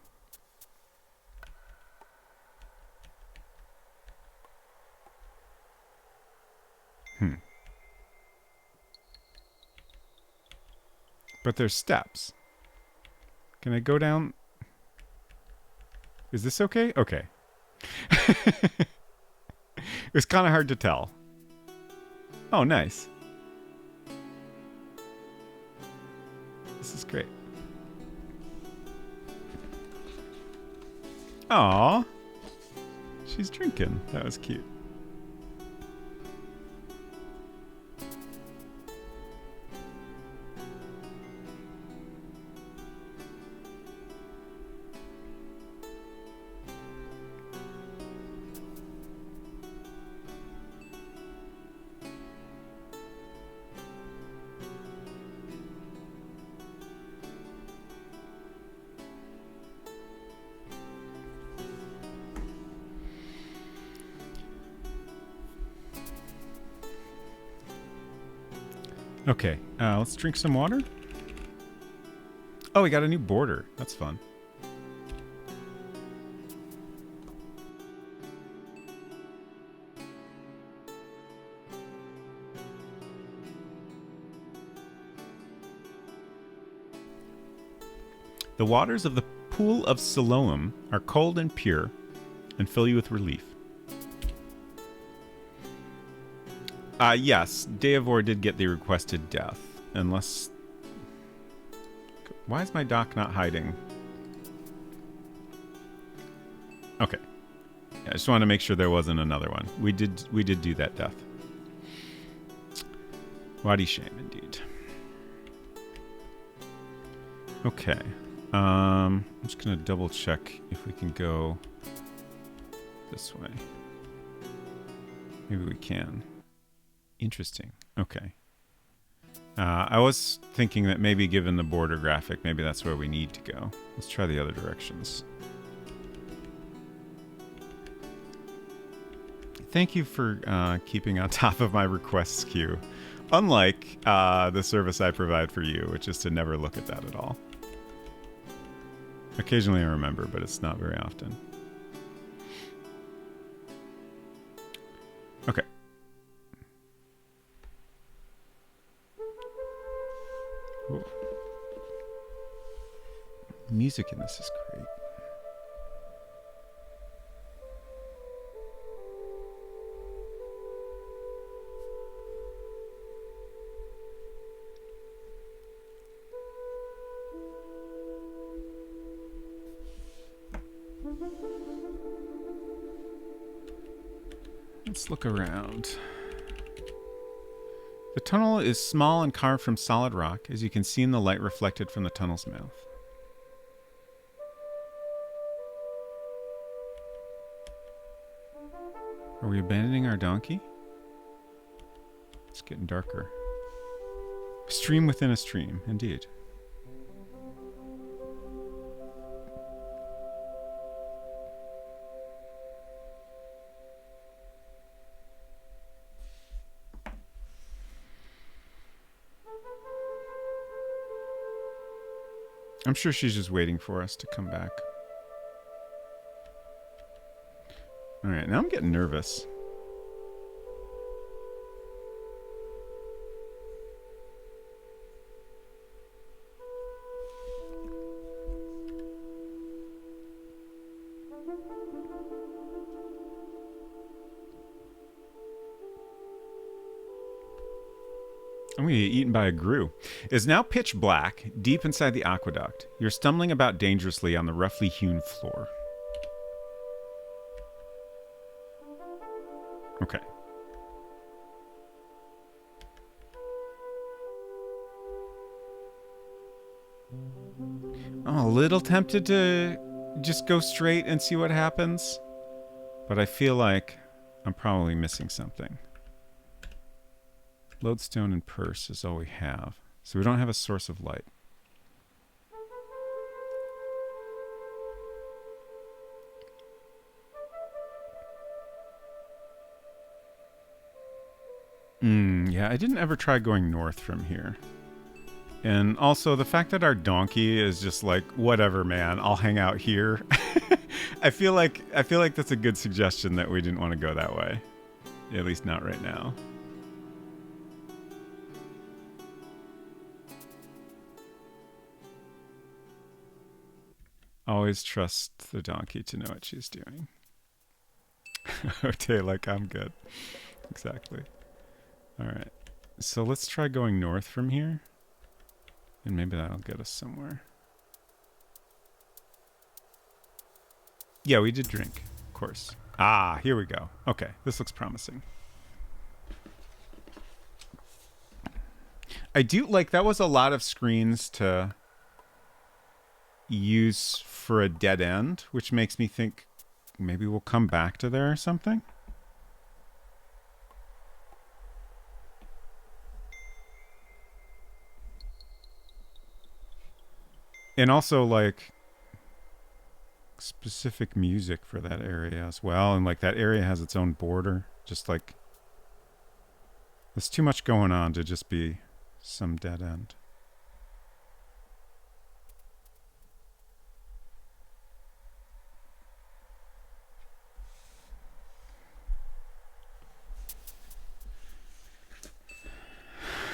[SPEAKER 1] But there's steps. Can I go down? Is this okay? Okay. It was kind of hard to tell. Oh, nice. This is great. Aw. She's drinking. That was cute. Okay, let's drink some water. Oh, we got a new border. That's fun. The waters of the Pool of Siloam are cold and pure and fill you with relief. Yes, Deavor did get the requested death. Unless... Why is my dock not hiding? Okay. Yeah, I just wanted to make sure there wasn't another one. We did do that death. Wadi shame, indeed. Okay. I'm just going to double check if we can go this way. Maybe we can. Interesting. Okay. I was thinking that maybe given the border graphic, maybe that's where we need to go. Let's try the other directions. Thank you for keeping on top of my requests queue. Unlike the service I provide for you, which is to never look at that at all. Occasionally I remember, but it's not very often. Okay. Ooh. Music in this is great. Let's look around. The tunnel is small and carved from solid rock, as you can see in the light reflected from the tunnel's mouth. Are we abandoning our donkey? It's getting darker. Stream within a stream, indeed. I'm sure she's just waiting for us to come back. All right, now I'm getting nervous. I'm going to get eaten by a grue. It is now pitch black, deep inside the aqueduct. You're stumbling about dangerously on the roughly hewn floor. Okay. I'm a little tempted to just go straight and see what happens, but I feel like I'm probably missing something. Lodestone and purse is all we have. So we don't have a source of light. Yeah, I didn't ever try going north from here. And also the fact that our donkey is just like, whatever, man, I'll hang out here. I feel like that's a good suggestion that we didn't want to go that way. At least not right now. Always trust the donkey to know what she's doing. Okay, like I'm good. Exactly. All right. So let's try going north from here. And maybe that'll get us somewhere. Yeah, we did drink, of course. Ah, here we go. Okay, this looks promising. I do like that was a lot of screens to use for a dead end, which makes me think maybe we'll come back to there or something. And also like specific music for that area as well, and like that area has its own border. Just like there's too much going on to just be some dead end.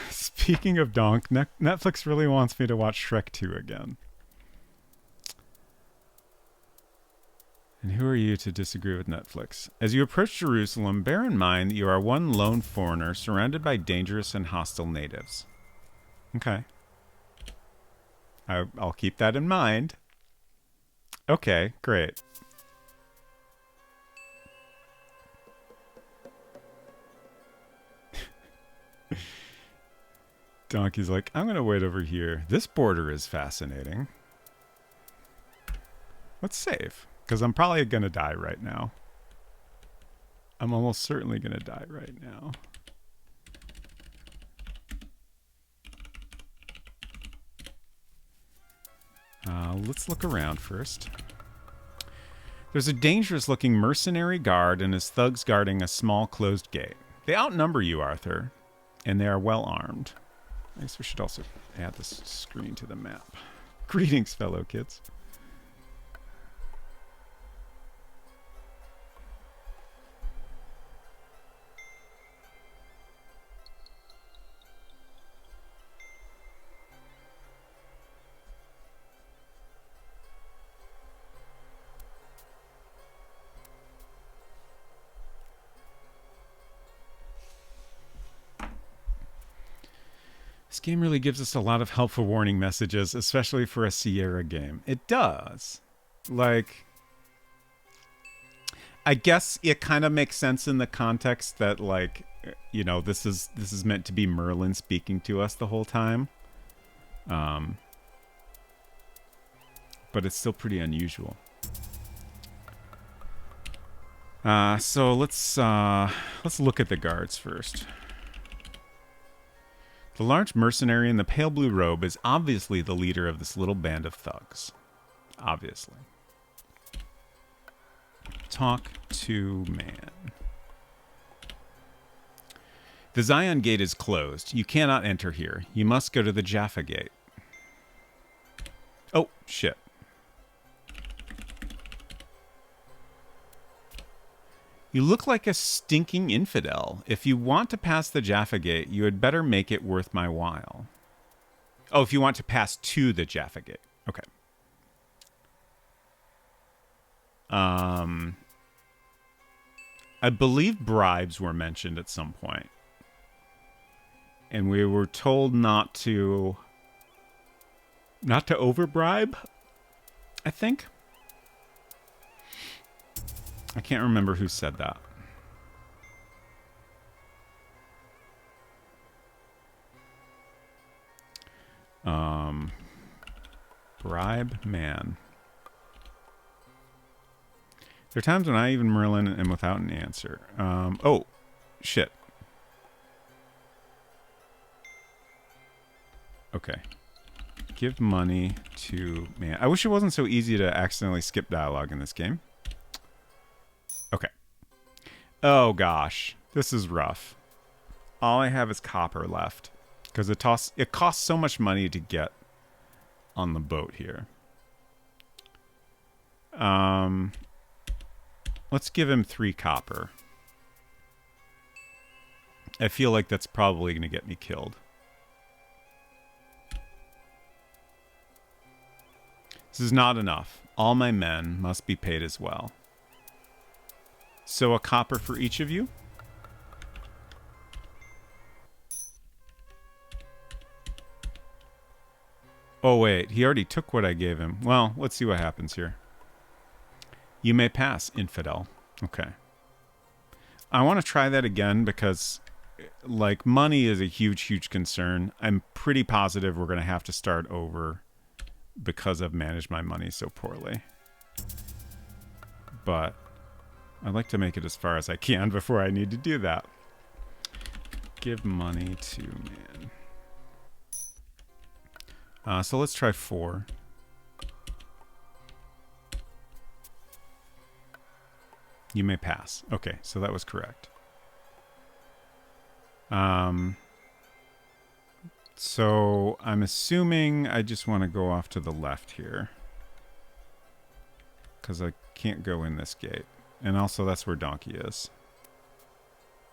[SPEAKER 1] Speaking of donk, Netflix really wants me to watch Shrek 2 again. And who are you to disagree with Netflix? As you approach Jerusalem, bear in mind that you are one lone foreigner surrounded by dangerous and hostile natives. Okay. I'll keep that in mind. Okay, great. Donkey's like, I'm going to wait over here. This border is fascinating. Let's save. Because I'm probably going to die right now. I'm almost certainly going to die right now. Let's look around first. There's a dangerous-looking mercenary guard and his thugs guarding a small closed gate. They outnumber you, Arthur, and they are well armed. I guess we should also add this screen to the map. Greetings, fellow kids. This game really gives us a lot of helpful warning messages, especially for a Sierra game. It does. Like, I guess it kind of makes sense in the context that, like, you know, this is meant to be Merlin speaking to us the whole time. But it's still pretty unusual. So let's look at the guards first. The large mercenary in the pale blue robe is obviously the leader of this little band of thugs. Obviously. Talk to man. The Zion Gate is closed. You cannot enter here. You must go to the Jaffa Gate. Oh, shit. You look like a stinking infidel. If you want to pass the Jaffa Gate, you had better make it worth my while. Oh, if you want to pass to the Jaffa Gate. Okay. I believe bribes were mentioned at some point. And we were told not to overbribe, I think. I can't remember who said that. Bribe man. There are times when I even Merlin am without an answer. Oh, shit. Okay. Give money to man. I wish it wasn't so easy to accidentally skip dialogue in this game. Okay. Oh gosh, this is rough. All I have is copper left because it costs so much money to get on the boat here. Let's give him 3 copper. I feel like that's probably going to get me killed. This is not enough. All my men must be paid as well. So a copper for each of you? Oh wait, he already took what I gave him. Well, let's see what happens here. You may pass, infidel. Okay. I want to try that again because, like, money is a huge, huge concern. I'm pretty positive we're going to have to start over because I've managed my money so poorly. But I'd like to make it as far as I can before I need to do that. Give money to man. So let's try 4. You may pass. Okay, so that was correct. So I'm assuming I just want to go off to the left here. Because I can't go in this gate. And also that's where Donkey is.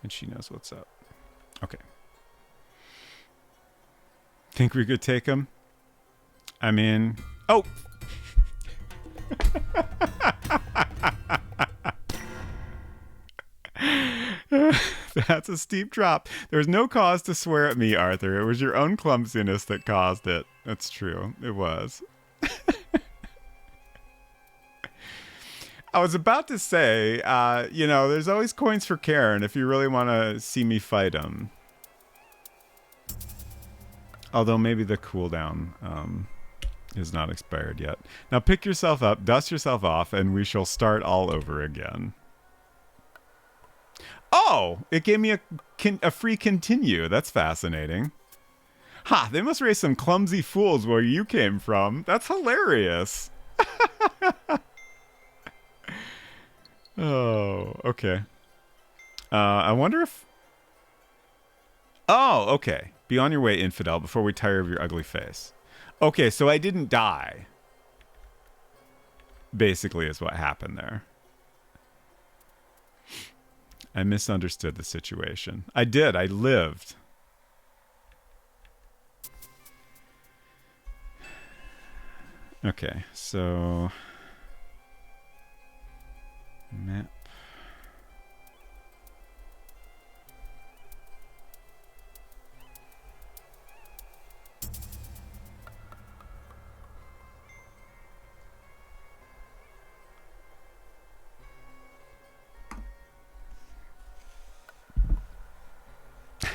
[SPEAKER 1] And she knows what's up. Okay. Think we could take him? I mean... Oh! That's a steep drop. There's no cause to swear at me, Arthur. It was your own clumsiness that caused it. That's true. It was. I was about to say, you know, there's always coins for Karen if you really want to see me fight him. Although maybe the cooldown is not expired yet. Now pick yourself up, dust yourself off, and we shall start all over again. Oh, it gave me a free continue. That's fascinating. Ha, they must raise some clumsy fools where you came from. That's hilarious. Oh, okay. I wonder if... Oh, okay. Be on your way, infidel, before we tire of your ugly face. Okay, so I didn't die. Basically is what happened there. I misunderstood the situation. I did. I lived. Okay, so... Map.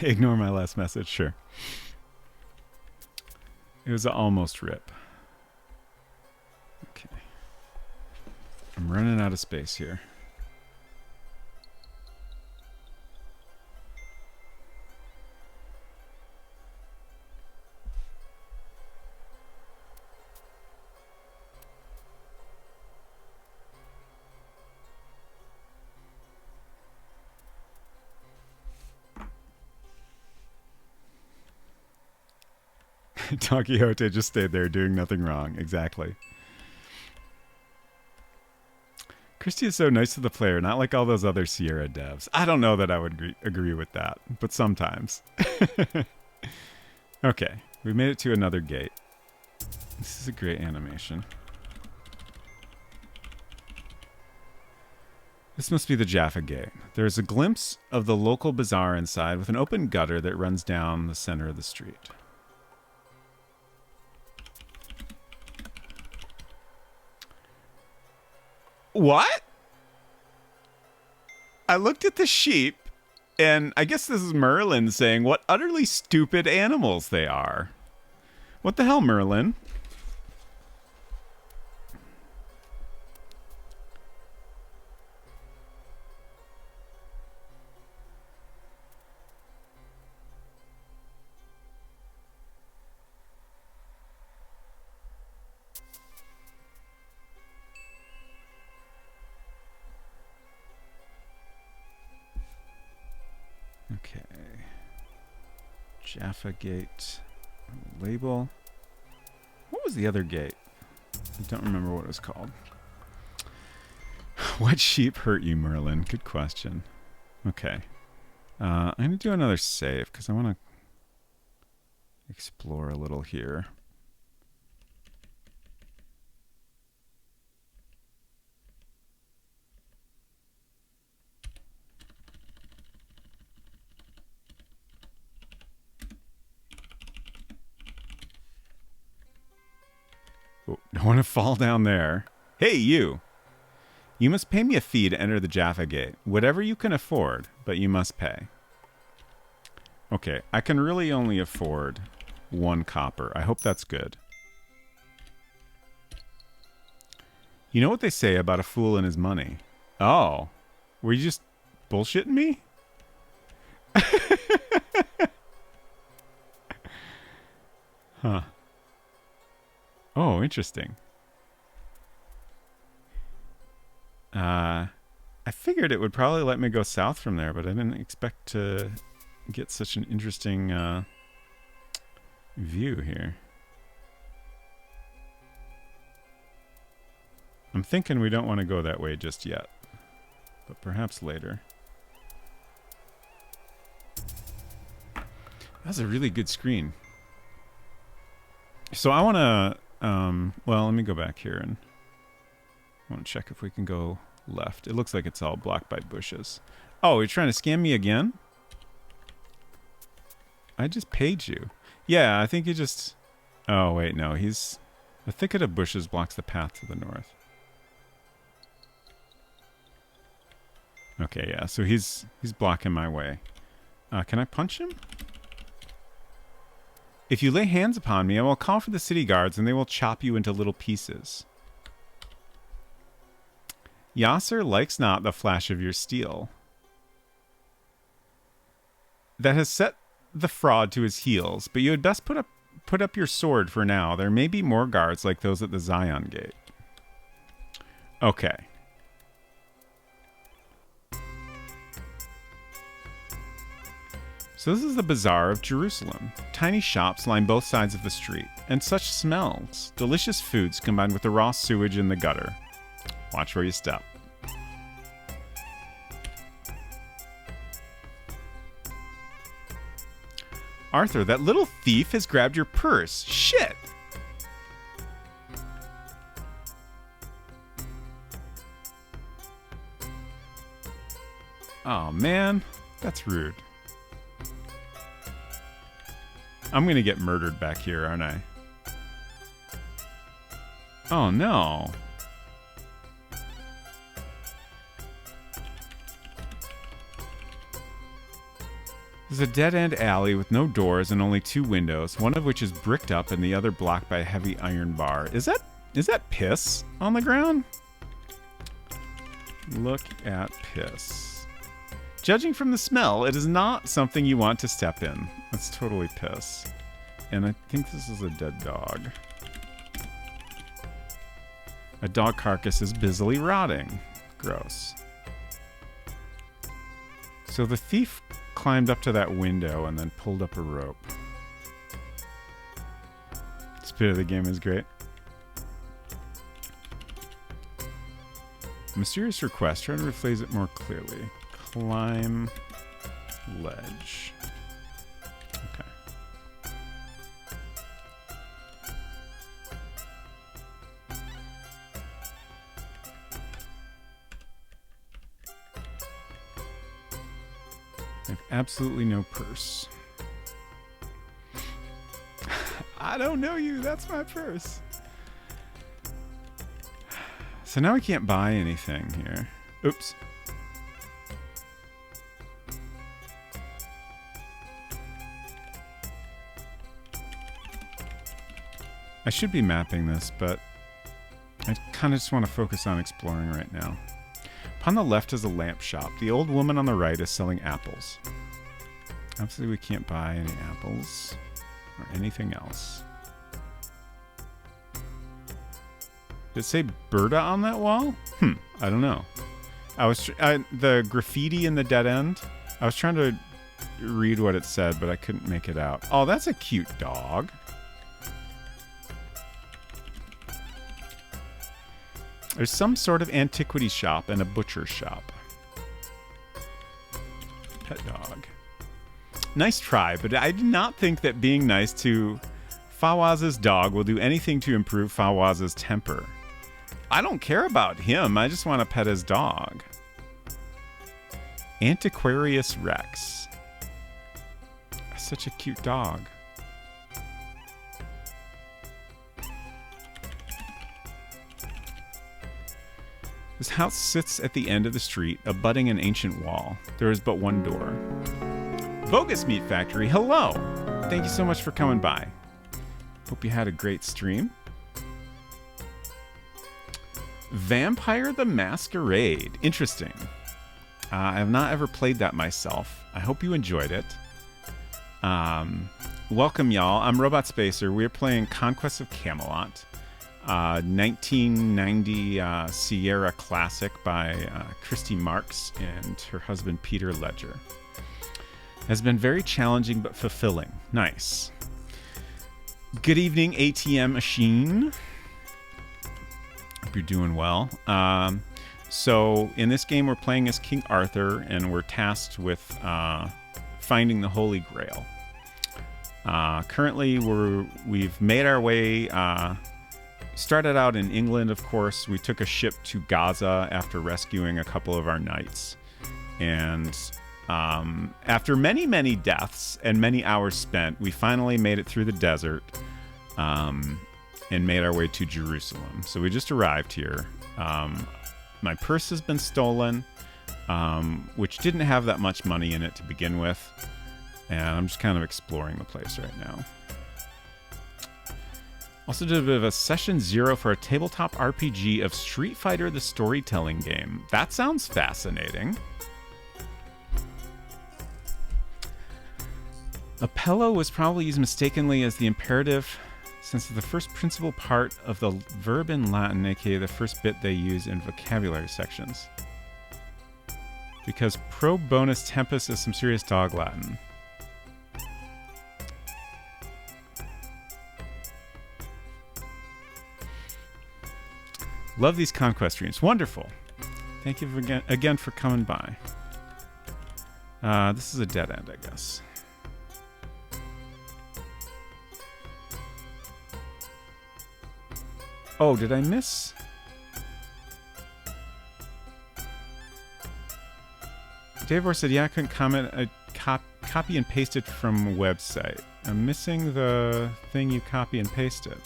[SPEAKER 1] Ignore my last message, sure. It was an almost rip. Okay. I'm running out of space here. Don Quixote just stayed there doing nothing wrong. Exactly. Christy is so nice to the player, not like all those other Sierra devs. I don't know that I would agree with that, but sometimes. Okay, we made it to another gate. This is a great animation. This must be the Jaffa Gate. There is a glimpse of the local bazaar inside with an open gutter that runs down the center of the street. What? I looked at the sheep, and I guess this is Merlin saying what utterly stupid animals they are. What the hell, Merlin? Okay. Jaffa Gate label. What was the other gate? I don't remember what it was called. What sheep hurt you, Merlin? Good question. Okay. I'm going to do another save because I want to explore a little here. Oh, don't want to fall down there. Hey, you! You must pay me a fee to enter the Jaffa Gate. Whatever you can afford, but you must pay. Okay, I can really only afford 1 copper. I hope that's good. You know what they say about a fool and his money? Oh, were you just bullshitting me? Huh. Oh, interesting. I figured it would probably let me go south from there, but I didn't expect to get such an interesting view here. I'm thinking we don't want to go that way just yet, but perhaps later. That's a really good screen. So I want to, well, let me go back here and I want to check if we can go left. It looks like it's all blocked by bushes. Oh, you're trying to scam me again? I just paid you. Yeah, I think you just... Oh, wait, no. He's... The thicket of bushes blocks the path to the north. Okay, yeah. So he's blocking my way. Can I punch him? If you lay hands upon me, I will call for the city guards and they will chop you into little pieces. Yasser likes not the flash of your steel. That has set the fraud to his heels, but you had best put up your sword for now. There may be more guards like those at the Zion Gate. Okay. So this is the Bazaar of Jerusalem. Tiny shops line both sides of the street. And such smells. Delicious foods combined with the raw sewage in the gutter. Watch where you step. Arthur, that little thief has grabbed your purse. Shit! Oh, man. That's rude. I'm gonna get murdered back here, aren't I? Oh, no. There's a dead-end alley with no doors and only 2 windows, one of which is bricked up and the other blocked by a heavy iron bar. Is that piss on the ground? Look at piss. Judging from the smell, it is not something you want to step in. That's totally piss. And I think this is a dead dog. A dog carcass is busily rotting. Gross. So the thief climbed up to that window and then pulled up a rope. bit of the game is great. Mysterious request. Try to rephrase it more clearly. Climb ledge. Okay. I have absolutely no purse. I don't know you. That's my purse. So now we can't buy anything here. Oops. I should be mapping this, but I kind of just want to focus on exploring right now. Upon the left is a lamp shop. The old woman on the right is selling apples. Obviously we can't buy any apples or anything else. Did it say Berta on that wall? I don't know. The graffiti in the dead end, I was trying to read what it said, but I couldn't make it out. Oh, that's a cute dog. There's some sort of antiquity shop and a butcher shop. Pet dog. Nice try, but I do not think that being nice to Fawaz's dog will do anything to improve Fawaz's temper. I don't care about him. I just want to pet his dog. Antiquarius Rex. Such a cute dog. This house sits at the end of the street, abutting an ancient wall. There is but one door. Bogus Meat Factory, hello! Thank you so much for coming by. Hope you had a great stream. Vampire the Masquerade. Interesting. I have not ever played that myself. I hope you enjoyed it. Welcome, y'all. I'm Robot Spacer. We're playing Conquests of Camelot. 1990 Sierra classic by Christy Marx and her husband Peter Ledger. Has been very challenging but fulfilling. Nice. Good evening, ATM Machine. Hope you're doing well. So in this game we're playing as King Arthur and we're tasked with finding the Holy Grail. Currently we've made our way. Started out in England, of course. We took a ship to Gaza after rescuing a couple of our knights. And after many, many deaths and many hours spent, we finally made it through the desert and made our way to Jerusalem. So we just arrived here. My purse has been stolen, which didn't have that much money in it to begin with. And I'm just kind of exploring the place right now. Also did a bit of a session 0 for a tabletop RPG of Street Fighter the Storytelling Game. That sounds fascinating. Apello was probably used mistakenly as the imperative since the first principal part of the verb in Latin, aka the first bit they use in vocabulary sections. Because pro bonus tempus is some serious dog Latin. Love these Conquest streams. Wonderful. Thank you again for coming by. This is a dead end, I guess. Oh, did I miss? Davor said, yeah, I couldn't comment. I copy and pasted from a website. I'm missing the thing you copy and pasted.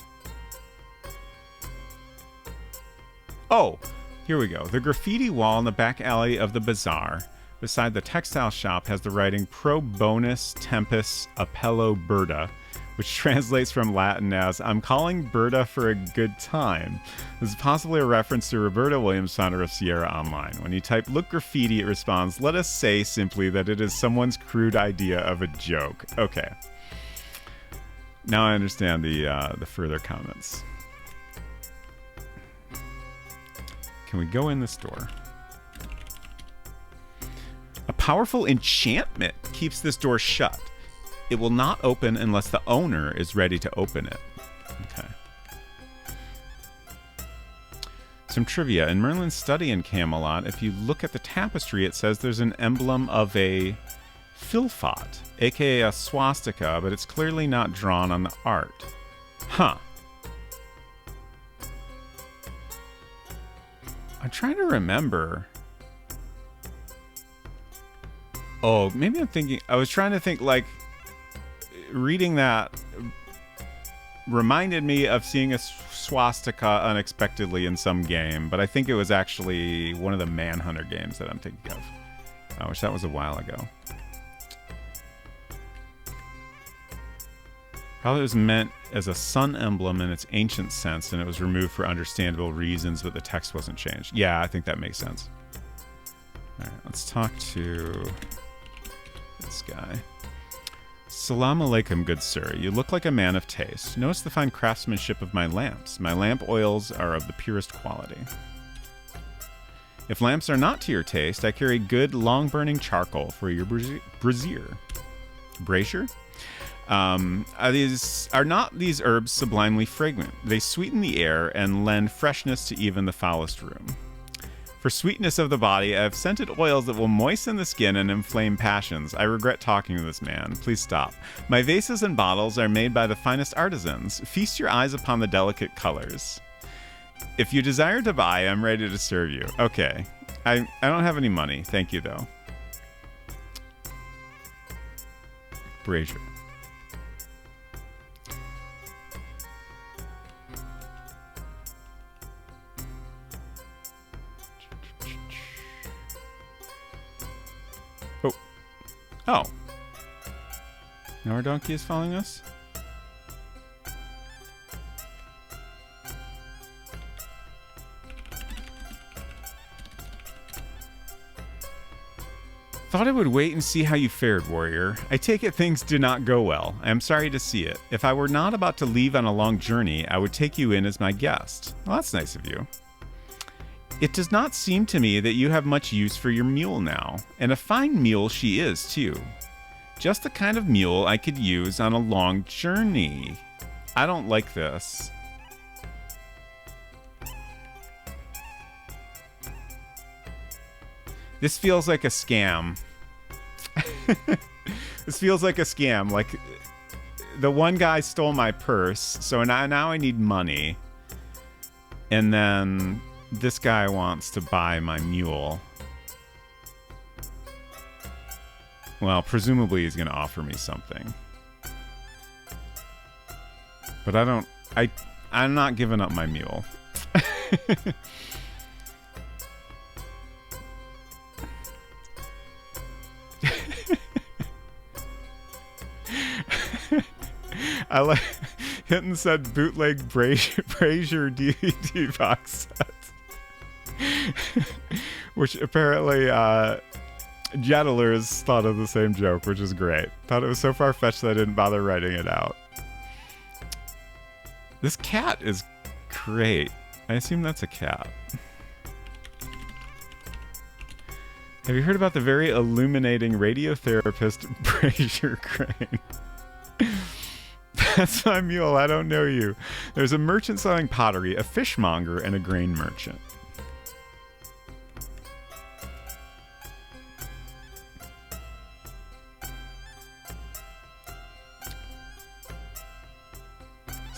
[SPEAKER 1] Oh, here we go. The graffiti wall in the back alley of the bazaar beside the textile shop has the writing Pro Bonus Tempus Apello Berta, which translates from Latin as I'm calling Berta for a good time. This is possibly a reference to Roberta Williams, founder of Sierra Online. When you type look graffiti, it responds, let us say simply that it is someone's crude idea of a joke. Okay. Now I understand the further comments. Can we go in the store? A powerful enchantment keeps this door shut. It will not open unless the owner is ready to open it. Okay. Some trivia. In Merlin's study in Camelot, if you look at the tapestry, it says there's an emblem of a filfot, aka a swastika, but it's clearly not drawn on the art. Huh. I'm trying to remember. Oh, maybe I'm thinking... I was trying to think, like, reading that reminded me of seeing a swastika unexpectedly in some game, but I think it was actually one of the Manhunter games that I'm thinking of, which that was a while ago. Probably was meant as a sun emblem in its ancient sense, and it was removed for understandable reasons, but the text wasn't changed. Yeah, I think that makes sense. All right, let's talk to this guy. Salam alaikum, good sir. You look like a man of taste. Notice the fine craftsmanship of my lamps. My lamp oils are of the purest quality. If lamps are not to your taste, I carry good, long-burning charcoal for your brazier. Brazier? Are not these herbs sublimely fragrant? They sweeten the air and lend freshness to even the foulest room. For sweetness of the body, I have scented oils that will moisten the skin and inflame passions. I regret talking to this man. Please stop. My vases and bottles are made by the finest artisans. Feast your eyes upon the delicate colors. If you desire to buy, I'm ready to serve you. Okay. I don't have any money. Thank you, though. Brazier. Oh. Now our donkey is following us? Thought I would wait and see how you fared, warrior. I take it things did not go well. I am sorry to see it. If I were not about to leave on a long journey, I would take you in as my guest. Well, that's nice of you. It does not seem to me that you have much use for your mule now, and a fine mule she is, too. Just the kind of mule I could use on a long journey. I don't like this. This feels like a scam. This feels like a scam. Like, the one guy stole my purse, so now I need money. And then... this guy wants to buy my mule. Well, presumably he's going to offer me something. But I'm not giving up my mule. I like... Hinton said bootleg Brazier DVD box set. Which apparently Jettlers thought of the same joke, which is great. Thought it was so far-fetched that I didn't bother writing it out. This cat is great. I assume that's a cat. Have you heard about the very illuminating radiotherapist Brazier Crane? That's my mule. I don't know you. There's a merchant selling pottery, a fishmonger, and a grain merchant.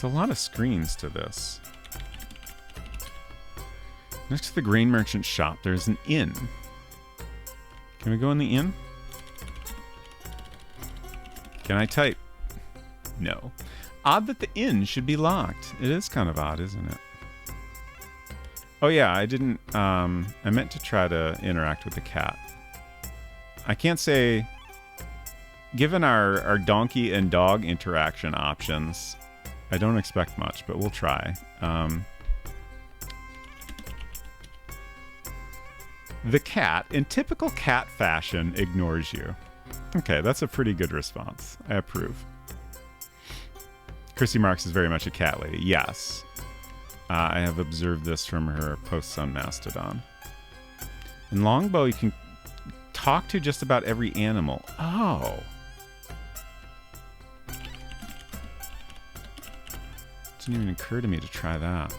[SPEAKER 1] There's a lot of screens to this. Next to the grain merchant shop, there's an inn. Can we go in the inn? Can I type? No. Odd that the inn should be locked. It is kind of odd, isn't it? Oh yeah, I didn't... I meant to try to interact with the cat. I can't say... Given our donkey and dog interaction options... I don't expect much, but we'll try. The cat, in typical cat fashion, ignores you. Okay, that's a pretty good response. I approve. Christy Marx is very much a cat lady. Yes. I have observed this from her posts on Mastodon. In Longbow, you can talk to just about every animal. Oh. Didn't even occur to me to try that.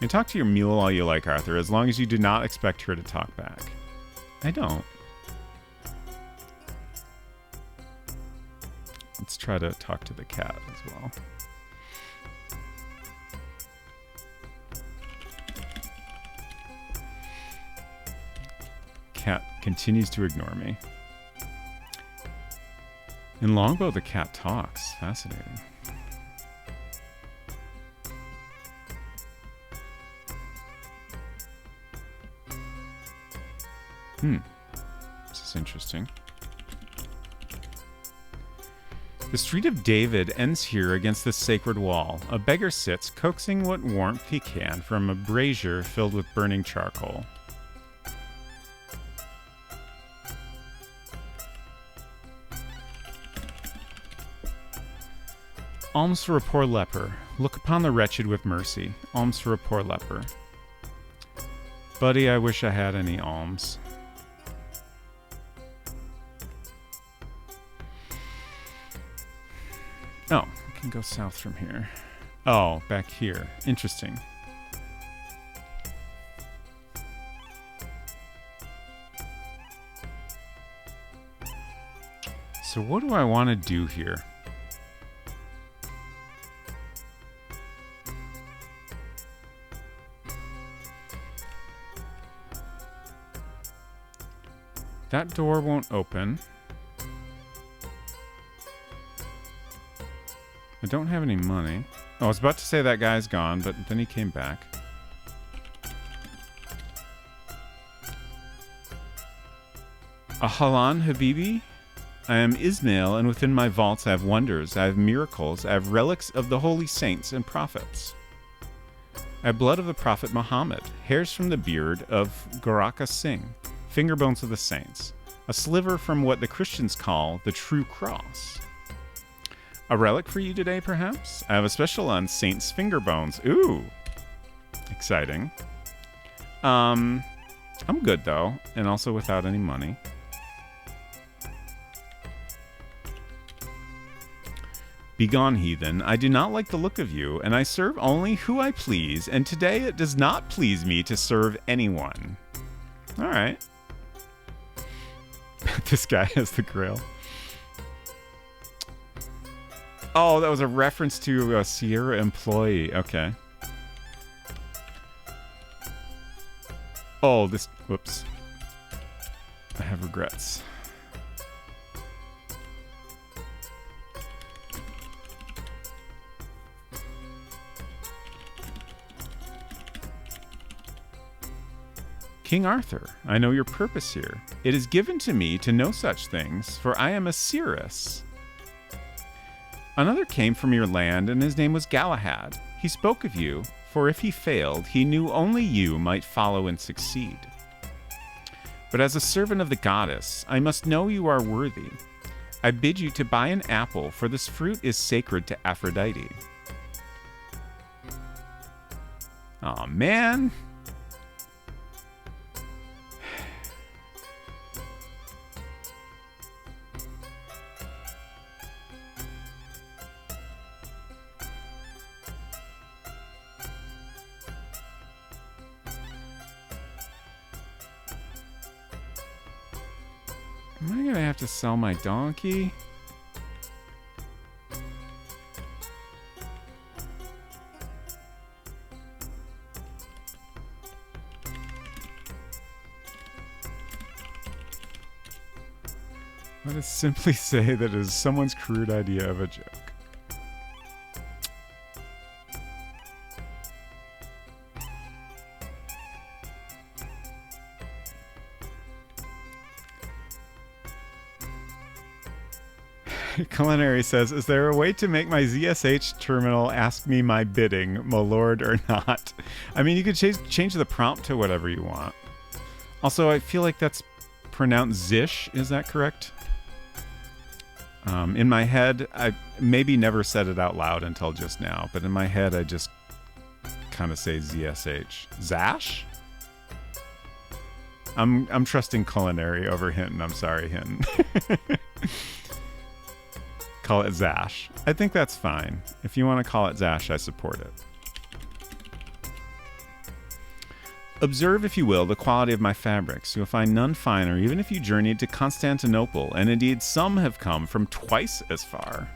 [SPEAKER 1] You can talk to your mule all you like, Arthur, as long as you do not expect her to talk back. I don't. Let's try to talk to the cat as well. Cat continues to ignore me. In Longbow, the cat talks. Fascinating. This is interesting. The Street of David ends here against the sacred wall. A beggar sits, coaxing what warmth he can from a brazier filled with burning charcoal. Alms for a poor leper. Look upon the wretched with mercy. Alms for a poor leper. Buddy, I wish I had any alms. Oh, we can go south from here. Oh, back here. Interesting. So what do I want to do here? That door won't open. I don't have any money. Oh, I was about to say that guy's gone, but then he came back. Ahlan Habibi? I am Ismail, and within my vaults I have wonders, I have miracles, I have relics of the holy saints and prophets. I have blood of the prophet Muhammad, hairs from the beard of Goraka Singh, finger bones of the saints, a sliver from what the Christians call the true cross. A relic for you today, perhaps? I have a special on Saint's finger bones. Ooh, exciting. I'm good though, and also without any money. Begone, heathen. I do not like the look of you, and I serve only who I please, and today it does not please me to serve anyone. All right. This guy has the Grail. Oh, that was a reference to a Sierra employee. Okay. Oh, this... Whoops. I have regrets. King Arthur, I know your purpose here. It is given to me to know such things, for I am a seeress. Another came from your land, and his name was Galahad. He spoke of you, for if he failed, he knew only you might follow and succeed. But as a servant of the goddess, I must know you are worthy. I bid you to buy an apple, for this fruit is sacred to Aphrodite. Aw, man. Am I gonna have to sell my donkey? Let us simply say that it is someone's crude idea of a joke. Culinary says, is there a way to make my ZSH terminal ask me my bidding, my lord, or not? I mean, you could change the prompt to whatever you want. Also, I feel like that's pronounced Zish. Is that correct? In my head, I maybe never said it out loud until just now, but in my head, I just kind of say ZSH. Zash? I'm trusting Culinary over Hinton. I'm sorry, Hinton. Call it Zash. I think that's fine. If you want to call it Zash, I support it. Observe, if you will, the quality of my fabrics. You'll find none finer, even if you journeyed to Constantinople, and indeed some have come from twice as far.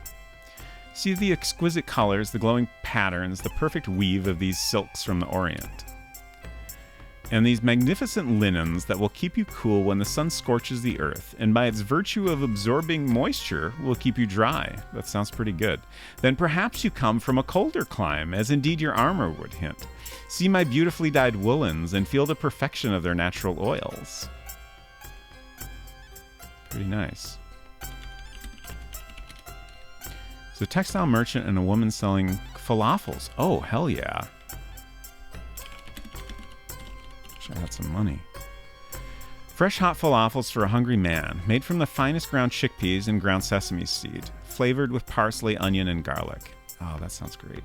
[SPEAKER 1] See the exquisite colors, the glowing patterns, the perfect weave of these silks from the Orient. And these magnificent linens that will keep you cool when the sun scorches the earth, and by its virtue of absorbing moisture, will keep you dry. That sounds pretty good. Then perhaps you come from a colder clime, as indeed your armor would hint. See my beautifully dyed woolens, and feel the perfection of their natural oils. Pretty nice. So, textile merchant and a woman selling falafels. Oh, hell yeah. I had some money. Fresh hot falafels for a hungry man, made from the finest ground chickpeas and ground sesame seed, flavored with parsley, onion, and garlic. Oh, that sounds great.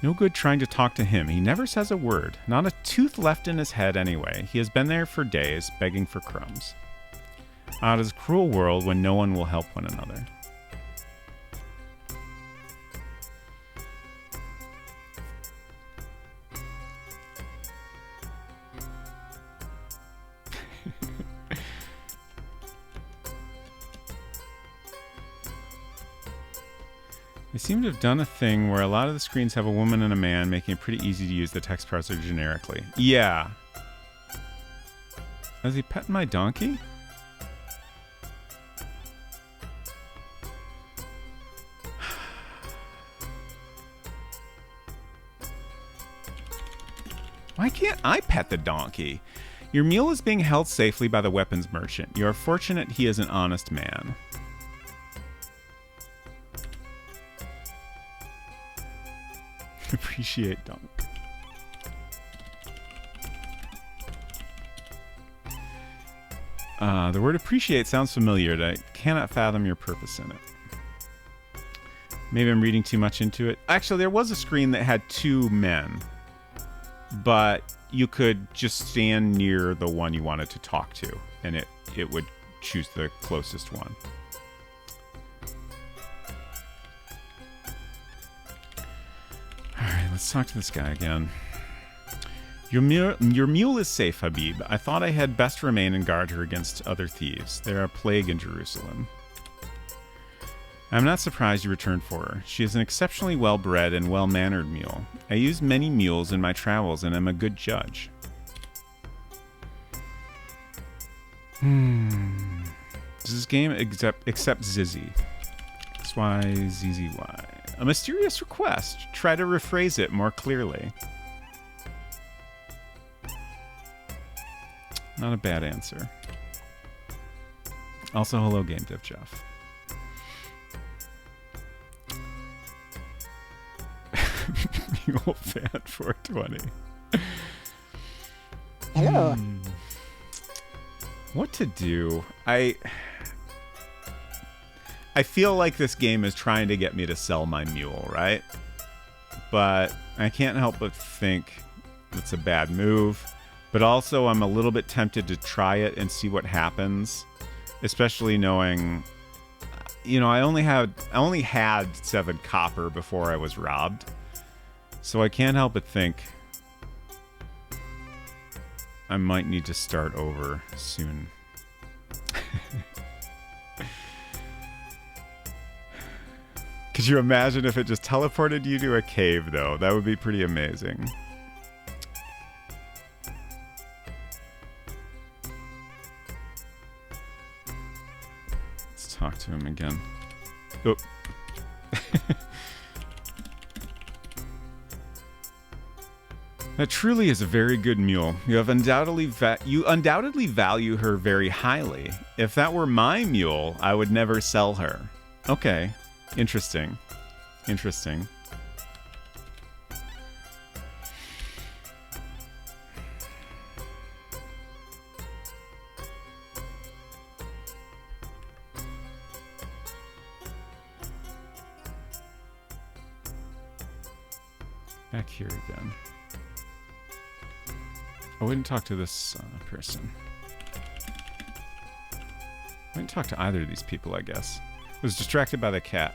[SPEAKER 1] No good trying to talk to him. He never says a word. Not a tooth left in his head anyway. He has been there for days, begging for crumbs. Ah, it is a cruel world when no one will help one another. They seem to have done a thing where a lot of the screens have a woman and a man, making it pretty easy to use the text parser generically. Yeah. Is he petting my donkey? Why can't I pet the donkey? Your mule is being held safely by the weapons merchant. You are fortunate he is an honest man. Appreciate donk. The word appreciate sounds familiar, but I cannot fathom your purpose in it. Maybe I'm reading too much into it. Actually, there was a screen that had two men, but you could just stand near the one you wanted to talk to, and it would choose the closest one. Alright, let's talk to this guy again. Your mule is safe, Habib. I thought I had best remain and guard her against other thieves. They are a plague in Jerusalem. I'm not surprised you returned for her. She is an exceptionally well-bred and well-mannered mule. I use many mules in my travels and am a good judge. Does this game accept Zizzy? XYZZY. A mysterious request. Try to rephrase it more clearly. Not a bad answer. Also, hello, Game Dev Jeff. Mule Fan 420.
[SPEAKER 3] Hello.
[SPEAKER 1] What to do? I feel like this game is trying to get me to sell my mule, right? But I can't help but think it's a bad move. But also, I'm a little bit tempted to try it and see what happens, especially knowing, you know, I only had 7 copper before I was robbed, so I can't help but think I might need to start over soon. Could you imagine if it just teleported you to a cave, though? That would be pretty amazing. Talk to him again. Oh. That truly is a very good mule. You undoubtedly value her very highly. If that were my mule, I would never sell her. Okay. Interesting. Interesting. Back here again. I wouldn't talk to this person. I wouldn't talk to either of these people, I guess. I was distracted by the cat.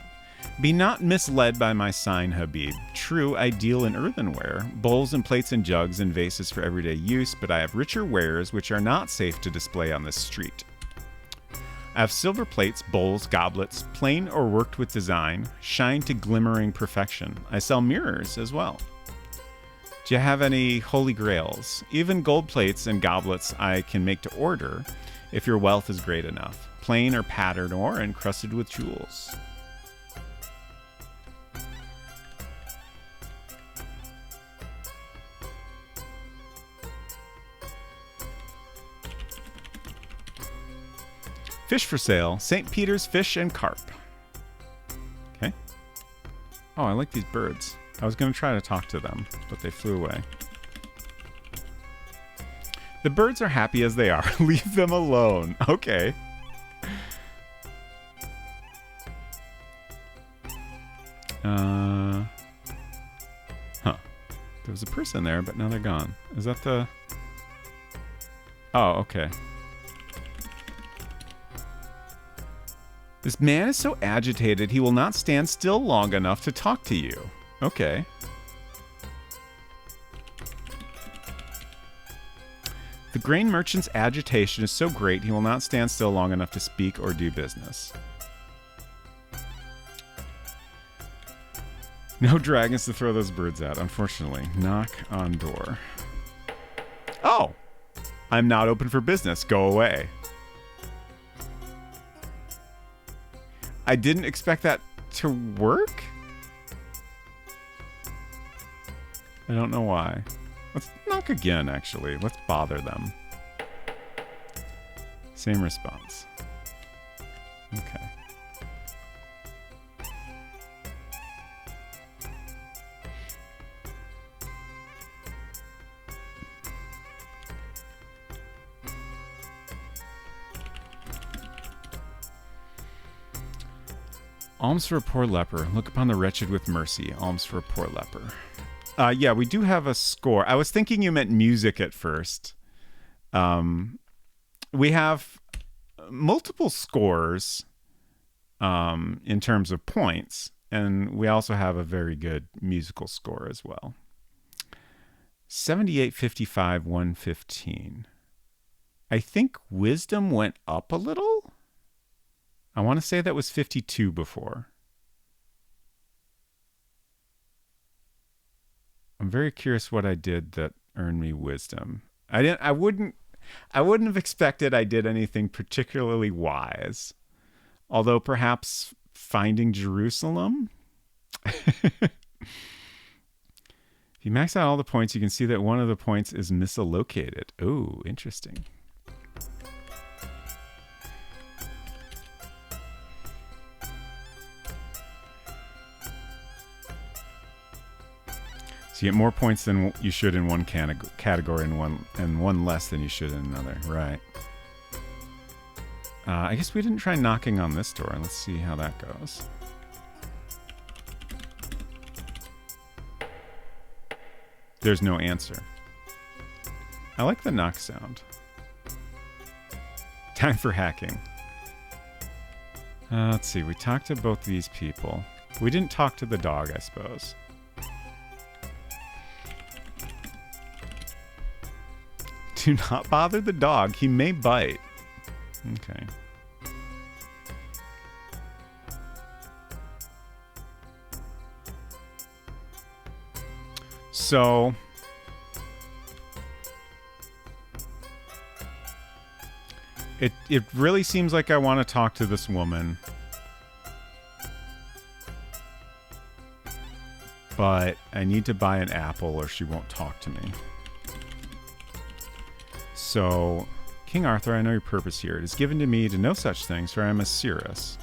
[SPEAKER 1] Be not misled by my sign, Habib. True, I deal in earthenware, bowls and plates and jugs and vases for everyday use, but I have richer wares which are not safe to display on this street. I have silver plates, bowls, goblets, plain or worked with design, shine to glimmering perfection. I sell mirrors as well. Do you have any holy grails? Even gold plates and goblets I can make to order if your wealth is great enough, plain or patterned or encrusted with jewels. Fish for sale. St. Peter's fish and carp. Okay. Oh, I like these birds. I was going to try to talk to them, but they flew away. The birds are happy as they are. Leave them alone. Okay. Huh. There was a person there, but now they're gone. Is that the... Oh, okay. This man is so agitated he will not stand still long enough to talk to you. Okay. The grain merchant's agitation is so great he will not stand still long enough to speak or do business. No dragons to throw those birds at, unfortunately. Knock on door. Oh! I'm not open for business. Go away. I didn't expect that to work? I don't know why. Let's knock again, actually. Let's bother them. Same response. Okay. Alms for a poor leper. Look upon the wretched with mercy. Alms for a poor leper. Yeah, we do have a score. I was thinking you meant music at first. We have multiple scores in terms of points, and we also have a very good musical score as well. 78, 55, 115. I think wisdom went up a little. I want to say that was 52 before. I'm very curious what I did that earned me wisdom. I wouldn't have expected I did anything particularly wise. Although perhaps finding Jerusalem? If you max out all the points, you can see that one of the points is misallocated. Oh, interesting. So you get more points than you should in one category and one less than you should in another. Right. I guess we didn't try knocking on this door. Let's see how that goes. There's no answer. I like the knock sound. Time for hacking. Let's see. We talked to both these people. We didn't talk to the dog, I suppose. Do not bother the dog. He may bite. Okay. So it really seems like I want to talk to this woman. But I need to buy an apple or she won't talk to me. So, King Arthur, I know your purpose here. It is given to me to know such things, for I am a seeress.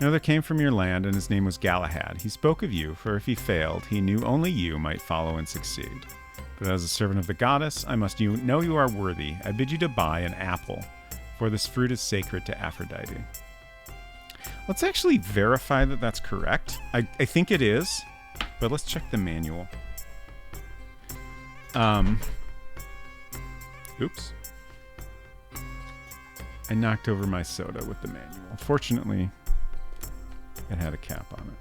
[SPEAKER 1] Another came from your land, and his name was Galahad. He spoke of you, for if he failed, he knew only you might follow and succeed. But as a servant of the goddess, I must know you are worthy. I bid you to buy an apple, for this fruit is sacred to Aphrodite. Let's actually verify that that's correct. I think it is, but let's check the manual. Oops. I knocked over my soda with the manual. Fortunately, It had a cap on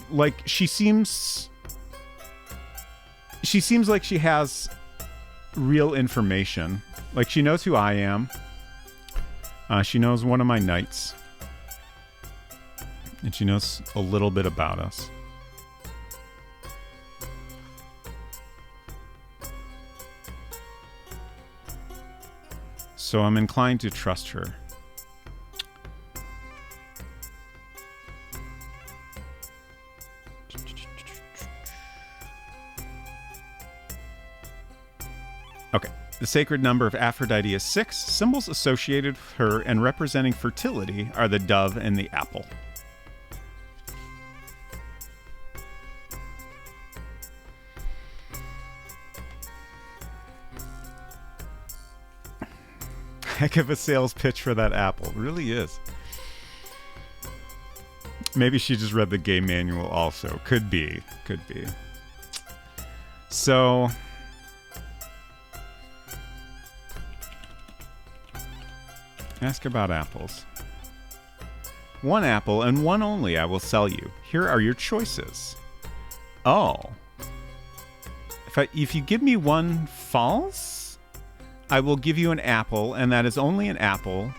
[SPEAKER 1] it. Like she seems like she has real information. Like she knows who I am. She knows one of my knights. And she knows a little bit about us. So I'm inclined to trust her. Okay. The sacred number of Aphrodite is 6. Symbols associated with her and representing fertility are the dove and the apple. Heck of a sales pitch for that apple. It really is. Maybe she just read the game manual also. Could be. Could be. So... ask about apples. 1 apple and 1 only I will sell you. Here are your choices. Oh. If you give me 1 false, I will give you an apple, and that is only an apple.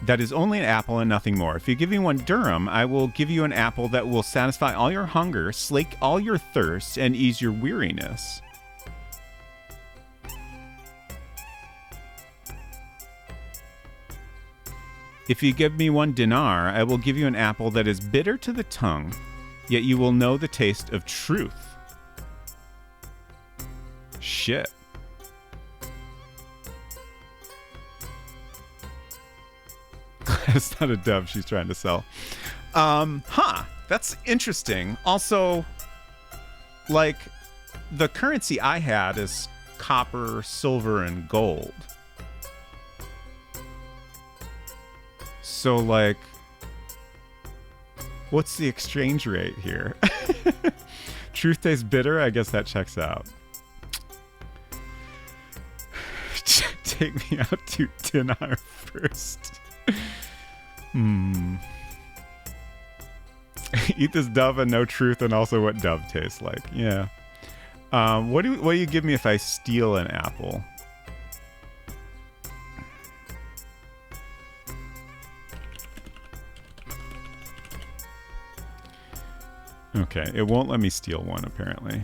[SPEAKER 1] That is only an apple and nothing more. If you give me 1 dirham, I will give you an apple that will satisfy all your hunger, slake all your thirst, and ease your weariness. If you give me 1 dinar, I will give you an apple that is bitter to the tongue, yet you will know the taste of truth. Shit. It's not a dove she's trying to sell. That's interesting. Also, like, the currency I had is copper, silver, and gold. So, like, what's the exchange rate here? Truth tastes bitter? I guess that checks out. Take me out to dinar first. Eat this dove and know truth and also what dove tastes like. Yeah. What do you give me if I steal an apple? Okay, it won't let me steal one, apparently.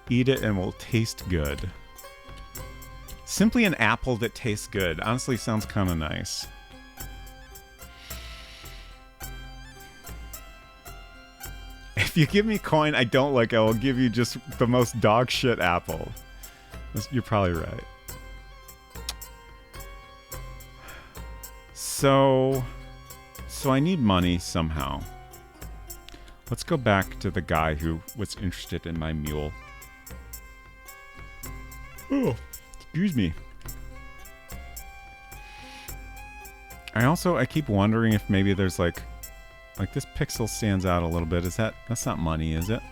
[SPEAKER 1] Eat it and will taste good. Simply an apple that tastes good. Honestly, sounds kind of nice. If you give me coin I don't like, I will give you just the most dog shit apple. You're probably right. So I need money somehow. Let's go back to the guy who was interested in my mule. Oh, excuse me. I keep wondering if maybe there's like this pixel stands out a little bit. That's not money, is it?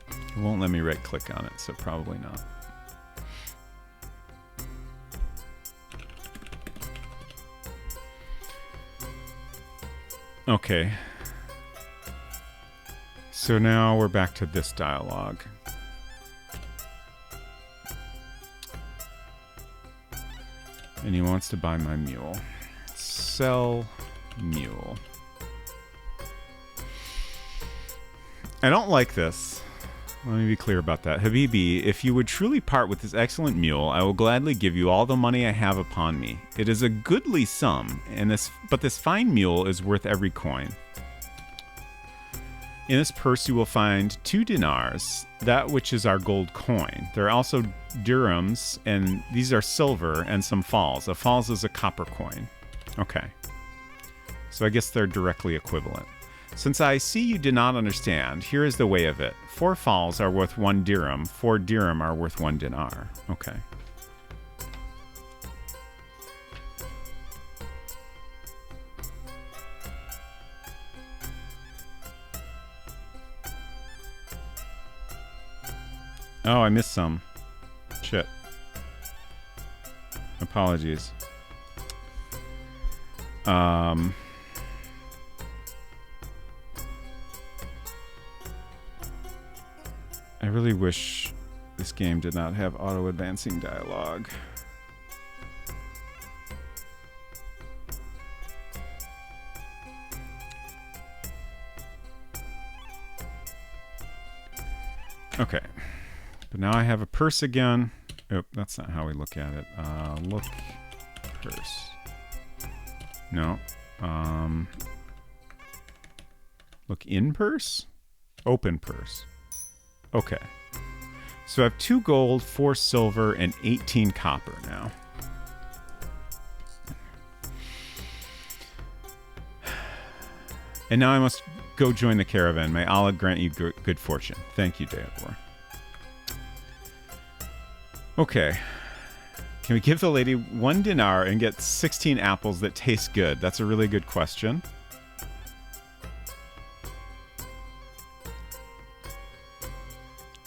[SPEAKER 1] It won't let me right click on it, so probably not. Okay. So now we're back to this dialogue. And he wants to buy my mule. Sell mule. I don't like this. Let me be clear about that. Habibi, if you would truly part with this excellent mule, I will gladly give you all the money I have upon me. It is a goodly sum, but this fine mule is worth every coin. In this purse you will find 2 dinars, that which is our gold coin. There are also dirhams, and these are silver, and some falls. A falls is a copper coin. Okay. So I guess they're directly equivalent. Since I see you did not understand, here is the way of it. 4 falls are worth 1 dirham. 4 dirham are worth 1 dinar. Okay. Oh, I missed some. Shit. Apologies. I really wish this game did not have auto-advancing dialogue. Okay. But now I have a purse again. Oh, that's not how we look at it. Look purse. No. Look in purse? Open purse. Okay. So I have 2 gold, 4 silver, and 18 copper now. And now I must go join the caravan. May Allah grant you good fortune. Thank you, Deavor. Okay. Can we give the lady 1 dinar and get 16 apples that taste good? That's a really good question.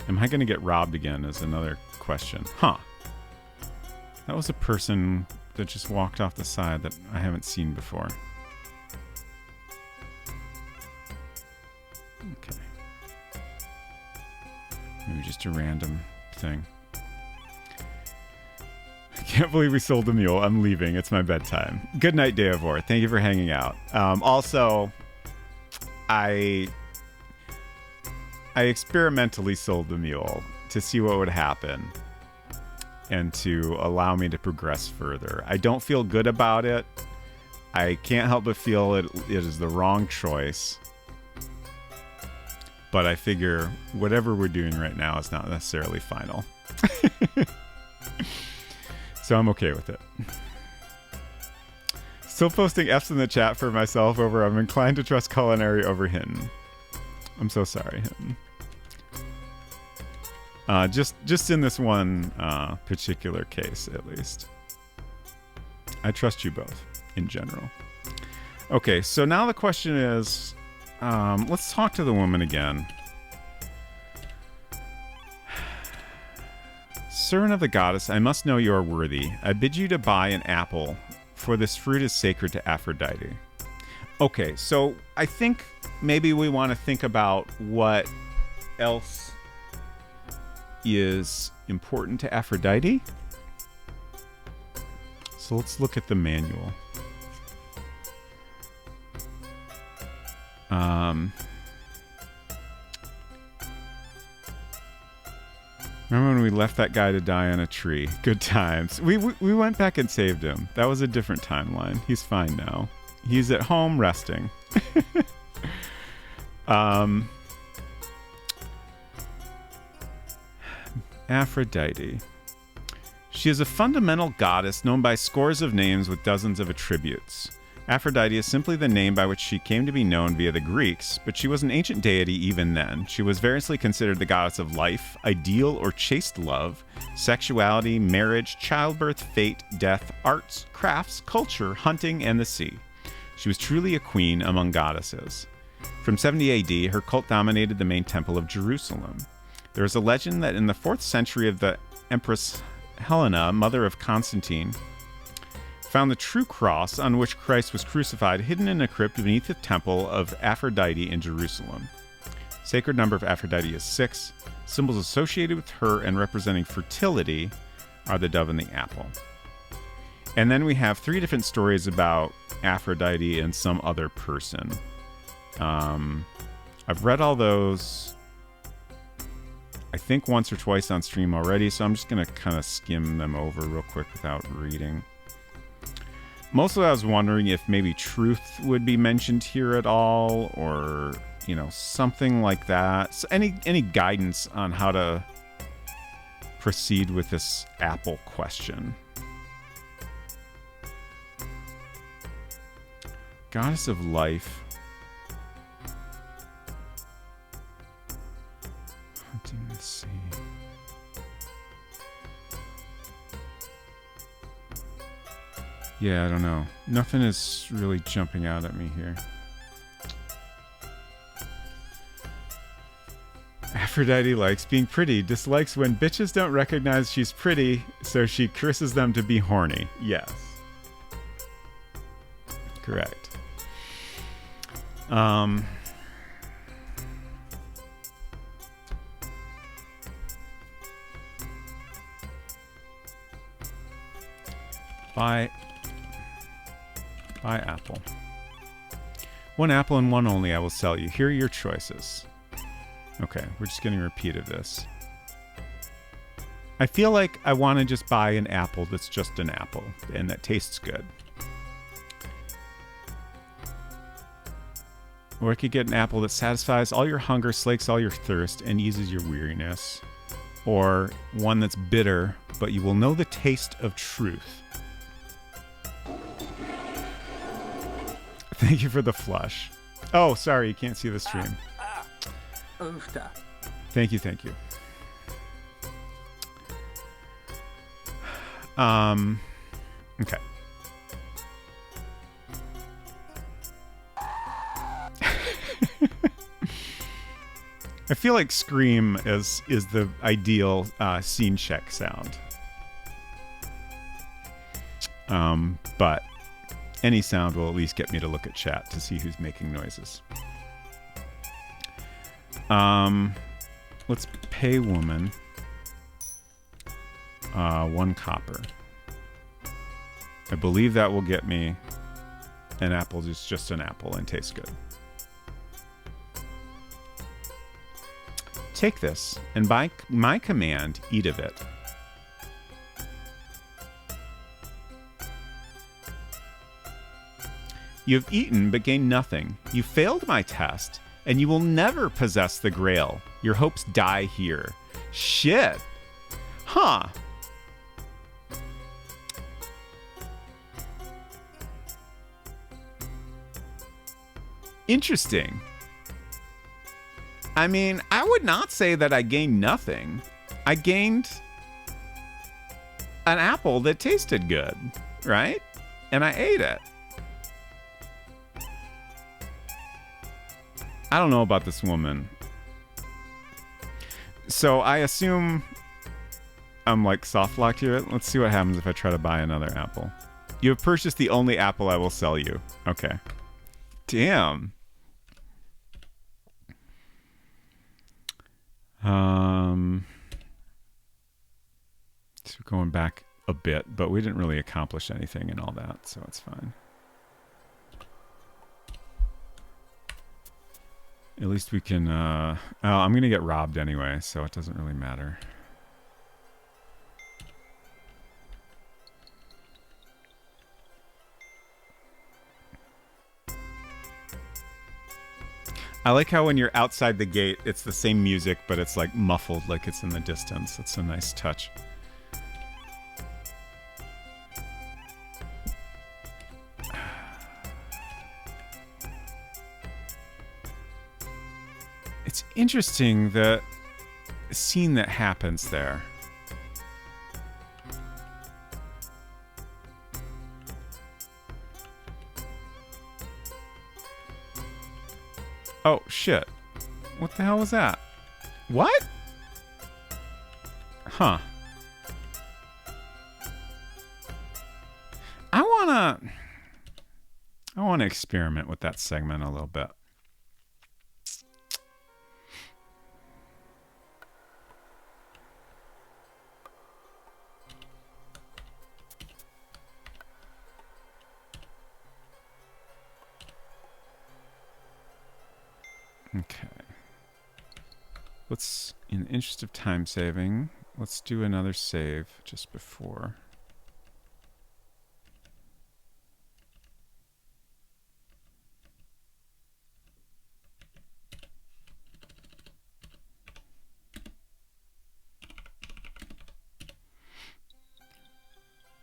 [SPEAKER 1] Am I going to get robbed again is another question. Huh. That was a person that just walked off the side that I haven't seen before. Okay. Maybe just a random thing. I can't believe we sold the mule. I'm leaving. It's my bedtime. Good night, Deavor. Thank you for hanging out. Also, I experimentally sold the mule to see what would happen and to allow me to progress further. I don't feel good about it. I can't help but feel it is the wrong choice. But I figure whatever we're doing right now is not necessarily final. So I'm okay with it. Still posting F's in the chat for myself over I'm inclined to trust culinary over Hinton. I'm so sorry, Hinton. Just in this one particular case, at least. I trust you both, in general. Okay, so now the question is, let's talk to the woman again. Servant of the goddess, I must know you are worthy. I bid you to buy an apple, for this fruit is sacred to Aphrodite. Okay, so I think maybe we want to think about what else is important to Aphrodite. So let's look at the manual. Remember when we left that guy to die on a tree? Good times. We went back and saved him. That was a different timeline. He's fine now. He's at home resting. Aphrodite. She is a fundamental goddess known by scores of names with dozens of attributes. Aphrodite is simply the name by which she came to be known via the Greeks, but she was an ancient deity even then. She was variously considered the goddess of life, ideal or chaste love, sexuality, marriage, childbirth, fate, death, arts, crafts, culture, hunting, and the sea. She was truly a queen among goddesses. From 70 AD, her cult dominated the main temple of Jerusalem. There is a legend that in the 4th century of the Empress Helena, mother of Constantine, found the true cross on which Christ was crucified hidden in a crypt beneath the temple of Aphrodite in Jerusalem. Sacred number of Aphrodite is 6. Symbols associated with her and representing fertility are the dove and the apple. And then we have 3 different stories about Aphrodite and some other person. I've read all those, I think, once or twice on stream already, so I'm just going to kind of skim them over real quick without reading. Mostly I was wondering if maybe truth would be mentioned here at all, or, you know, something like that. So any guidance on how to proceed with this apple question. Goddess of life. Hunting the sea. Yeah, I don't know. Nothing is really jumping out at me here. Aphrodite likes being pretty, dislikes when bitches don't recognize she's pretty, so she curses them to be horny. Yes. Correct. Buy apple. One apple and one only I will sell you. Here are your choices. Okay, we're just getting a repeat of this. I feel like I want to just buy an apple that's just an apple and that tastes good. Or I could get an apple that satisfies all your hunger, slakes all your thirst, and eases your weariness. Or one that's bitter, but you will know the taste of truth. Thank you for the flush. Oh, sorry, you can't see the stream. Thank you, thank you. Okay. I feel like Scream is the ideal scene check sound. But any sound will at least get me to look at chat to see who's making noises. Let's pay woman 1 copper. I believe that will get me an apple that's just an apple and tastes good. Take this, and by my command, eat of it. You have eaten, but gained nothing. You failed my test, and you will never possess the Grail. Your hopes die here. Shit. Huh. Interesting. I mean, I would not say that I gained nothing. I gained an apple that tasted good, right? And I ate it. I don't know about this woman. So I assume I'm like soft locked here. Let's see what happens if I try to buy another apple. You have purchased the only apple I will sell you. Okay. Damn. So going back a bit, but we didn't really accomplish anything and all that, so it's fine. At least we can, oh, I'm gonna get robbed anyway, so it doesn't really matter. I like how when you're outside the gate, it's the same music, but it's like muffled, like it's in the distance. It's a nice touch. It's interesting, the scene that happens there. Oh, shit. What the hell was that? What? Huh. I wanna experiment with that segment a little bit. Okay. Let's, in the interest of time saving, let's do another save just before.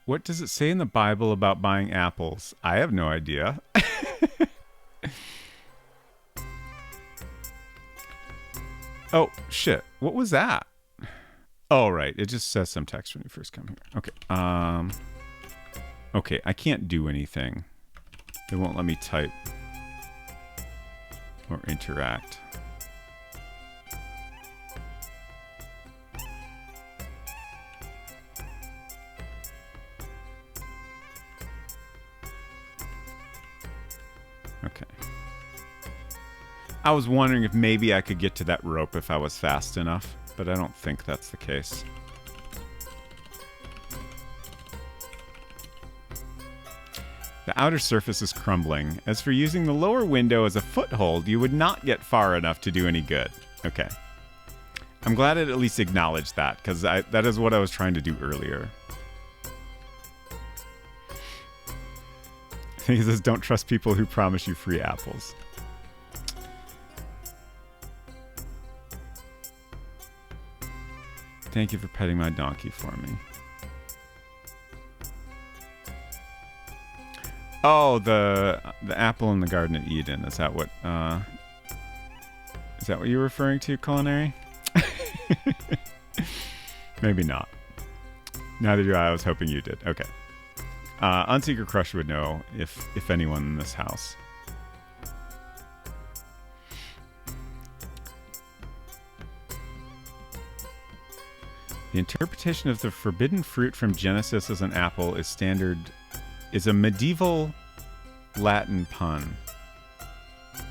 [SPEAKER 1] What does it say in the Bible about buying apples? I have no idea. Oh, shit. What was that? Oh, right. It just says some text when you first come here. Okay. Okay, I can't do anything. They won't let me type or interact. Okay. I was wondering if maybe I could get to that rope if I was fast enough, but I don't think that's the case. The outer surface is crumbling. As for using the lower window as a foothold, you would not get far enough to do any good. Okay. I'm glad it at least acknowledged that, because that is what I was trying to do earlier. He says, don't trust people who promise you free apples. Thank you for petting my donkey for me. Oh, the apple in the Garden of Eden. Is that what you're referring to, Culinary? Maybe not. Neither do I. I was hoping you did. Okay. Unseeker Crush would know if anyone in this house. The interpretation of the forbidden fruit from Genesis as an apple is a medieval Latin pun.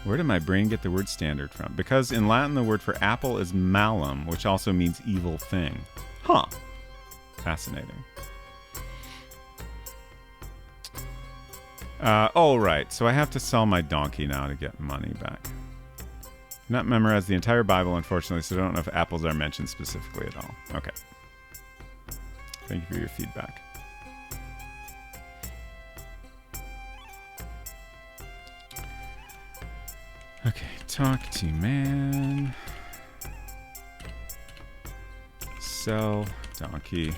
[SPEAKER 1] Where did my brain get the word standard from? Because in Latin the word for apple is malum, which also means evil thing. Huh. Fascinating. Oh, right. So I have to sell my donkey now to get money back. Not memorized the entire Bible, unfortunately, so I don't know if apples are mentioned specifically at all. Okay. Thank you for your feedback. Okay, talk to man. Sell donkey.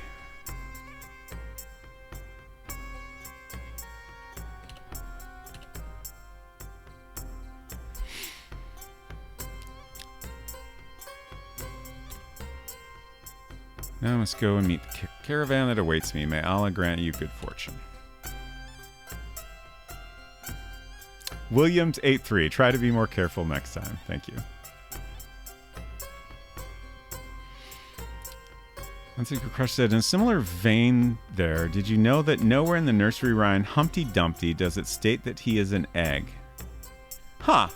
[SPEAKER 1] Now I must go and meet the caravan that awaits me. May Allah grant you good fortune. Williams83, try to be more careful next time. Thank you. Unseeker Crush said, in a similar vein there, did you know that nowhere in the nursery rhyme Humpty Dumpty does it state that he is an egg? Huh.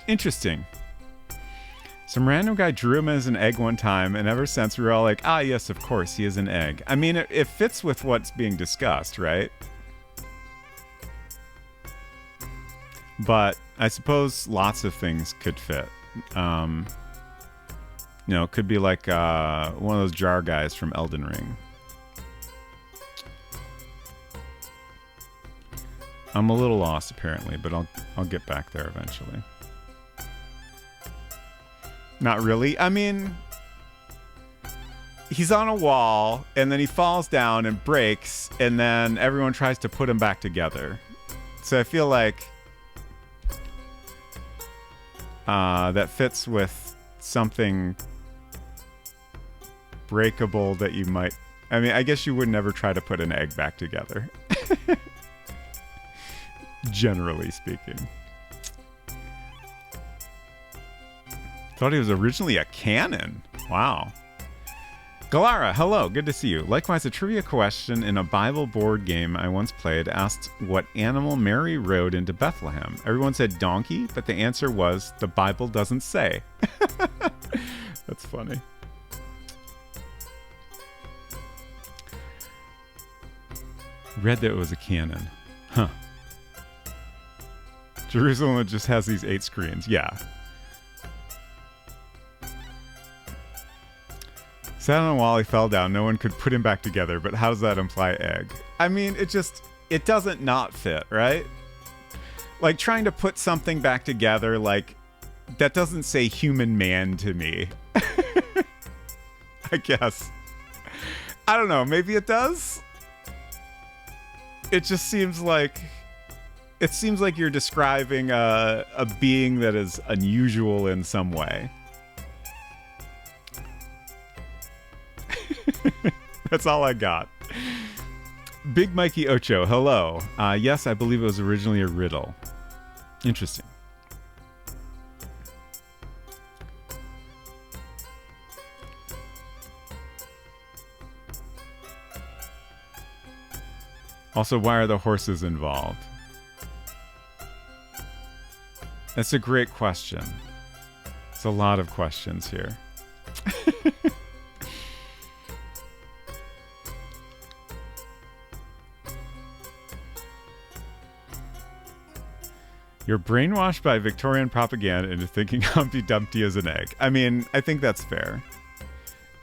[SPEAKER 1] Interesting. Some random guy drew him as an egg one time, and ever since we were all like, ah, yes, of course, he is an egg. I mean, it fits with what's being discussed, right? But I suppose lots of things could fit. You know, it could be like one of those jar guys from Elden Ring. I'm a little lost, apparently, but I'll get back there eventually. Not really. I mean, he's on a wall, and then he falls down and breaks, and then everyone tries to put him back together. So I feel like that fits with something breakable that you might... I mean, I guess you would never try to put an egg back together. Generally speaking. Thought he was originally a cannon. Wow. Galara, hello. Good to see you. Likewise, a trivia question in a Bible board game I once played asked what animal Mary rode into Bethlehem. Everyone said donkey, but the answer was the Bible doesn't say. That's funny. Read that it was a cannon. Huh. Jerusalem just has these 8 screens. Yeah. Sat on a wall, he fell down. No one could put him back together, but how does that imply egg? I mean, it doesn't not fit, right? Like, trying to put something back together, like, that doesn't say human man to me. I guess. I don't know, maybe it does? It just seems like... It seems like you're describing a being that is unusual in some way. That's all I got. Big Mikey Ocho, hello. Yes, I believe it was originally a riddle. Interesting. Also, why are the horses involved? That's a great question. It's a lot of questions here. You're brainwashed by Victorian propaganda into thinking Humpty Dumpty is an egg. I mean, I think that's fair.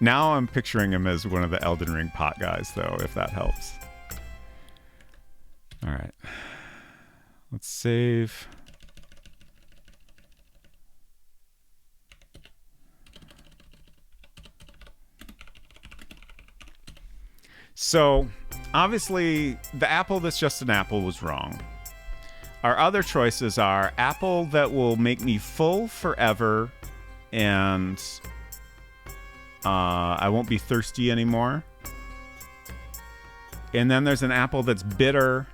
[SPEAKER 1] Now I'm picturing him as one of the Elden Ring pot guys, though, if that helps. All right. Let's save. So, obviously, the apple that's just an apple was wrong. Our other choices are apple that will make me full forever and I won't be thirsty anymore. And then there's an apple that's bitter,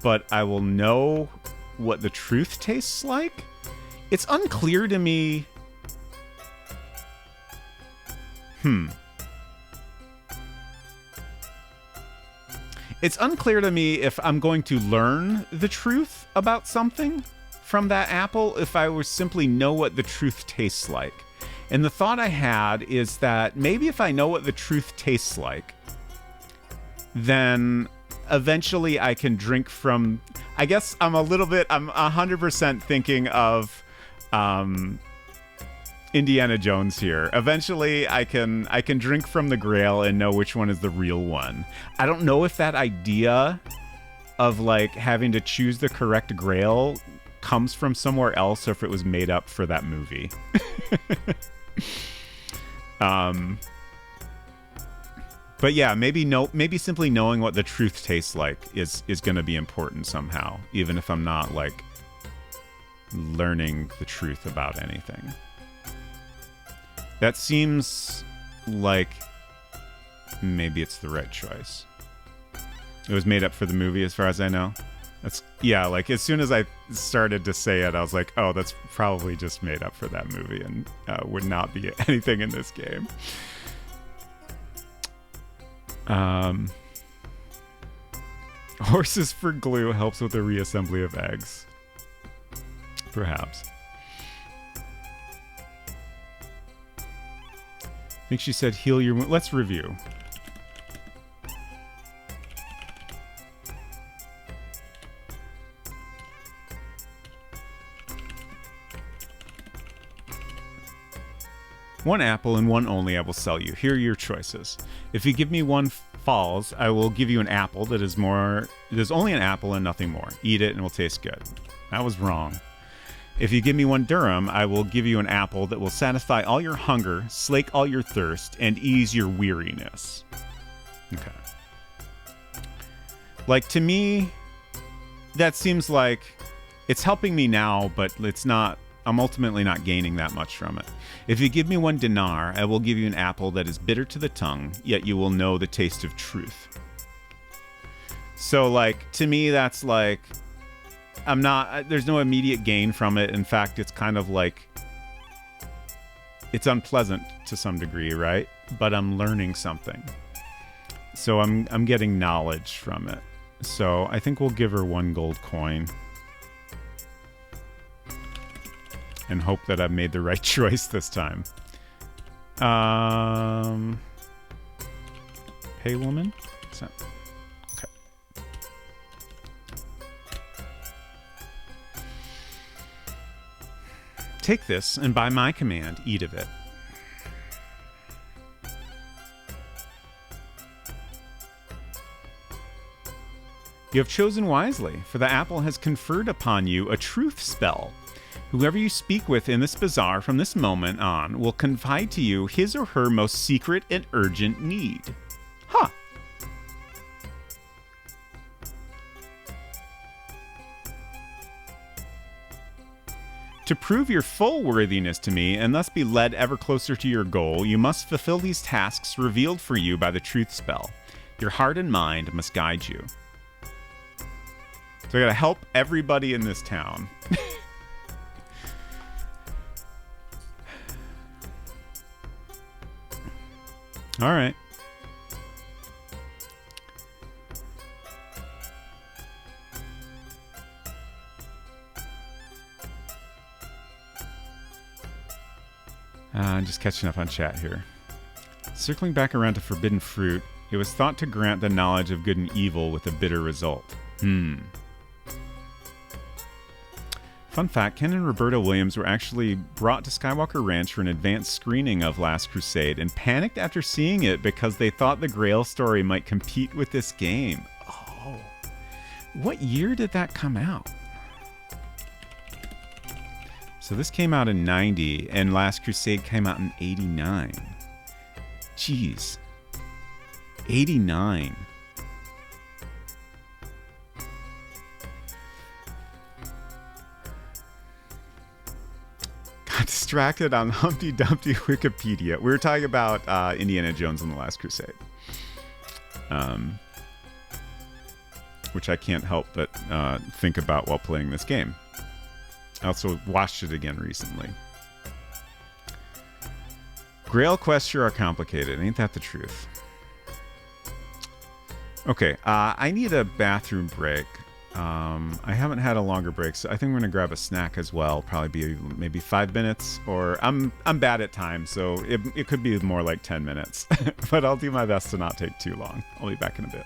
[SPEAKER 1] but I will know what the truth tastes like. It's unclear to me. It's unclear to me if I'm going to learn the truth about something from that apple, if I would simply know what the truth tastes like. And the thought I had is that maybe if I know what the truth tastes like, then eventually I can drink from... I guess I'm 100% thinking of Indiana Jones here. Eventually I can drink from the Grail and know which one is the real one. I don't know if that idea of like having to choose the correct Grail comes from somewhere else or if it was made up for that movie. But yeah, maybe simply knowing what the truth tastes like is going to be important somehow, even if I'm not like learning the truth about anything. That seems like maybe it's the right choice. It was made up for the movie as far as I know. Yeah, like as soon as I started to say it, I was like, oh, that's probably just made up for that movie and would not be anything in this game. Horses for glue helps with the reassembly of eggs. Perhaps. I think she said heal your wound. Let's review. One apple and one only I will sell you. Here are your choices. If you give me one falls, I will give you an apple that is only an apple and nothing more. Eat it and it will taste good. That was wrong. If you give me one Durham, I will give you an apple that will satisfy all your hunger, slake all your thirst, and ease your weariness. Okay. Like, to me, that seems like it's helping me now, but it's not. I'm ultimately not gaining that much from it. If you give me one dinar, I will give you an apple that is bitter to the tongue, yet you will know the taste of truth. So, like, to me, that's like, there's no immediate gain from it. In fact, it's kind of like, it's unpleasant to some degree, right? But I'm learning something. So I'm getting knowledge from it. So I think we'll give her one gold coin. And hope that I've made the right choice this time. Pay woman? Okay. Take this, and by my command, eat of it. You have chosen wisely, for the apple has conferred upon you a truth spell. Whoever you speak with in this bazaar from this moment on will confide to you his or her most secret and urgent need. Huh. To prove your full worthiness to me and thus be led ever closer to your goal, you must fulfill these tasks revealed for you by the truth spell. Your heart and mind must guide you. So I gotta help everybody in this town. All right. Just catching up on chat here. Circling back around to forbidden fruit, it was thought to grant the knowledge of good and evil with a bitter result. Fun fact, Ken and Roberta Williams were actually brought to Skywalker Ranch for an advanced screening of Last Crusade and panicked after seeing it because they thought the Grail story might compete with this game. Oh. What year did that come out? So this came out in 90 and Last Crusade came out in 89. Jeez. 89. Got distracted on Humpty Dumpty Wikipedia. We were talking about Indiana Jones and the Last Crusade. Which I can't help but think about while playing this game. I also watched it again recently. Grail quests sure are complicated. Ain't that the truth? Okay, I need a bathroom break. I haven't had a longer break, so I think we're gonna grab a snack as well. Probably be maybe 5 minutes, or I'm bad at time, so it could be more like 10 minutes. But I'll do my best to not take too long. I'll be back in a bit.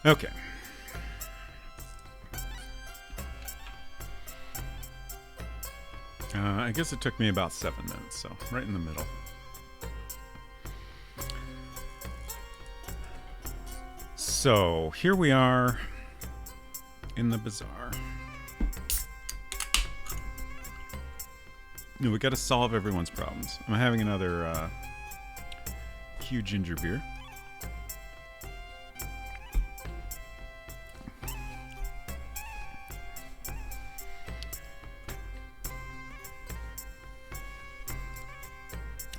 [SPEAKER 1] Okay. I guess it took me about 7 minutes, so right in the middle. So here we are in the bazaar. We got to solve everyone's problems. I'm having another huge ginger beer.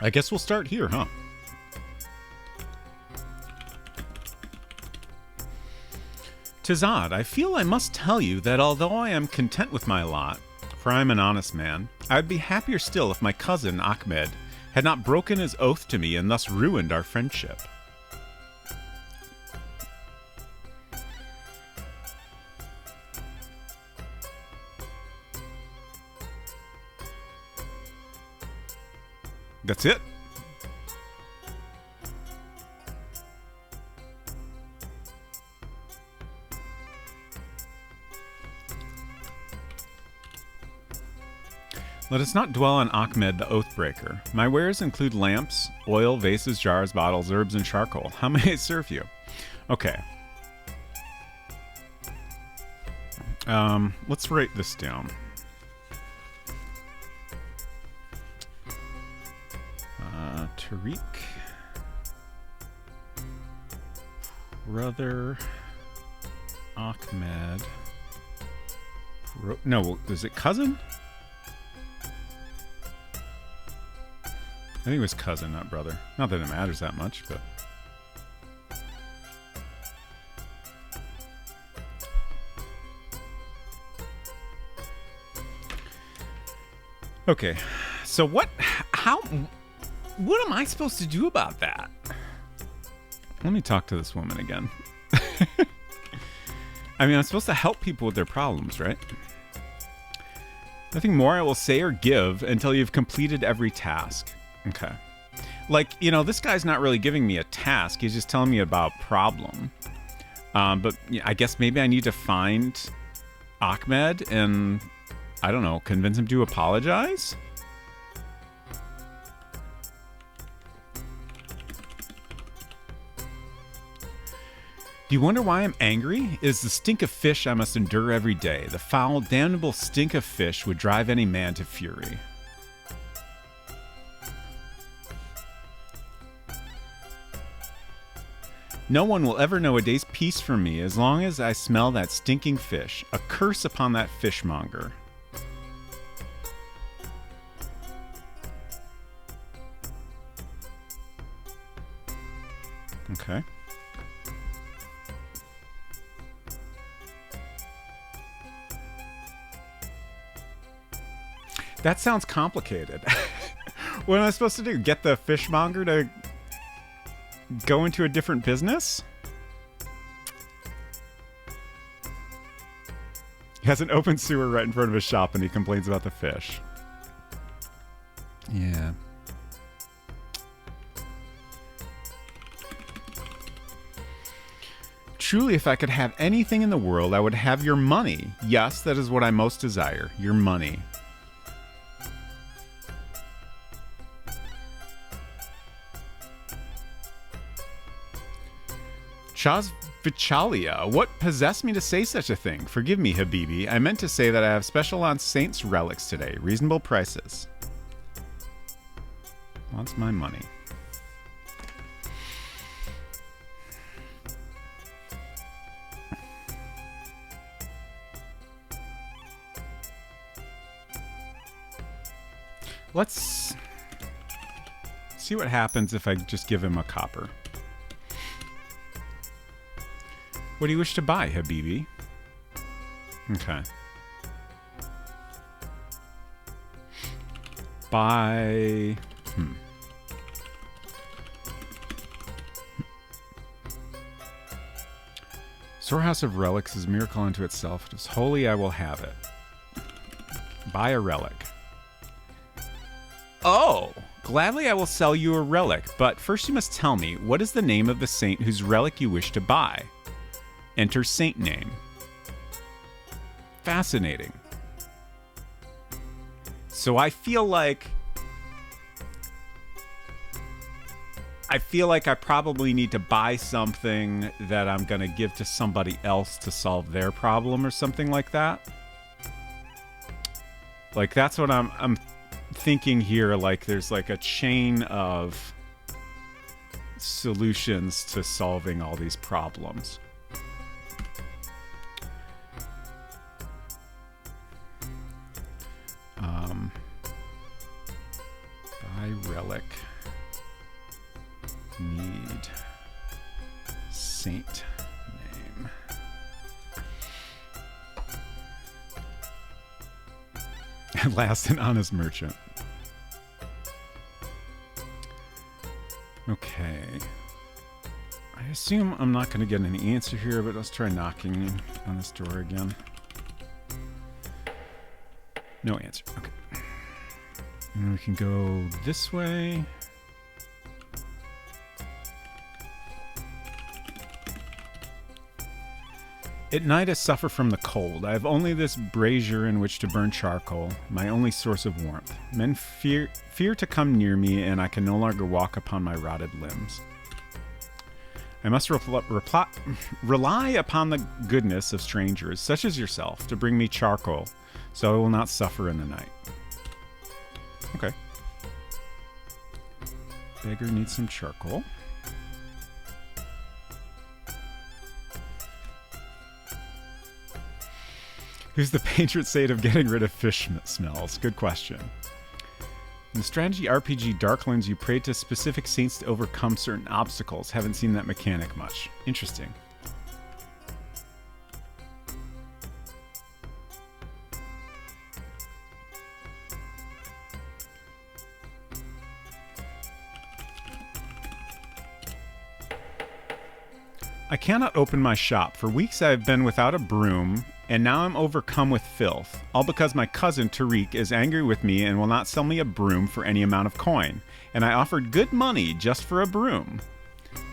[SPEAKER 1] I guess we'll start here, huh? "'Tis odd, I feel I must tell you that although I am content with my lot, for I am an honest man, I would be happier still if my cousin, Ahmed, had not broken his oath to me and thus ruined our friendship." That's it. Let us not dwell on Ahmed the Oathbreaker. My wares include lamps, oil, vases, jars, bottles, herbs, and charcoal. How may I serve you? Okay. Let's write this down. Tariq. Brother. Ahmed. No, is it cousin? I think it was cousin, not brother. Not that it matters that much, but... Okay, so what am I supposed to do about that? Let me talk to this woman again. I mean, I'm supposed to help people with their problems, right? Nothing more I will say or give until you've completed every task. Okay. Like, you know, this guy's not really giving me a task. He's just telling me about a problem. But I guess maybe I need to find Ahmed and, I don't know, convince him to apologize? Do you wonder why I'm angry? It is the stink of fish I must endure every day. The foul, damnable stink of fish would drive any man to fury. No one will ever know a day's peace from me as long as I smell that stinking fish. A curse upon that fishmonger. Okay. That sounds complicated. What am I supposed to do? Get the fishmonger to go into a different business? He has an open sewer right in front of his shop and he complains about the fish. Yeah. Truly, if I could have anything in the world, I would have your money. Yes, that is what I most desire. Your money. Chaz Vichalia, what possessed me to say such a thing? Forgive me, Habibi. I meant to say that I have special on Saints relics today. Reasonable prices. Wants my money. Let's see what happens if I just give him a copper. What do you wish to buy, Habibi? Okay. Buy... Storehouse of Relics is a miracle unto itself. If it is holy, I will have it. Buy a relic. Oh! Gladly I will sell you a relic, but first you must tell me, what is the name of the saint whose relic you wish to buy? Enter saint name. Fascinating. So I feel like I probably need to buy something that I'm going to give to somebody else to solve their problem or something like that. Like, that's what I'm thinking here. Like, there's like a chain of solutions to solving all these problems. Buy relic. Need saint name. At last, an honest merchant. Okay. I assume I'm not going to get any answer here, but let's try knocking on this door again. No answer. Okay. And then we can go this way. At night I suffer from the cold. I have only this brazier in which to burn charcoal, my only source of warmth. Men fear to come near me, and I can no longer walk upon my rotted limbs. I must rely upon the goodness of strangers, such as yourself, to bring me charcoal, so I will not suffer in the night. Okay. Beggar needs some charcoal. Who's the patron saint of getting rid of fish smells? Good question. In the strategy RPG Darklands, you pray to specific saints to overcome certain obstacles. Haven't seen that mechanic much. Interesting. I cannot open my shop. For weeks I have been without a broom, and now I'm overcome with filth, all because my cousin Tariq is angry with me and will not sell me a broom for any amount of coin. And I offered good money just for a broom.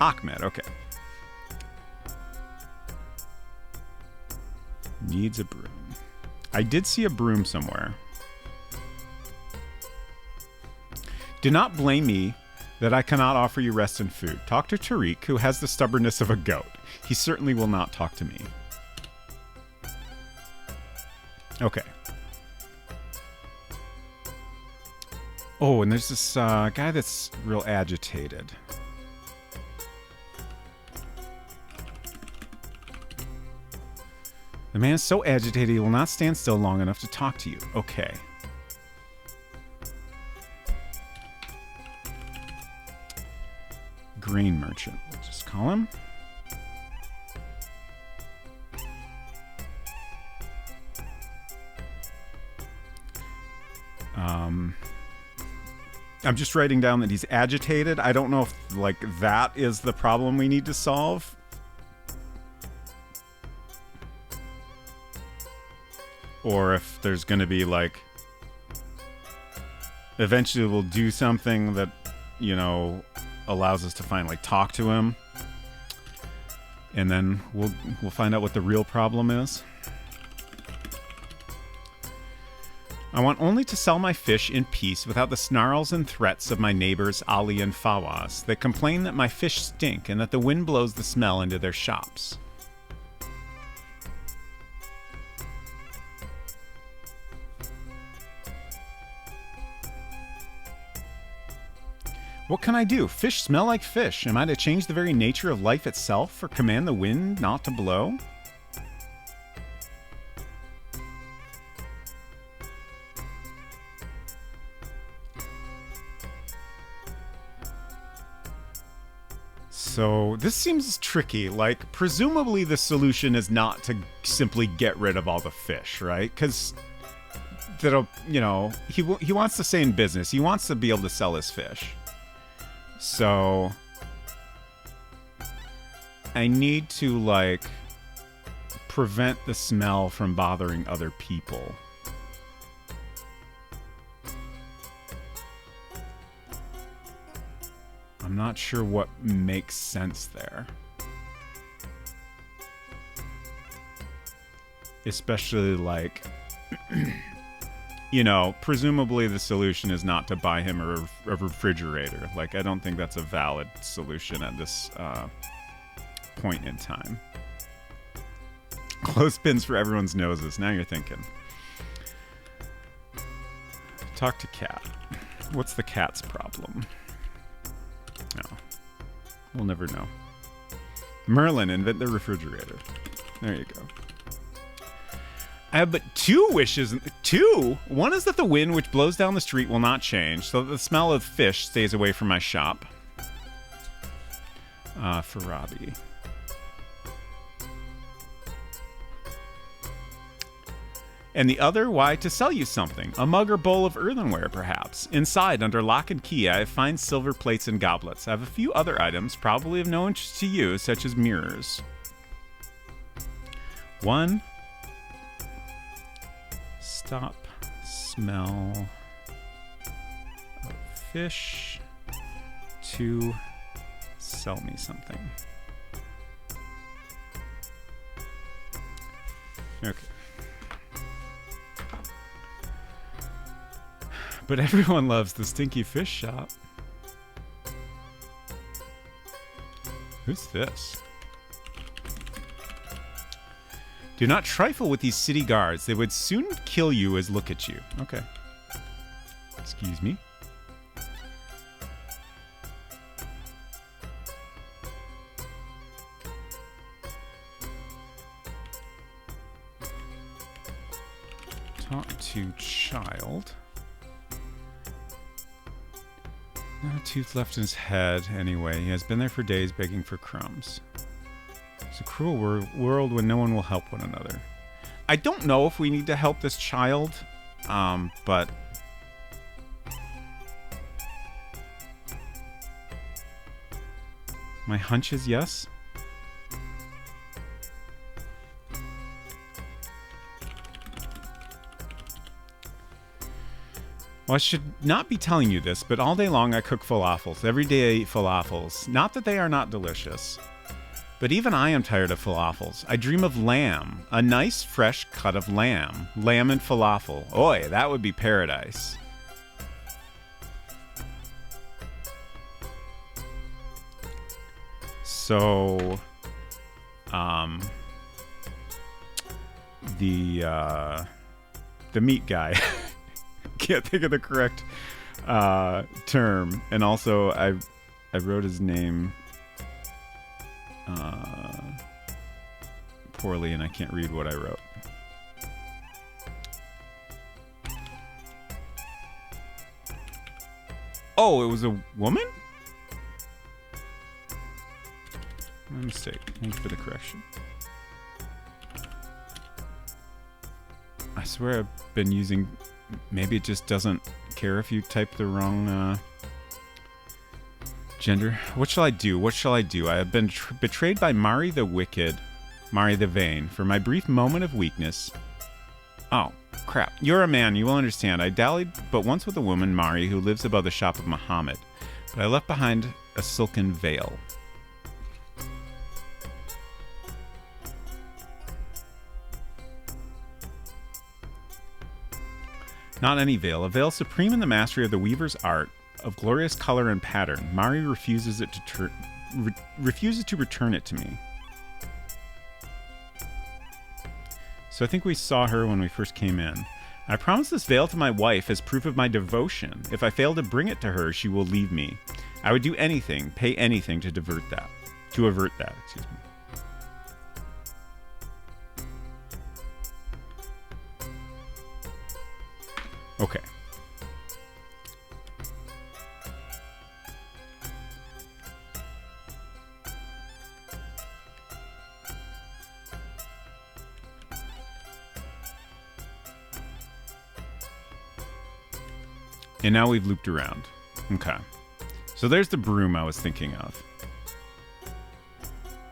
[SPEAKER 1] Ahmed, okay. Needs a broom. I did see a broom somewhere. Do not blame me that I cannot offer you rest and food. Talk to Tariq, who has the stubbornness of a goat. He certainly will not talk to me. Okay. Oh, and there's this guy that's real agitated. The man is so agitated he will not stand still long enough to talk to you. Okay. Grain merchant, we'll just call him. I'm just writing down that he's agitated. I don't know if, like, that is the problem we need to solve. Or if there's going to be, like, eventually we'll do something that, you know, allows us to finally talk to him. And then we'll find out what the real problem is. I want only to sell my fish in peace without the snarls and threats of my neighbors Ali and Fawaz. They complain that my fish stink and that the wind blows the smell into their shops. What can I do? Fish smell like fish. Am I to change the very nature of life itself or command the wind not to blow? So this seems tricky. Like, presumably the solution is not to simply get rid of all the fish, right? Because that'll, you know, he wants to stay in business. He wants to be able to sell his fish. So I need to, like, prevent the smell from bothering other people. I'm not sure what makes sense there. especially like, you know, presumably the solution is not to buy him a refrigerator. Like, I don't think that's a valid solution at this point in time. Clothespins for everyone's noses. Now you're thinking. Talk to cat. What's the cat's problem? No. We'll never know. Merlin, invent the refrigerator. There you go. I have but 2 wishes. 2? One is that the wind which blows down the street will not change, so that the smell of fish stays away from my shop. For Robbie. And the other, why, to sell you something. A mug or bowl of earthenware, perhaps. Inside, under lock and key, I have fine silver plates and goblets. I have a few other items, probably of no interest to you, such as mirrors. 1. Stop smell of fish. 2. Sell me something. Okay. But everyone loves the stinky fish shop. Who's this? Do not trifle with these city guards. They would soon kill you as look at you. Okay. Excuse me. Talk to child. Not a tooth left in his head, anyway. He has been there for days begging for crumbs. It's a cruel world when no one will help one another. I don't know if we need to help this child, but... my hunch is yes. Well, I should not be telling you this, but all day long I cook falafels. Every day I eat falafels. Not that they are not delicious, but even I am tired of falafels. I dream of lamb. A nice, fresh cut of lamb. Lamb and falafel. Oi, that would be paradise. So, the meat guy. Can't think of the correct term, and also I wrote his name poorly, and I can't read what I wrote. Oh, it was a woman? My mistake. Thank you for the correction. I swear I've been using... Maybe it just doesn't care if you type the wrong gender. What shall I do? What shall I do? I have been betrayed by Mari the Wicked, Mari the Vain. For my brief moment of weakness... Oh, crap. You're a man, you will understand. I dallied but once with a woman, Mari, who lives above the shop of Muhammad. But I left behind a silken veil. Not any veil, a veil supreme in the mastery of the weaver's art, of glorious color and pattern. Mari refuses to return it to me. So I think we saw her when we first came in. I promised this veil to my wife as proof of my devotion. If I fail to bring it to her, she will leave me. I would do anything, pay anything to avert that. Excuse me. Okay. And now we've looped around. Okay. So there's the broom I was thinking of.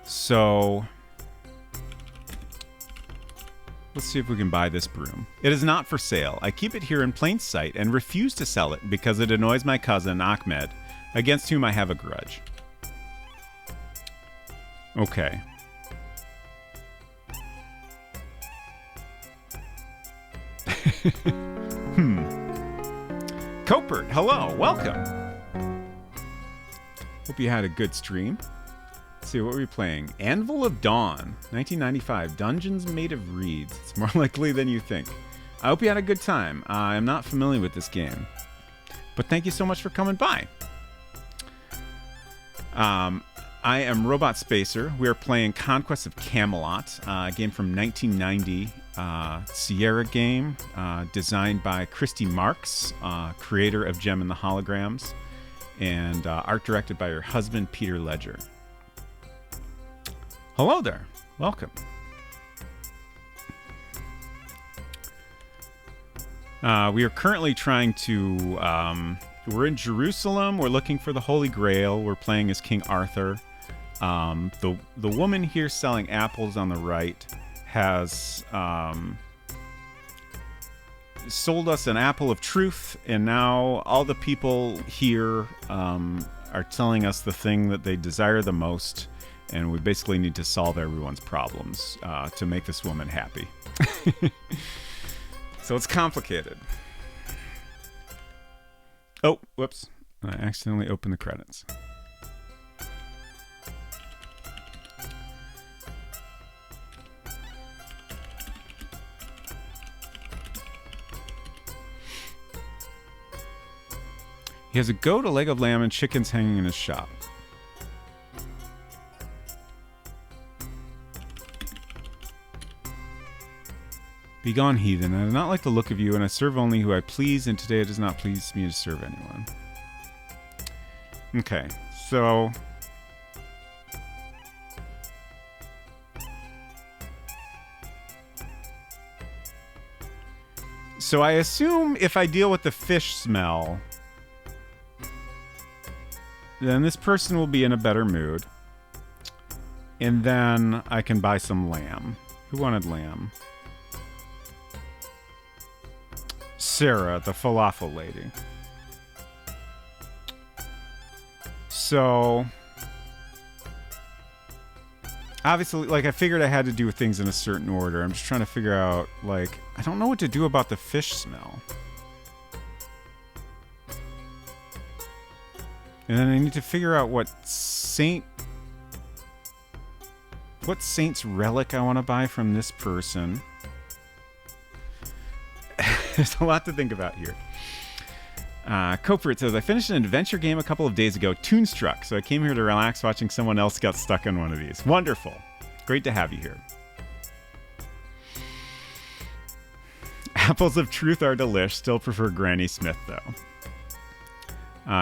[SPEAKER 1] So... let's see if we can buy this broom. It is not for sale. I keep it here in plain sight and refuse to sell it because it annoys my cousin, Ahmed, against whom I have a grudge. Okay. Copert, hello, welcome. Hope you had a good stream. Let's see, what were we playing? Anvil of Dawn, 1995. Dungeons made of reeds. It's more likely than you think. I hope you had a good time. I'm not familiar with this game, but thank you so much for coming by. I am Robot Spacer. We are playing Conquests of Camelot, a game from 1990, Sierra game, designed by Christy Marx, creator of Gem and the Holograms, and art directed by her husband, Peter Ledger. Hello there. Welcome. We are currently trying to... we're in Jerusalem. We're looking for the Holy Grail. We're playing as King Arthur. The woman here selling apples on the right has sold us an apple of truth, and now all the people here are telling us the thing that they desire the most, and we basically need to solve everyone's problems to make this woman happy. So it's complicated. Oh, whoops. I accidentally opened the credits. He has a goat, a leg of lamb, and chickens hanging in his shop. Begone, heathen. I do not like the look of you, and I serve only who I please, and today it does not please me to serve anyone. Okay, so... So I assume if I deal with the fish smell, then this person will be in a better mood. And then I can buy some lamb. Who wanted lamb? Sarah, the falafel lady. So, obviously, like, I figured I had to do things in a certain order. I'm just trying to figure out, like, I don't know what to do about the fish smell. And then I need to figure out what saint's relic I want to buy from this person. There's a lot to think about here. Copert says, I finished an adventure game a couple of days ago, Toonstruck, so I came here to relax watching someone else got stuck on one of these. Wonderful. Great to have you here. Apples of Truth are delish. Still prefer Granny Smith, though.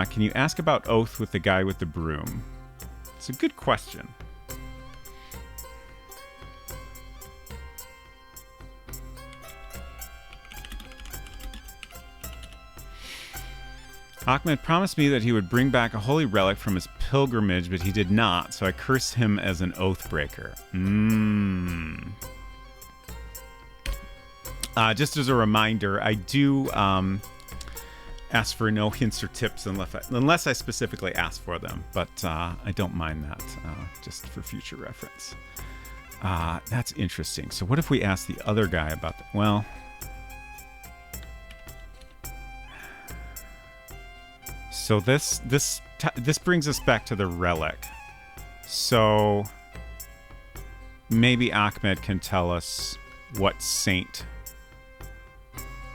[SPEAKER 1] Can you ask about Oath with the guy with the broom? It's a good question. Ahmed promised me that he would bring back a holy relic from his pilgrimage, but he did not, so I cursed him as an oath breaker. Just as a reminder, I do ask for no hints or tips unless I specifically ask for them, but I don't mind that, just for future reference. That's interesting. So what if we ask the other guy about that? Well... So this brings us back to the relic. So maybe Ahmed can tell us what saint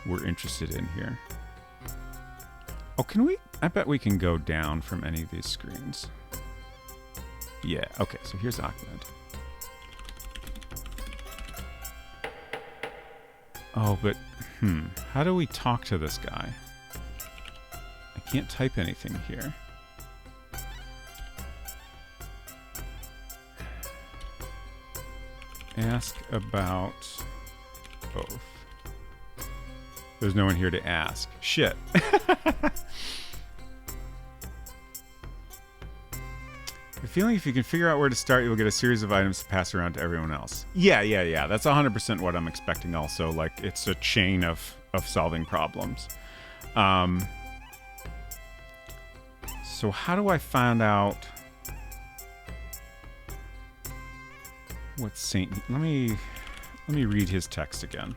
[SPEAKER 1] we're interested in here. Oh, can we? I bet we can go down from any of these screens. Yeah, okay, so here's Ahmed. Oh, but, how do we talk to this guy? I can't type anything here. Ask about Oath. There's no one here to ask. Shit. The feeling if you can figure out where to start, you'll get a series of items to pass around to everyone else. Yeah. That's 100% what I'm expecting also. Like, it's a chain of solving problems. So how do I find out what saint... Let me read his text again.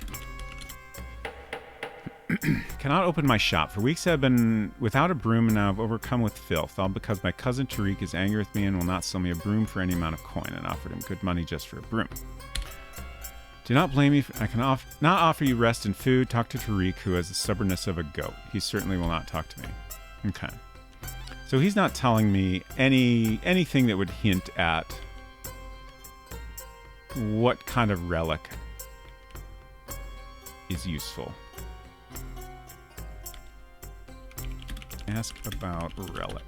[SPEAKER 1] Cannot open my shop. For weeks I've been without a broom and now I've overcome with filth, all because my cousin Tariq is angry with me and will not sell me a broom for any amount of coin, and offered him good money just for a broom. Do not blame me. I can not offer you rest and food. Talk to Tariq, who has the stubbornness of a goat. He certainly will not talk to me. Okay. So he's not telling me anything that would hint at what kind of relic is useful. Ask about relic.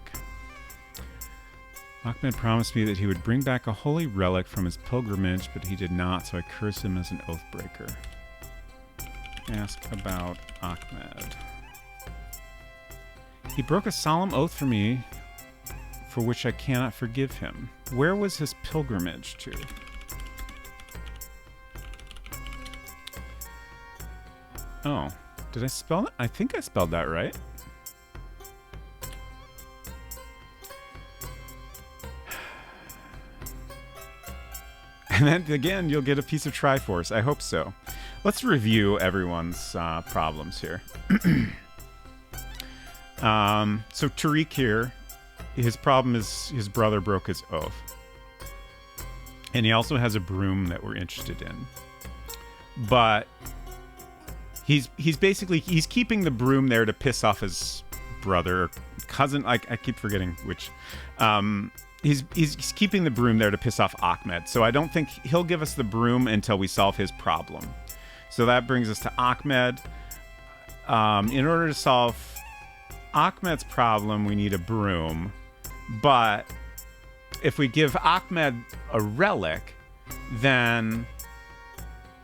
[SPEAKER 1] Ahmed promised me that he would bring back a holy relic from his pilgrimage, but he did not, so I curse him as an oathbreaker. Ask about Ahmed. He broke a solemn oath for me, for which I cannot forgive him. Where was his pilgrimage to? Oh, did I spell it? I think I spelled that right. And then again, you'll get a piece of Triforce. I hope so. Let's review everyone's problems here. So Tariq here, his problem is his brother broke his oath. And he also has a broom that we're interested in. But he's basically keeping the broom there to piss off his brother or cousin. I keep forgetting which. He's keeping the broom there to piss off Ahmed. So I don't think he'll give us the broom until we solve his problem. So that brings us to Ahmed. In order to solve Ahmed's problem, we need a broom. But if we give Ahmed a relic, then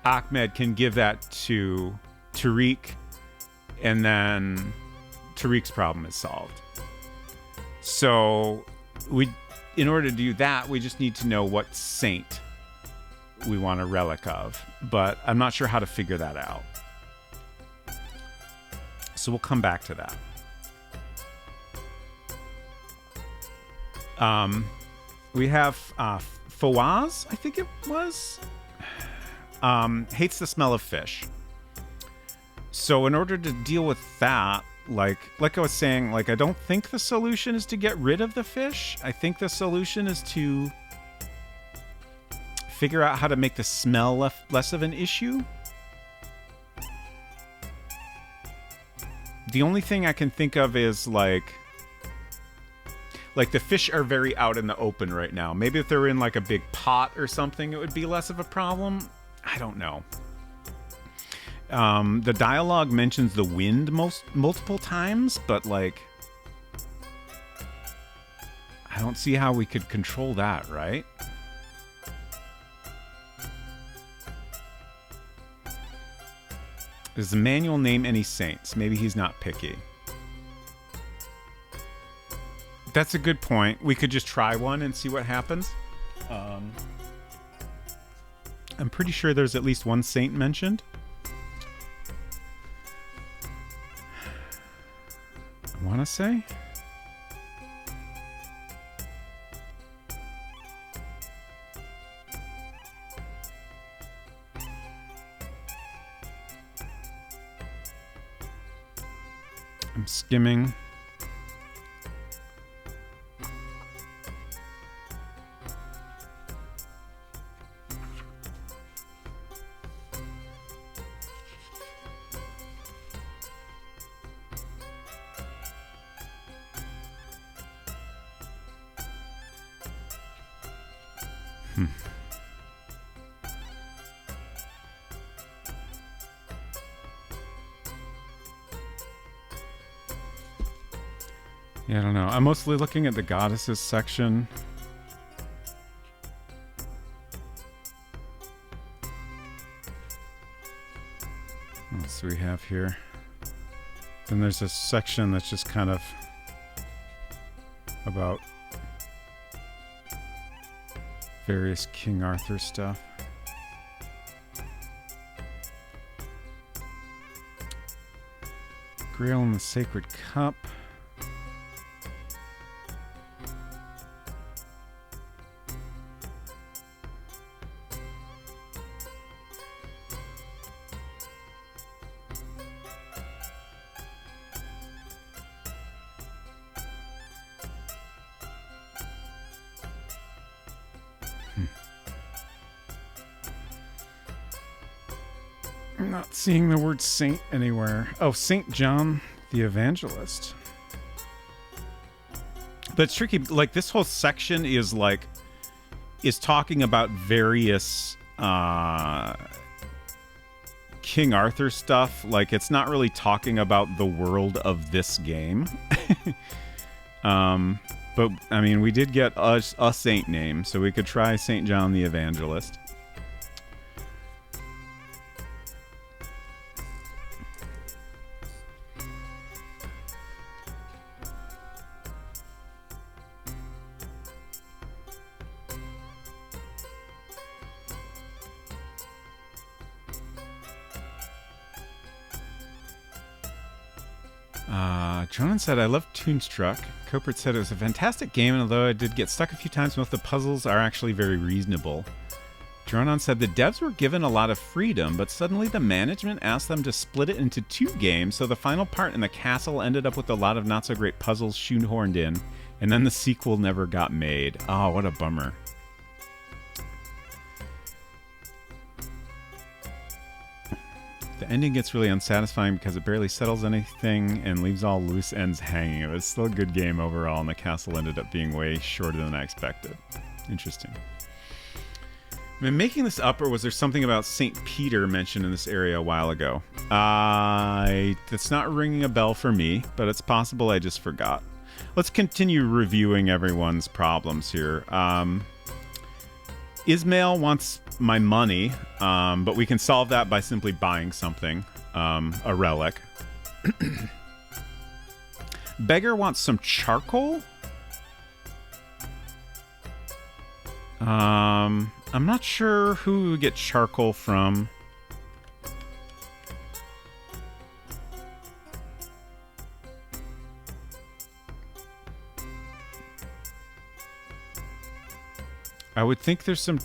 [SPEAKER 1] Ahmed can give that to Tariq, and then Tariq's problem is solved. So in order to do that, we just need to know what saint we want a relic of, but I'm not sure how to figure that out. So we'll come back to that. We have Fawaz, I think it was, hates the smell of fish. So in order to deal with that, like I was saying, I don't think the solution is to get rid of the fish. I think the solution is to figure out how to make the smell less of an issue. The only thing I can think of is like the fish are very out in the open right now. Maybe if they're in a big pot or something, it would be less of a problem. I don't know. The dialogue mentions the wind multiple times, but I don't see how we could control that, right? Does the manual name any saints? Maybe he's not picky. That's a good point. We could just try one and see what happens. I'm pretty sure there's at least one saint mentioned. I want to say. I'm skimming. Yeah, I don't know. I'm mostly looking at the goddesses section. What else do we have here? Then there's a section that's just kind of about various King Arthur stuff. Grail and the Sacred Cup. I'm not seeing the word saint anywhere. Oh, Saint John the Evangelist. But it's tricky. Like, this whole section is like, is talking about various King Arthur stuff. Like, it's not really talking about the world of this game. But, I mean, we did get a saint name, so we could try Saint John the Evangelist. Jonan said, I love Toonstruck. Copert said it was a fantastic game, and although I did get stuck a few times, most of the puzzles are actually very reasonable. Dronon said the devs were given a lot of freedom, but suddenly the management asked them to split it into 2 games, so the final part in the castle ended up with a lot of not-so-great puzzles shoehorned in, and then the sequel never got made. Oh, what a bummer. The ending gets really unsatisfying because it barely settles anything and leaves all loose ends hanging. It was still a good game overall, and the castle ended up being way shorter than I expected. Interesting. Am I making this up, or was there something about St. Peter mentioned in this area a while ago? It's not ringing a bell for me, but it's possible I just forgot. Let's continue reviewing everyone's problems here. Ismail wants my money, but we can solve that by simply buying something, a relic. Beggar wants some charcoal? I'm not sure who we would get charcoal from. I would think there's some...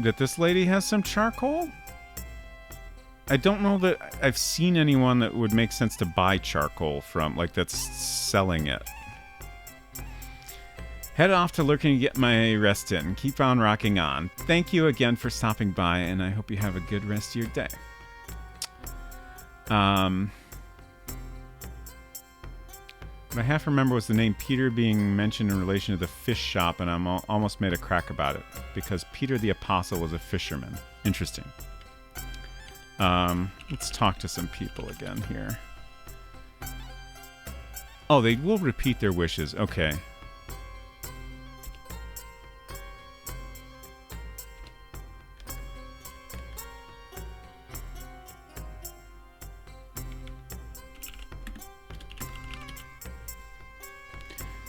[SPEAKER 1] that this lady has some charcoal? I don't know that I've seen anyone that would make sense to buy charcoal from, like, that's selling it. Head off to Lurking to get my rest in. Keep on rocking on. Thank you again for stopping by, and I hope you have a good rest of your day. What I half remember was the name Peter being mentioned in relation to the fish shop, and I'm almost made a crack about it, because Peter the Apostle was a fisherman. Interesting. Let's talk to some people again here. Oh, they will repeat their wishes. Okay.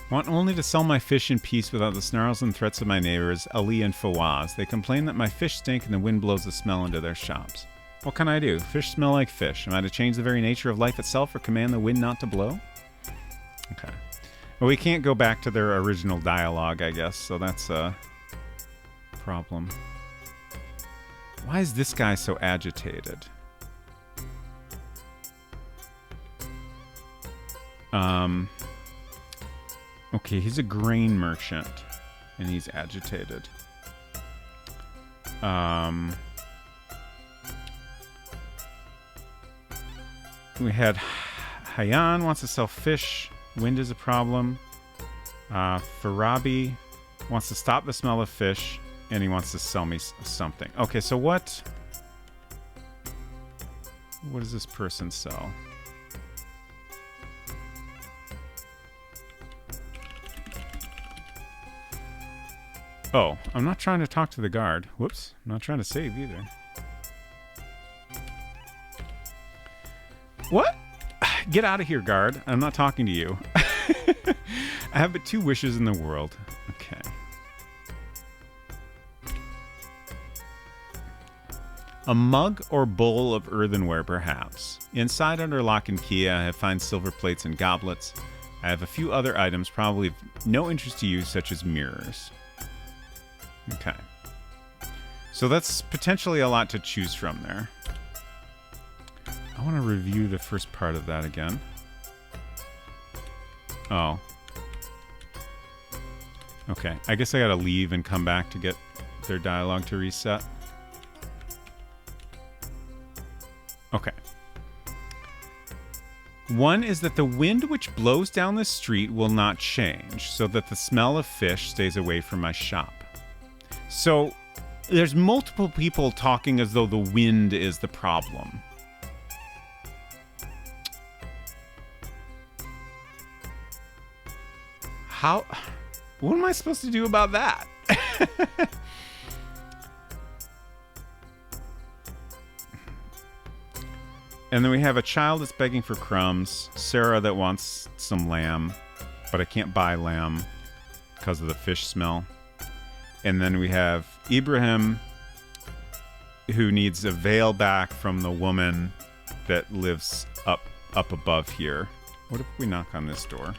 [SPEAKER 1] Want only to sell my fish in peace without the snarls and threats of my neighbors, Ali and Fawaz. They complain that my fish stink and the wind blows the smell into their shops. What can I do? Fish smell like fish. Am I to change the very nature of life itself or command the wind not to blow? Okay. Well, we can't go back to their original dialogue, I guess, so that's a problem. Why is this guy so agitated? Okay, he's a grain merchant, and he's agitated. We had Hayan wants to sell fish. Wind is a problem. Farabi wants to stop the smell of fish, and he wants to sell me something. Okay, so what does this person sell? Oh, I'm not trying to talk to the guard. Whoops, I'm not trying to save either. What? Get out of here, guard. I'm not talking to you. I have but 2 wishes in the world. Okay. A mug or bowl of earthenware, perhaps. Inside, under lock and key, I have fine silver plates and goblets. I have a few other items, probably of no interest to you, such as mirrors. Okay. So that's potentially a lot to choose from there. I want to review the first part of that again. Oh. Okay. I guess I gotta leave and come back to get their dialogue to reset. Okay. One is that the wind which blows down the street will not change, so that the smell of fish stays away from my shop. So there's multiple people talking as though the wind is the problem. How? What am I supposed to do about that? And then we have a child that's begging for crumbs, Sarah that wants some lamb, but I can't buy lamb because of the fish smell. And then we have Ibrahim, who needs a veil back from the woman that lives up above here. What if we knock on this door?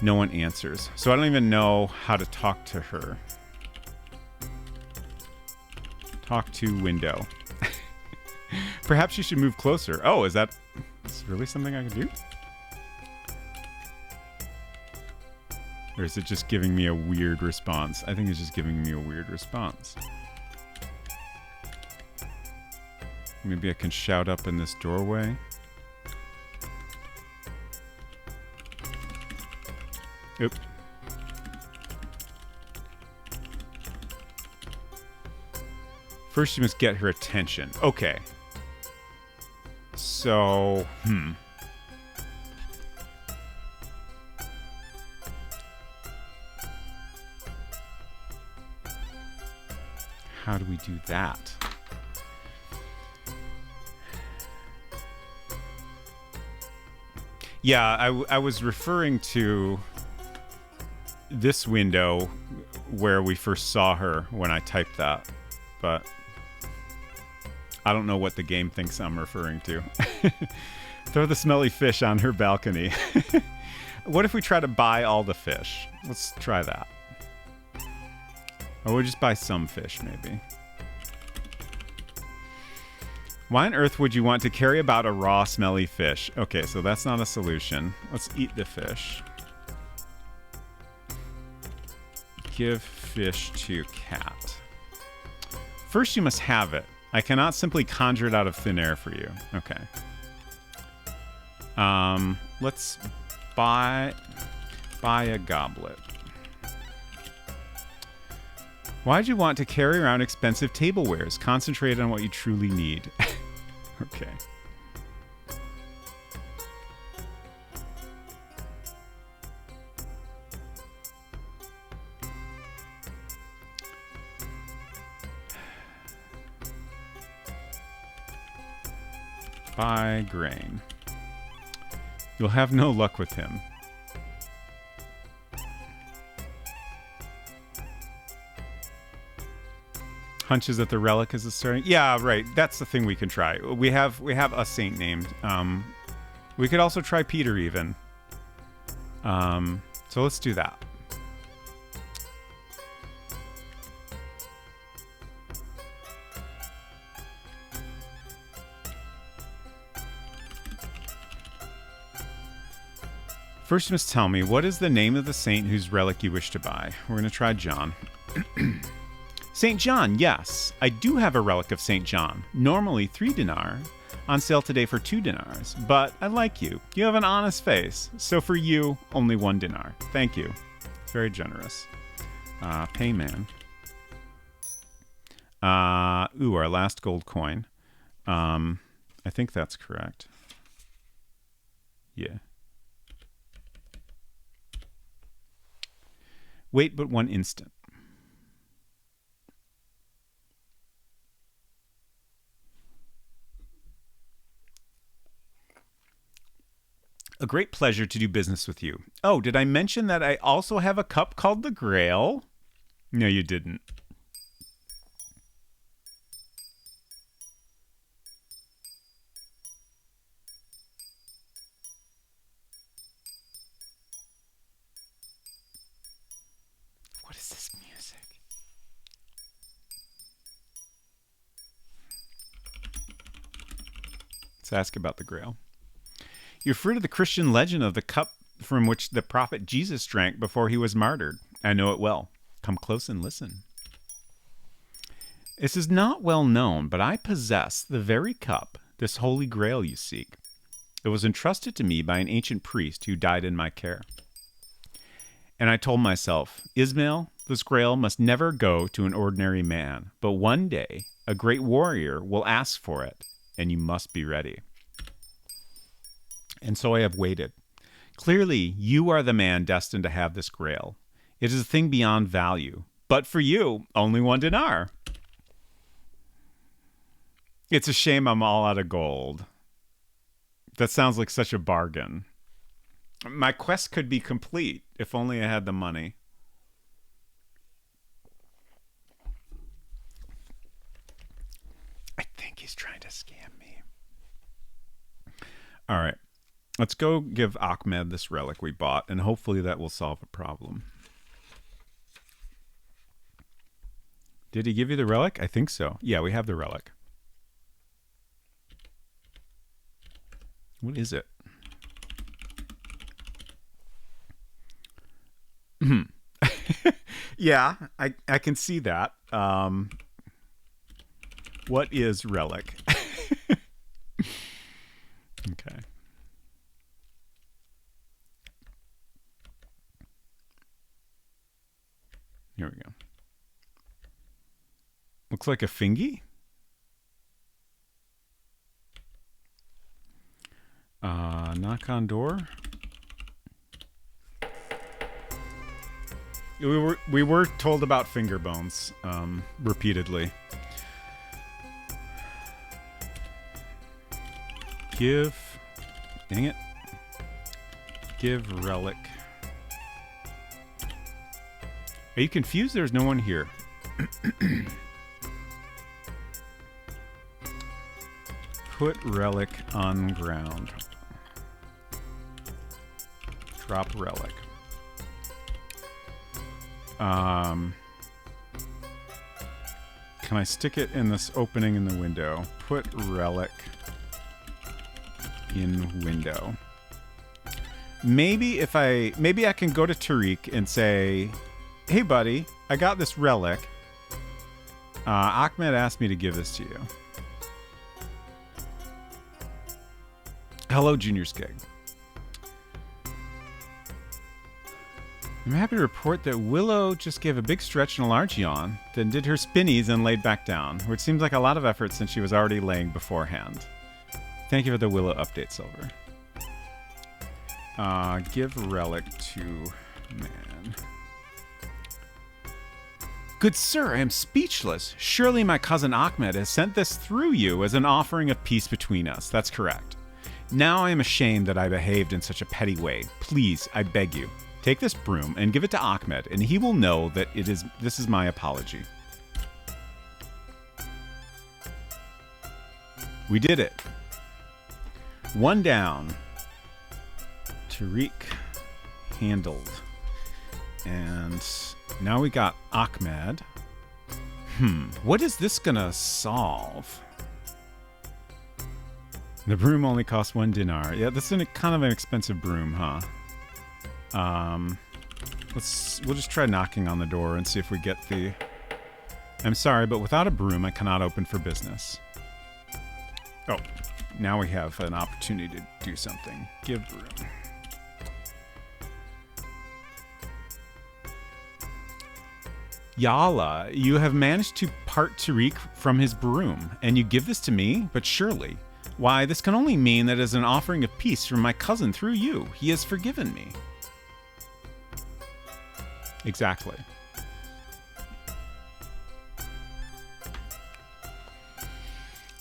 [SPEAKER 1] No one answers. So I don't even know how to talk to her. Talk to window. Perhaps you should move closer. Oh, is really something I can do? Or is it just giving me a weird response? I think it's just giving me a weird response. Maybe I can shout up in this doorway. Oop. First, you must get her attention. Okay. So, how do we do that? Yeah, I was referring to this window where we first saw her when I typed that, but I don't know what the game thinks I'm referring to. Throw the smelly fish on her balcony. What if we try to buy all the fish? Let's try that. Or we'll just buy some fish, maybe. Why on earth would you want to carry about a raw, smelly fish? Okay, so that's not a solution. Let's eat the fish. Give fish to cat. First, you must have it. I cannot simply conjure it out of thin air for you. Okay. Let's buy a goblet. Why'd you want to carry around expensive tablewares? Concentrate on what you truly need. Okay. Buy grain. You'll have no luck with him. Hunches that the relic is a starting. Yeah, right. That's the thing we can try. We have a saint named. We could also try Peter even. So let's do that. First, you must tell me, what is the name of the saint whose relic you wish to buy? We're going to try John. St. John, yes. I do have a relic of St. John. Normally 3 dinar. On sale today for 2 dinars. But I like you. You have an honest face. So for you, only 1 dinar. Thank you. Very generous. Pay man. Our last gold coin. I think that's correct. Yeah. Wait but 1 instant. A great pleasure to do business with you. Oh, did I mention that I also have a cup called the Grail? No, you didn't. What is this music? Let's ask about the Grail. You refer to the Christian legend of the cup from which the prophet Jesus drank before he was martyred. I know it well. Come close and listen. This is not well known, but I possess the very cup, this holy grail you seek. It was entrusted to me by an ancient priest who died in my care. And I told myself, Ismail, this grail must never go to an ordinary man, but one day a great warrior will ask for it, and you must be ready. And so I have waited. Clearly, you are the man destined to have this grail. It is a thing beyond value, but for you, only 1 dinar. It's a shame I'm all out of gold. That sounds like such a bargain. My quest could be complete if only I had the money. I think he's trying to scam me. All right. Let's go give Ahmed this relic we bought, and hopefully that will solve a problem. Did he give you the relic? I think so. Yeah, we have the relic. What is it? Yeah, I can see that. What is relic? Okay. Here we go. Looks like a fingy. Knock on door. We were told about finger bones repeatedly. Give relic. Are you confused? There's no one here. Put relic on ground. Drop relic. Can I stick it in this opening in the window? Put relic in window. Maybe I can go to Tariq and say, hey buddy, I got this relic. Ahmed asked me to give this to you. Hello, Junior Skeg. I'm happy to report that Willow just gave a big stretch and a large yawn, then did her spinnies and laid back down, which seems like a lot of effort since she was already laying beforehand. Thank you for the Willow update, Silver. Give relic to man. Good sir, I am speechless. Surely my cousin Ahmed has sent this through you as an offering of peace between us. That's correct. Now I am ashamed that I behaved in such a petty way. Please, I beg you, take this broom and give it to Ahmed, and he will know that this is my apology. We did it. 1 down. Tariq handled. And now we got Ahmed. What is this gonna solve? The broom only costs 1 dinar. Yeah, this is kind of an expensive broom, huh? We'll just try knocking on the door and see if we get the... I'm sorry, but without a broom, I cannot open for business. Oh, now we have an opportunity to do something. Give broom. Yala, you have managed to part Tariq from his broom, and you give this to me? But surely. Why, this can only mean that as an offering of peace from my cousin through you, he has forgiven me. Exactly.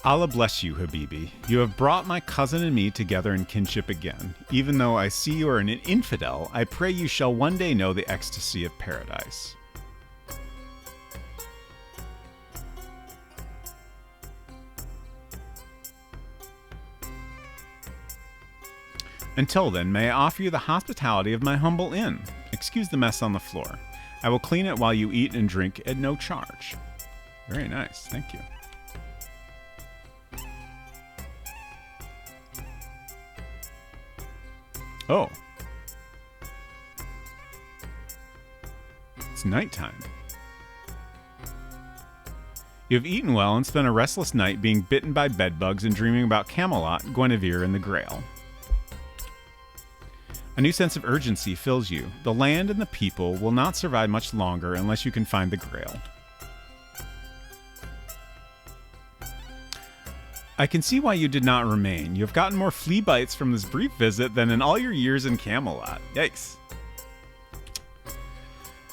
[SPEAKER 1] Allah bless you, Habibi. You have brought my cousin and me together in kinship again. Even though I see you are an infidel, I pray you shall one day know the ecstasy of paradise. Until then, may I offer you the hospitality of my humble inn. Excuse the mess on the floor. I will clean it while you eat and drink at no charge. Very nice, thank you. Oh. It's nighttime. You have eaten well and spent a restless night being bitten by bedbugs and dreaming about Camelot, Guinevere, and the Grail. A new sense of urgency fills you. The land and the people will not survive much longer unless you can find the Grail. I can see why you did not remain. You have gotten more flea bites from this brief visit than in all your years in Camelot. Yikes.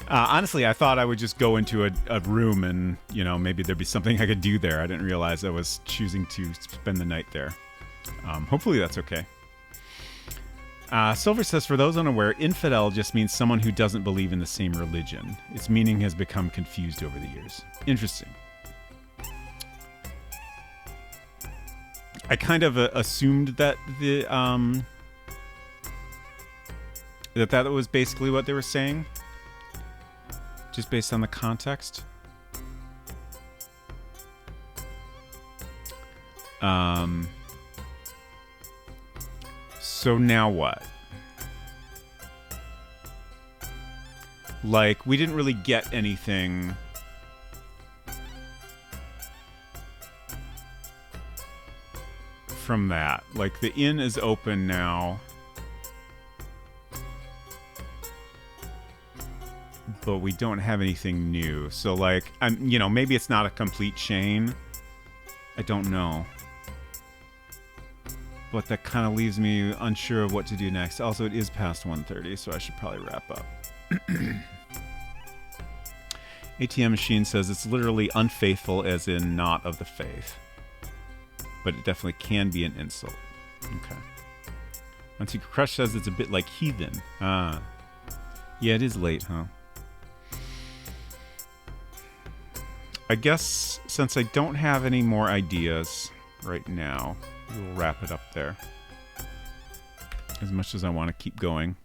[SPEAKER 1] Honestly, I thought I would just go into a room and, you know, maybe there'd be something I could do there. I didn't realize I was choosing to spend the night there. Hopefully that's okay. Silver says, for those unaware, infidel just means someone who doesn't believe in the same religion. Its meaning has become confused over the years. Interesting. I kind of assumed that that was basically what they were saying, just based on the context. So now what? Like, we didn't really get anything from that. Like, the inn is open now, but we don't have anything new. So, like, you know, maybe it's not a complete chain. I don't know. But that kind of leaves me unsure of what to do next. Also, it is past 1:30, so I should probably wrap up. ATM Machine says it's literally unfaithful, as in not of the faith. But it definitely can be an insult. Okay. Unsecret Crush says it's a bit like heathen. Ah. Yeah, it is late, huh? I guess since I don't have any more ideas right now, we'll wrap it up there. As much as I want to keep going.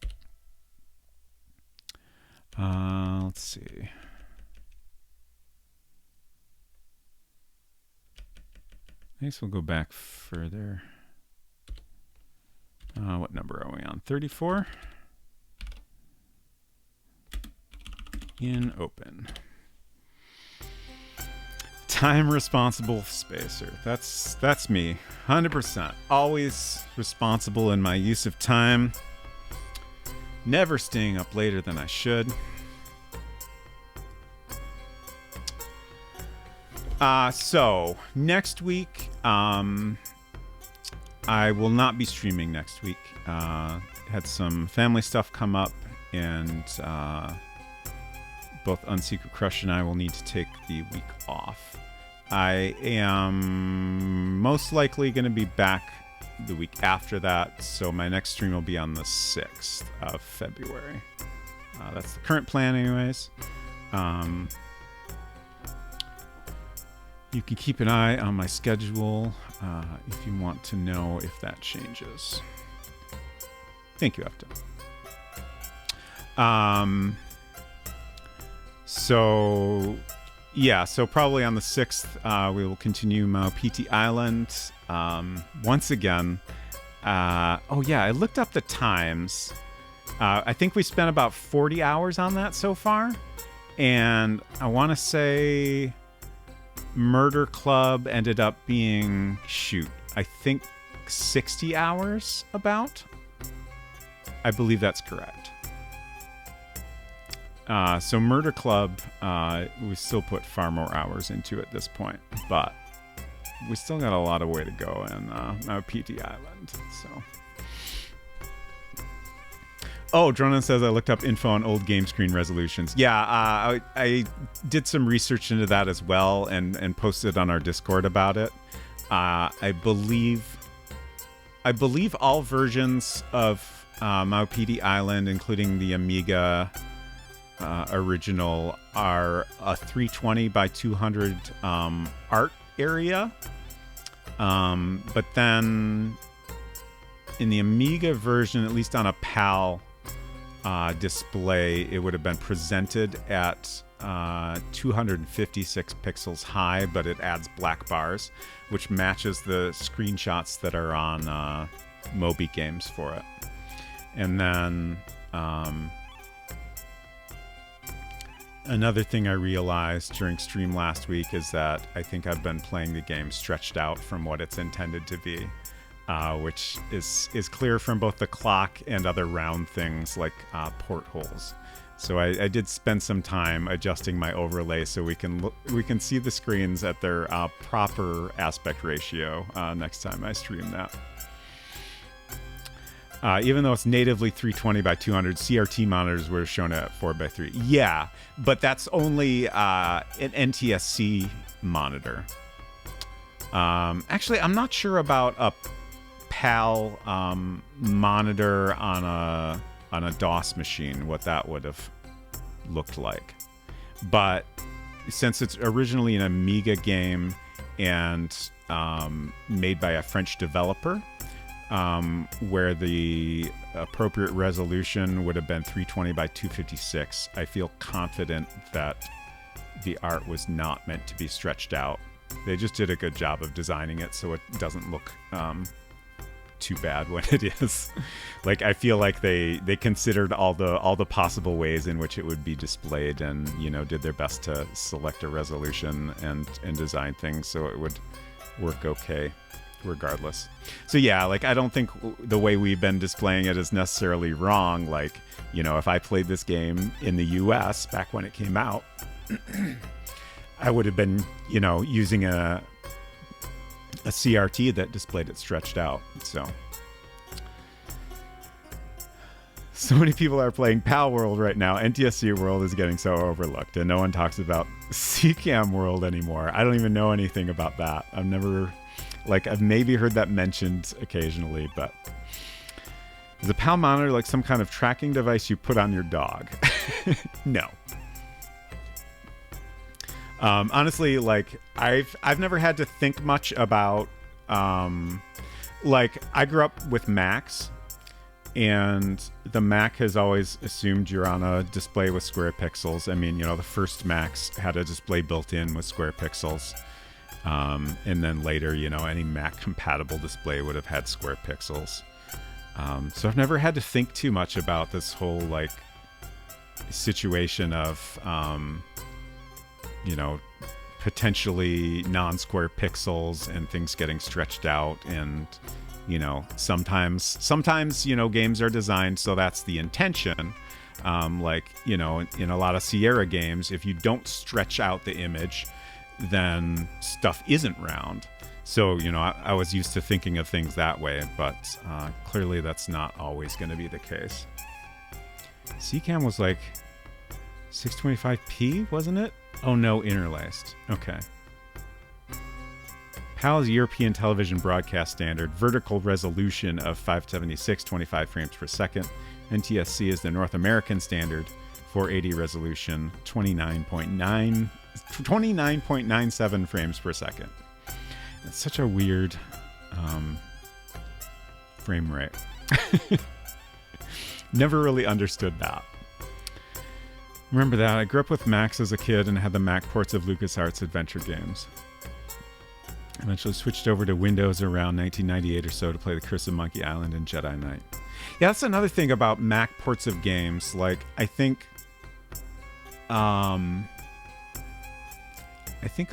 [SPEAKER 1] Let's see. I guess we'll go back further. What number are we on? 34? In open. Time responsible spacer. That's me. 100%. Always responsible in my use of time. Never staying up later than I should. So next week, I will not be streaming next week. Had some family stuff come up, and both Unsecret Crush and I will need to take the week off. I am most likely going to be back the week after that, so my next stream will be on the 6th of February. That's the current plan anyways. You can keep an eye on my schedule if you want to know if that changes. Thank you, Efton. So, yeah, so probably on the 6th, we will continue Mao PT Island. Once again, oh yeah, I looked up the times. I think we spent about 40 hours on that so far. And I want to say Murder Club ended up being, I think 60 hours about. I believe that's correct. So Murder Club, we still put far more hours into at this point, but we still got a lot of way to go in PT Island. So, oh, Dronan says I looked up info on old game screen resolutions. Yeah, I did some research into that as well and posted on our Discord about it. I believe all versions of PT Island, including the Amiga original, are a 320 by 200 art area. But then in the Amiga version, at least on a PAL display, it would have been presented at 256 pixels high, but it adds black bars, which matches the screenshots that are on Moby Games for it. And then Another thing I realized during stream last week is that I think I've been playing the game stretched out from what it's intended to be, which is clear from both the clock and other round things like portholes. So I did spend some time adjusting my overlay so we can see the screens at their proper aspect ratio next time I stream that. Even though it's natively 320 by 200, CRT monitors were shown at 4 by 3. Yeah, but that's only an NTSC monitor. Actually, I'm not sure about a PAL monitor on a DOS machine, what that would have looked like. But since it's originally an Amiga game and made by a French developer, where the appropriate resolution would have been 320 by 256. I feel confident that the art was not meant to be stretched out. They just did a good job of designing it so it doesn't look too bad when it is. Like, I feel like they considered all the possible ways in which it would be displayed, and did their best to select a resolution and design things so it would work okay regardless. So yeah, like, I don't think the way we've been displaying it is necessarily wrong. Like, if I played this game in the US back when it came out, I would have been, using a CRT that displayed it stretched out. So many people are playing PAL World right now. NTSC World is getting so overlooked, and no one talks about CCAM World anymore. I don't even know anything about that. I've maybe heard that mentioned occasionally, but is a PAL monitor like some kind of tracking device you put on your dog? No. Honestly, like, I've never had to think much about, like, I grew up with Macs, and the Mac has always assumed you're on a display with square pixels. I mean, the first Macs had a display built in with square pixels. And then later, any Mac compatible display would have had square pixels. So I've never had to think too much about this whole, like, situation of, potentially non-square pixels and things getting stretched out. And, sometimes, games are designed so that's the intention. In a lot of Sierra games, if you don't stretch out the image, then stuff isn't round. So, I was used to thinking of things that way, but clearly that's not always going to be the case. CCAM was like 625p, wasn't it? Oh no, interlaced. Okay. PAL is European television broadcast standard, vertical resolution of 576, 25 frames per second. NTSC is the North American standard, 480 resolution, 29.97 frames per second. It's such a weird frame rate. Never really understood that. Remember that. I grew up with Macs as a kid and had the Mac ports of LucasArts adventure games. Eventually switched over to Windows around 1998 or so to play the Curse of Monkey Island and Jedi Knight. Yeah, that's another thing about Mac ports of games. Like, I think a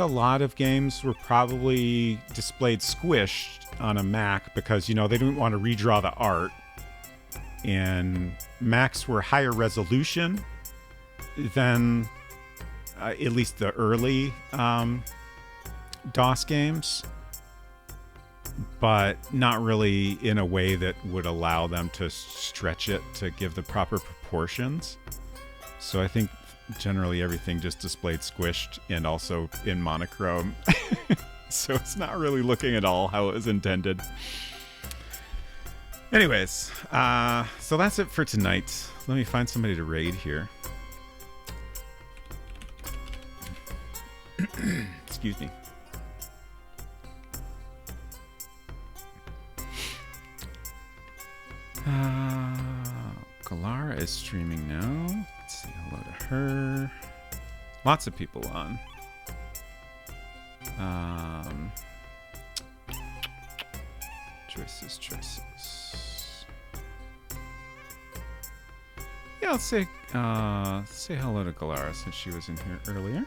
[SPEAKER 1] lot of games were probably displayed squished on a Mac because, they didn't want to redraw the art. And Macs were higher resolution than at least the early DOS games, but not really in a way that would allow them to stretch it to give the proper proportions. So I think generally everything just displayed squished and also in monochrome. So it's not really looking at all how it was intended. Anyways, so that's it for tonight. Let me find somebody to raid here. Excuse me. Galara is streaming now. Let's say hello to her. Lots of people on. Choices. Yeah, let's say Say hello to Galara since she was in here earlier.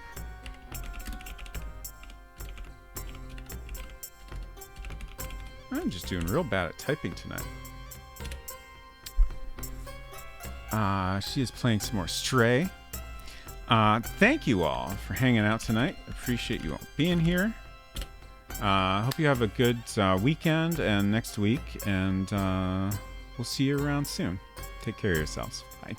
[SPEAKER 1] I'm just doing real bad at typing tonight. She is playing some more Stray. Thank you all for hanging out tonight. Appreciate you all being here. Hope you have a good weekend and next week, and we'll see you around soon. Take care of yourselves. Bye.